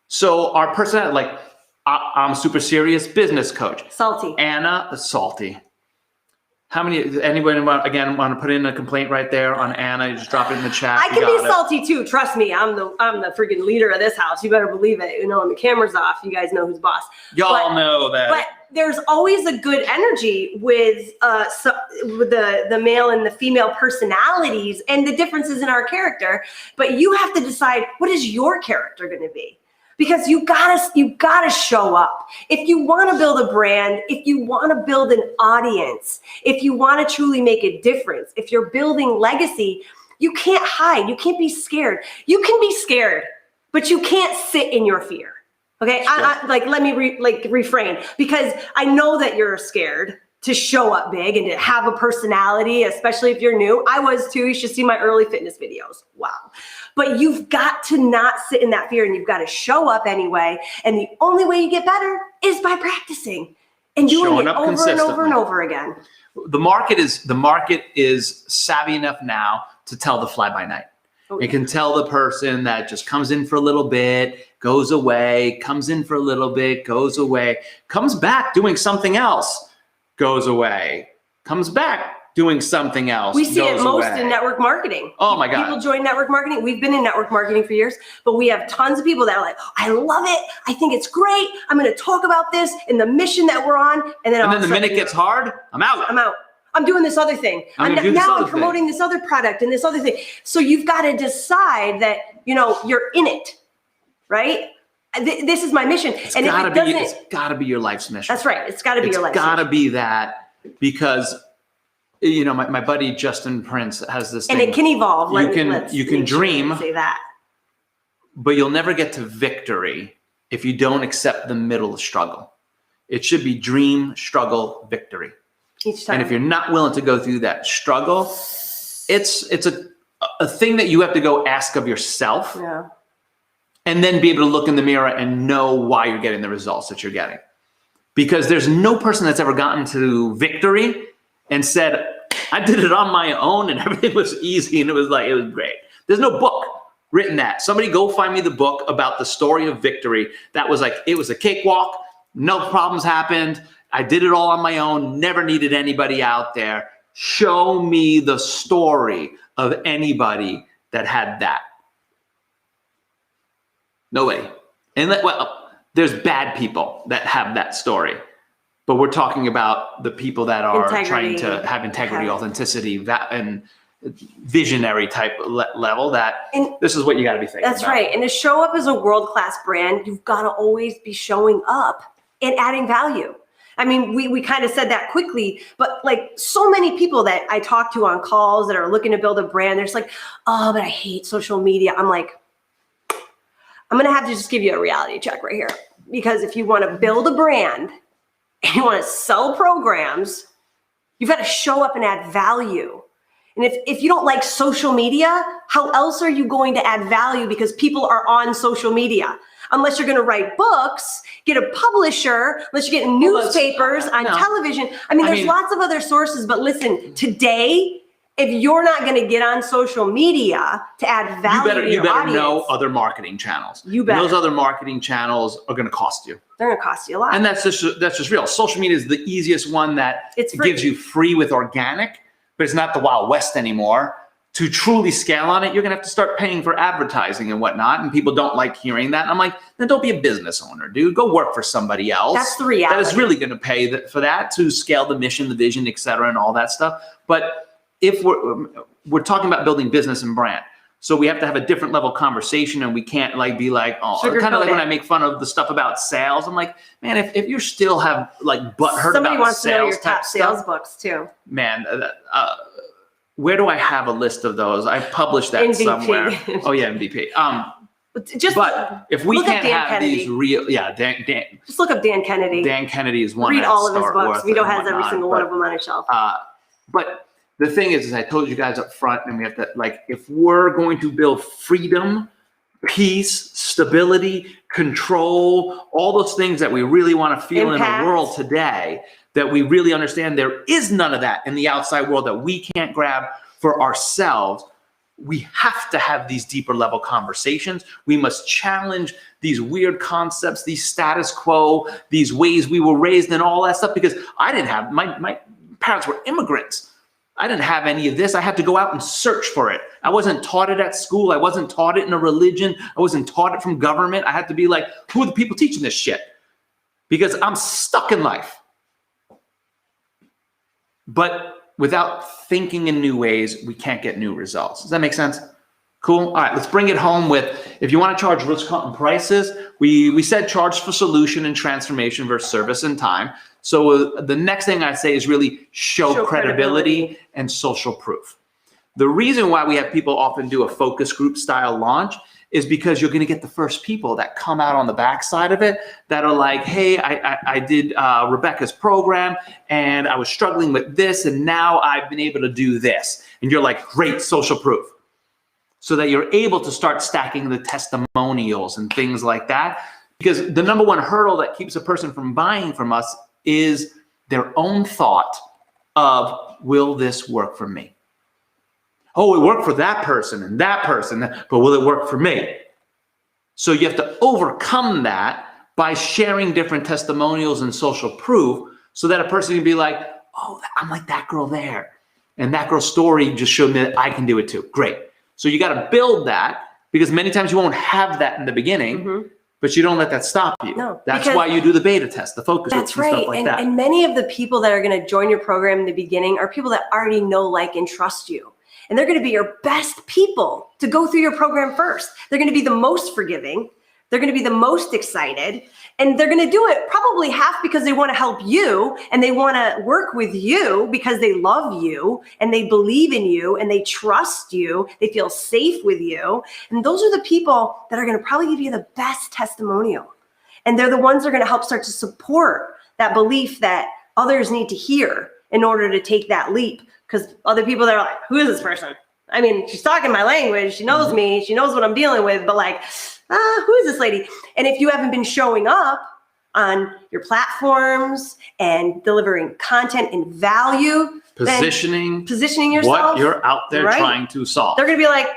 So our personality, like I'm a super serious business coach. Salty. Anna is salty. How many, anybody want to put in a complaint right there on Anna? You just drop it in the chat. I can be salty too. Trust me. I'm the freaking leader of this house. You better believe it. You know, when the camera's off, you guys know who's boss. Y'all know that. But there's always a good energy with with the male and the female personalities and the differences in our character. But you have to decide, what is your character going to be? Because you gotta show up. If you want to build a brand, if you want to build an audience, if you want to truly make a difference, if you're building legacy, you can't hide. You can't be scared. You can be scared, but you can't sit in your fear. Okay, let me refrain, because I know that you're scared to show up big and to have a personality, especially if you're new. I was too. You should see my early fitness videos. Wow. But you've got to not sit in that fear, and you've got to show up anyway. And the only way you get better is by practicing and doing it over and over and over again. The market is savvy enough now to tell the fly by night. Oh, it can tell the person that just comes in for a little bit, goes away, comes in for a little bit, goes away, comes back doing something else, goes away, comes back doing something else. We see it most in network marketing. Oh my God. People join network marketing. We've been in network marketing for years, but we have tons of people that are like, I love it. I think it's great. I'm going to talk about this and the mission that we're on. And then the minute gets hard, I'm out. I'm doing this other thing. I'm promoting this other product and this other thing. So you've got to decide that, you're in it, right? This is my mission. It's got to be your life's mission. That's right. It's got to be your life's mission. It's got to be that, because my buddy Justin Prince has this thing. And it can evolve. You can dream, say that, but you'll never get to victory if you don't accept the middle struggle. It should be dream, struggle, victory. Each time. And if you're not willing to go through that struggle, it's a thing that you have to go ask of yourself. Yeah. And then be able to look in the mirror and know why you're getting the results that you're getting. Because there's no person that's ever gotten to victory and said, I did it on my own and everything was easy and it was great. There's no book written that. Somebody go find me the book about the story of victory. That was it was a cakewalk. No problems happened. I did it all on my own. Never needed anybody out there. Show me the story of anybody that had that. No way. And there's bad people that have that story, but we're talking about the people that are trying to have integrity, authenticity, that and visionary type level. This is what you got to be thinking. That's about. Right. And to show up as a world-class brand, you've got to always be showing up and adding value. I mean, we kind of said that quickly, but so many people that I talk to on calls that are looking to build a brand, they're just like, oh, but I hate social media. I'm like, I'm going to have to just give you a reality check right here. Because if you want to build a brand and you want to sell programs, you've got to show up and add value. And if you don't like social media, how else are you going to add value? Because people are on social media. Unless you're going to write books, get a publisher, unless you get newspapers, on television. I mean, there's lots of other sources, but listen, today, if you're not going to get on social media to add value to your audience, know other marketing channels. You better. And those other marketing channels are going to cost you. They're going to cost you a lot. And that's just real. Social media is the easiest one that gives you free with organic, but it's not the Wild West anymore. To truly scale on it, you're going to have to start paying for advertising and whatnot. And people don't like hearing that. And I'm like, then don't be a business owner, dude. Go work for somebody else. That's the reality. That is really going to pay for that, to scale the mission, the vision, et cetera, and all that stuff. But if we're talking about building business and brand, so we have to have a different level of conversation, and we can't like be like, oh, kind of like when I make fun of the stuff about sales. I'm like, man, if you still have like butthurt somebody about wants to know your sales top sales stuff, books too. Man, where do I have a list of those? I published that MVP. somewhere. Oh yeah, MVP. But if we can't have Kennedy. these real, Dan, just look up Dan Kennedy. Dan Kennedy is one. Read all of his books. Vito has every single one of them on his shelf. But the thing is I told you guys up front, and we have to, like, if we're going to build freedom, peace, stability, control, all those things that we really want to feel Impact. in the world today, that we really understand there is none of that in the outside world that we can't grab for ourselves. We have to have these deeper level conversations. We must challenge these weird concepts, these status quo, these ways we were raised, and all that stuff, because I didn't have, my parents were immigrants. I didn't have any of this. I had to go out and search for it. I wasn't taught it at school. I wasn't taught it in a religion. I wasn't taught it from government. I had to be like, who are the people teaching this shit? Because I'm stuck in life. But without thinking in new ways, we can't get new results. Does that make sense? Cool. All right, let's bring it home with, if you want to charge Ritz-Carlton prices, we said charge for solution and transformation versus service and time. So the next thing I say is really show credibility and social proof. The reason why we have people often do a focus group style launch is because you're going to get the first people that come out on the backside of it that are like, hey, I did Rebecca's program and I was struggling with this, and now I've been able to do this. And you're like, great, social proof. So that you're able to start stacking the testimonials and things like that. Because the number one hurdle that keeps a person from buying from us is their own thought of, will this work for me? Oh, it worked for that person, but will it work for me? So you have to overcome that by sharing different testimonials and social proof, so that a person can be like, oh, I'm like that girl there. And that girl's story just showed me that I can do it too. Great. So you got to build that, because many times you won't have that in the beginning, but you don't let that stop you. No, that's why you do the beta test, the focus groups, and stuff like that. And many of the people that are going to join your program in the beginning are people that already know, like, and trust you. And they're going to be your best people to go through your program first. They're going to be the most forgiving. They're going to be the most excited. And they're going to do it probably half because they want to help you, and they want to work with you because they love you and they believe in you and they trust you. They feel safe with you. And those are the people that are going to probably give you the best testimonial. And they're the ones that are going to help start to support that belief that others need to hear in order to take that leap. Because other people that are like, who is this person? I mean, she's talking my language. She knows me. She knows what I'm dealing with. But like, who is this lady? And if you haven't been showing up on your platforms and delivering content and value, positioning yourself, what you're out there trying to solve, they're going to be like,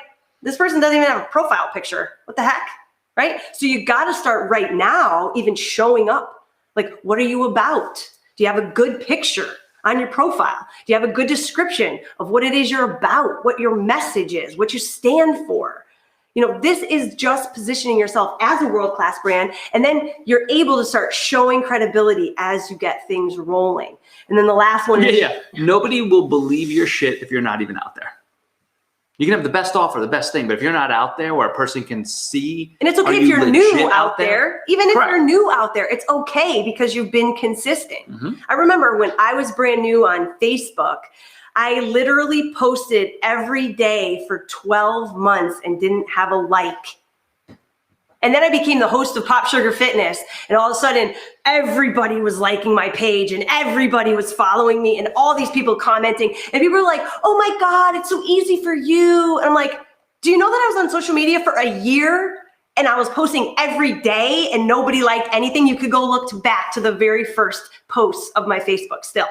this person doesn't even have a profile picture. What the heck? Right? So you got to start right now, even showing up. Like, what are you about? Do you have a good picture on your profile? Do you have a good description of what it is you're about, what your message is, what you stand for? You know, this is just positioning yourself as a world-class brand, and then you're able to start showing credibility as you get things rolling. And then the last one is... Nobody will believe your shit if you're not even out there. You can have the best offer, the best thing, but if you're not out there where a person can see... And it's okay if you're new out there. Even if you're new out there, it's okay because you've been consistent. I remember when I was brand new on Facebook, I literally posted every day for 12 months and didn't have a like. And then I became the host of Pop Sugar Fitness. And all of a sudden, everybody was liking my page and everybody was following me and all these people commenting. And people were like, oh my God, it's so easy for you. And I'm like, do you know that I was on social media for a year and I was posting every day and nobody liked anything? You could go look back to the very first posts of my Facebook still.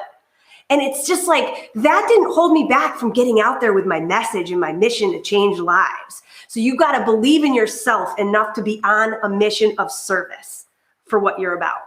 And it's just like, that didn't hold me back from getting out there with my message and my mission to change lives. So you got to believe in yourself enough to be on a mission of service for what you're about.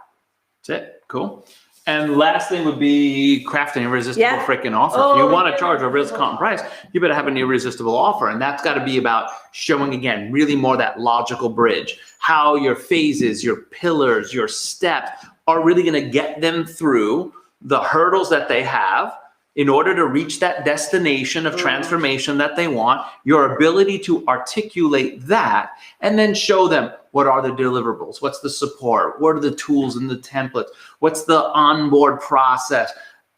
That's it. Cool. And last thing would be crafting an irresistible freaking offer. If you want to charge a Ritz-Carlton price, you better have an irresistible offer. And that's got to be about showing, again, really more that logical bridge, how your phases, your pillars, your steps are really going to get them through the hurdles that they have in order to reach that destination of transformation that they want, your ability to articulate that and then show them what are the deliverables, what's the support, what are the tools and the templates, what's the onboard process.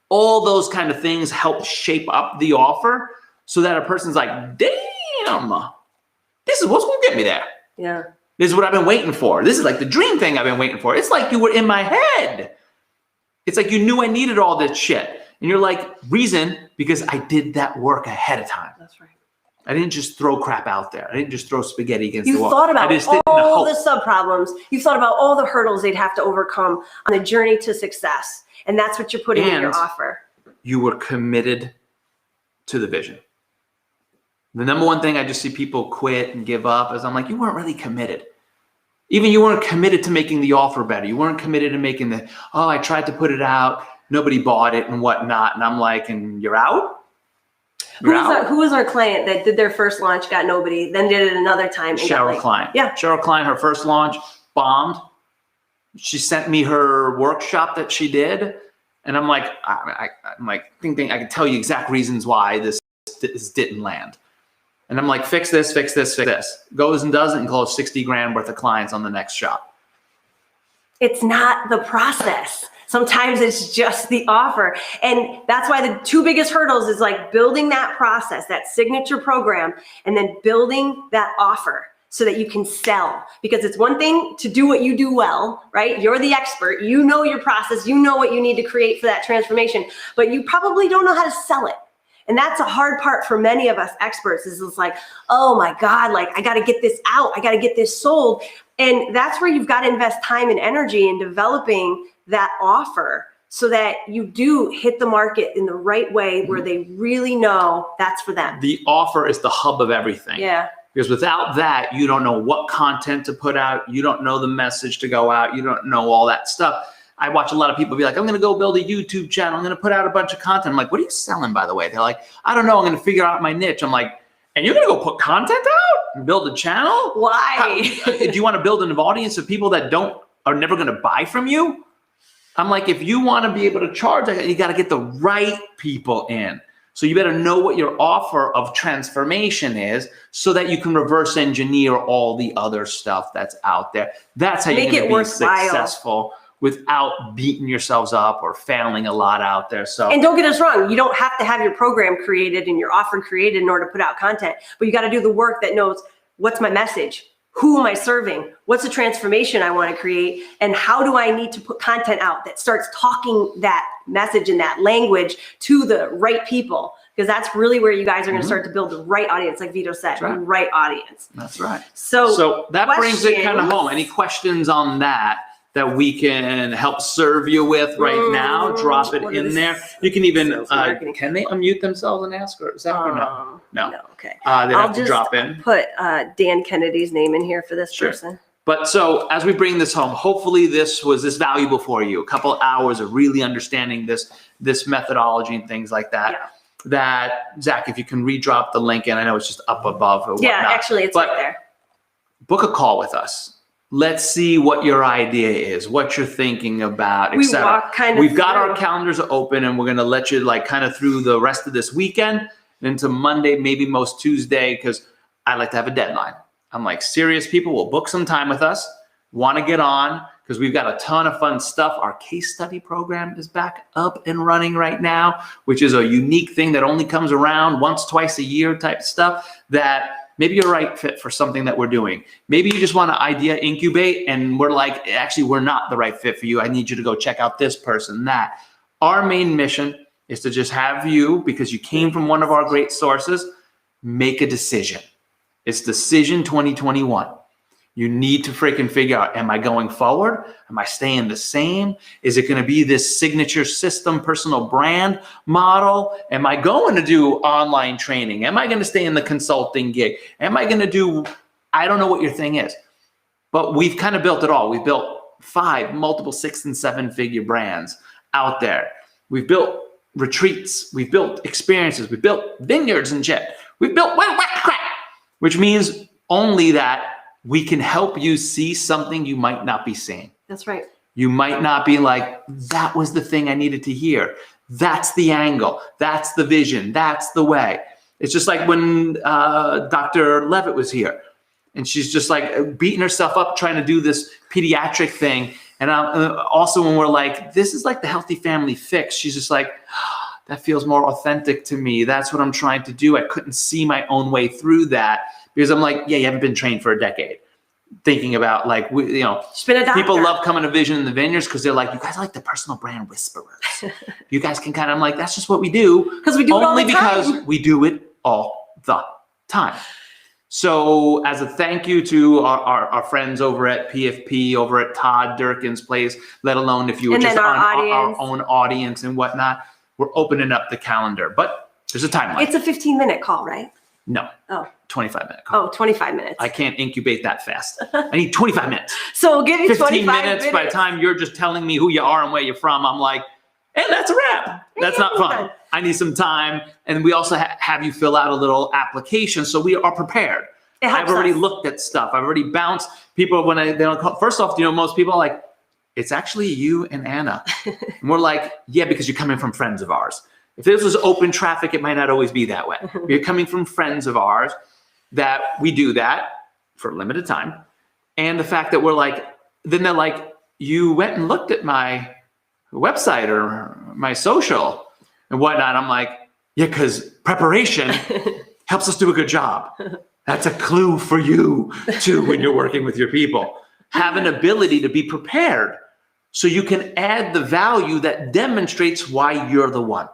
All those kind of things help shape up the offer so that a person's like, damn, this is what's going to get me there. Yeah. This is what I've been waiting for. This is like the dream thing I've been waiting for. It's like you were in my head. It's like you knew I needed all this shit. And you're like, reason, because I did that work ahead of time. That's right. I didn't just throw crap out there. I didn't just throw spaghetti against the wall. You thought about I just didn't all hope. the sub-problems. You thought about all the hurdles they'd have to overcome on the journey to success. And that's what you're putting in your offer. You were committed to the vision. The number one thing I just see people quit and give up is I'm like, you weren't really committed. Even you weren't committed to making the offer better. You weren't committed to making the, oh, I tried to put it out. Nobody bought it and whatnot. And I'm like, and you're out? Who was our client that did their first launch, got nobody, then did it another time? Cheryl Klein. Yeah. Cheryl Klein, her first launch, bombed. She sent me her workshop that she did. And I'm like, I'm like, thinking I can tell you exact reasons why this didn't land. And I'm like, fix this, fix this, fix this. Goes and does it and close 60 grand worth of clients on the next shop. It's not the process. Sometimes it's just the offer. And that's why the two biggest hurdles is like building that process, that signature program, and then building that offer so that you can sell. Because it's one thing to do what you do well, right? You're the expert. You know your process. You know what you need to create for that transformation, but you probably don't know how to sell it. And that's a hard part for many of us experts is it's like, oh my God, like I got to get this out. I got to get this sold. And that's where you've got to invest time and energy in developing that offer so that you do hit the market in the right way where they really know that's for them. The offer is the hub of everything. Yeah. Because without that, you don't know what content to put out. You don't know the message to go out. You don't know all that stuff. I watch a lot of people be like, I'm going to go build a YouTube channel. I'm going to put out a bunch of content. I'm like, what are you selling, by the way? They're like, I don't know. I'm going to figure out my niche. I'm like, and you're going to go put content out and build a channel? Why? Do you want to build an audience of people that are never going to buy from you? I'm like, if you want to be able to charge, you got to get the right people in. So you better know what your offer of transformation is so that you can reverse engineer all the other stuff that's out there. That's how you're going to be successful without beating yourselves up or failing a lot out there. So, and don't get us wrong, you don't have to have your program created and your offer created in order to put out content, but you got to do the work that knows what's my message, who am I serving, what's the transformation I want to create, and how do I need to put content out that starts talking that message and that language to the right people, because that's really where you guys are going to start to build the right audience, like Vito said, the right audience. That's right. So that brings it kind of home. Any questions on that we can help serve you with right now? Drop it in there. You can even, can they unmute themselves and ask, or is that or no? No. Okay. They have to drop in. Put Dan Kennedy's name in here for this person. But so as we bring this home, hopefully this was valuable for you. A couple hours of really understanding this methodology and things like that. Yeah. That, Zach, if you can redrop the link in, I know it's just up above or whatnot. Yeah, actually it's right there. Book a call with us. Let's see what your idea is, what you're thinking about, etc. We've got our calendars open, and we're going to let you kind of through the rest of this weekend into Monday, maybe most Tuesday, because I like to have a deadline. I'm like, serious people will book some time with us, want to get on, because we've got a ton of fun stuff. Our case study program is back up and running right now, which is a unique thing that only comes around once, twice a year type stuff that Maybe you're a right fit for something that we're doing. Maybe you just want to idea incubate and we're like, actually, we're not the right fit for you. I need you to go check out this person, that. Our main mission is to just have you, because you came from one of our great sources, make a decision. It's decision 2021. You need to freaking figure out, am I going forward? Am I staying the same? Is it going to be this signature system, personal brand model? Am I going to do online training? Am I going to stay in the consulting gig? Am I going to do, I don't know what your thing is, but we've kind of built it all. We've built 5 multiple 6 and 7 figure brands out there. We've built retreats. We've built experiences. We've built vineyards and shit. We've built crap, which means only that we can help you see something you might not be seeing. That's right. You might not be like, that was the thing I needed to hear. That's the angle. That's the vision. That's the way. It's just like when Dr. Levitt was here and she's just like beating herself up trying to do this pediatric thing. And also when we're like, this is like the healthy family fix, she's just like, oh, that feels more authentic to me. That's what I'm trying to do. I couldn't see my own way through that. Because I'm like, yeah, you haven't been trained for a decade. Thinking about like, people love coming to Vision in the Vineyards because they're like, you guys are like the personal brand whisperers. You guys can kind of, I'm like, that's just what we do. Because we do it all the time. Only because we do it all the time. So as a thank you to our friends over at PFP, over at Todd Durkin's place, let alone if you were just on our own audience and whatnot, we're opening up the calendar. But there's a timeline. It's a 15-minute call, right? No. Oh. 25-minute call. Oh, 25 minutes. I can't incubate that fast. I need 25 minutes. So we'll give you 15 25 minutes. By the time you're just telling me who you are and where you're from, I'm like, and that's a wrap. That's not fun. I need some time. And we also have you fill out a little application so we are prepared. I've already looked at stuff. I've already bounced people when they don't call. First off, most people are like, it's actually you and Anna. And we're like, yeah, because you're coming from friends of ours. If this was open traffic, it might not always be that way. You're coming from friends of ours that we do that for a limited time. And the fact that we're like, then they're like, you went and looked at my website or my social and whatnot. I'm like, yeah, because preparation helps us do a good job. That's a clue for you too when you're working with your people. Have an ability to be prepared so you can add the value that demonstrates why you're the one.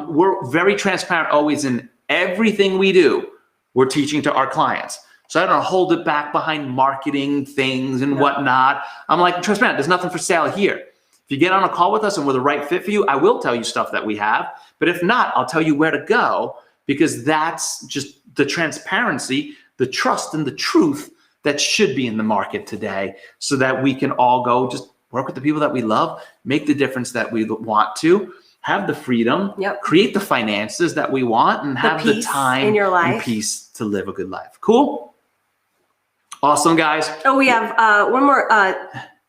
We're very transparent always in everything we do. We're teaching to our clients. So I don't hold it back behind marketing things and whatnot. I'm like, transparent. There's nothing for sale here. If you get on a call with us and we're the right fit for you, I will tell you stuff that we have. But if not, I'll tell you where to go, because that's just the transparency, the trust, and the truth that should be in the market today, so that we can all go just work with the people that we love, make the difference that we want to, have the freedom, create the finances that we want, and have the time in your life and peace to live a good life. Cool? Awesome, guys. Oh, we have one more.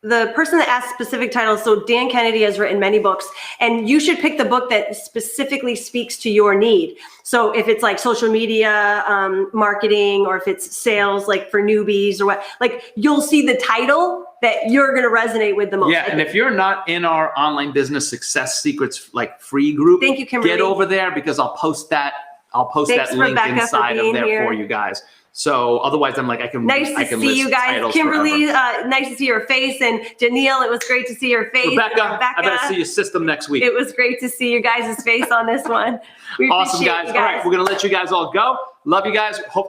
The person that asked specific titles, so Dan Kennedy has written many books, and you should pick the book that specifically speaks to your need. So if it's like social media marketing, or if it's sales, like for newbies or what, like you'll see the title that you're going to resonate with the most. Yeah, and if you're not in our online business success secrets like free group, thank you, Kimberly. Get over there, because I'll post that. Thanks, that link Rebecca, inside of there here for you guys. So otherwise, I'm like, I can. Nice to see you guys, Kimberly. Nice to see your face, and Danielle. It was great to see your face. Rebecca, I better see your system next week. It was great to see you guys' face on this one. We awesome, guys. All right, we're gonna let you guys all go. Love you guys. Hope to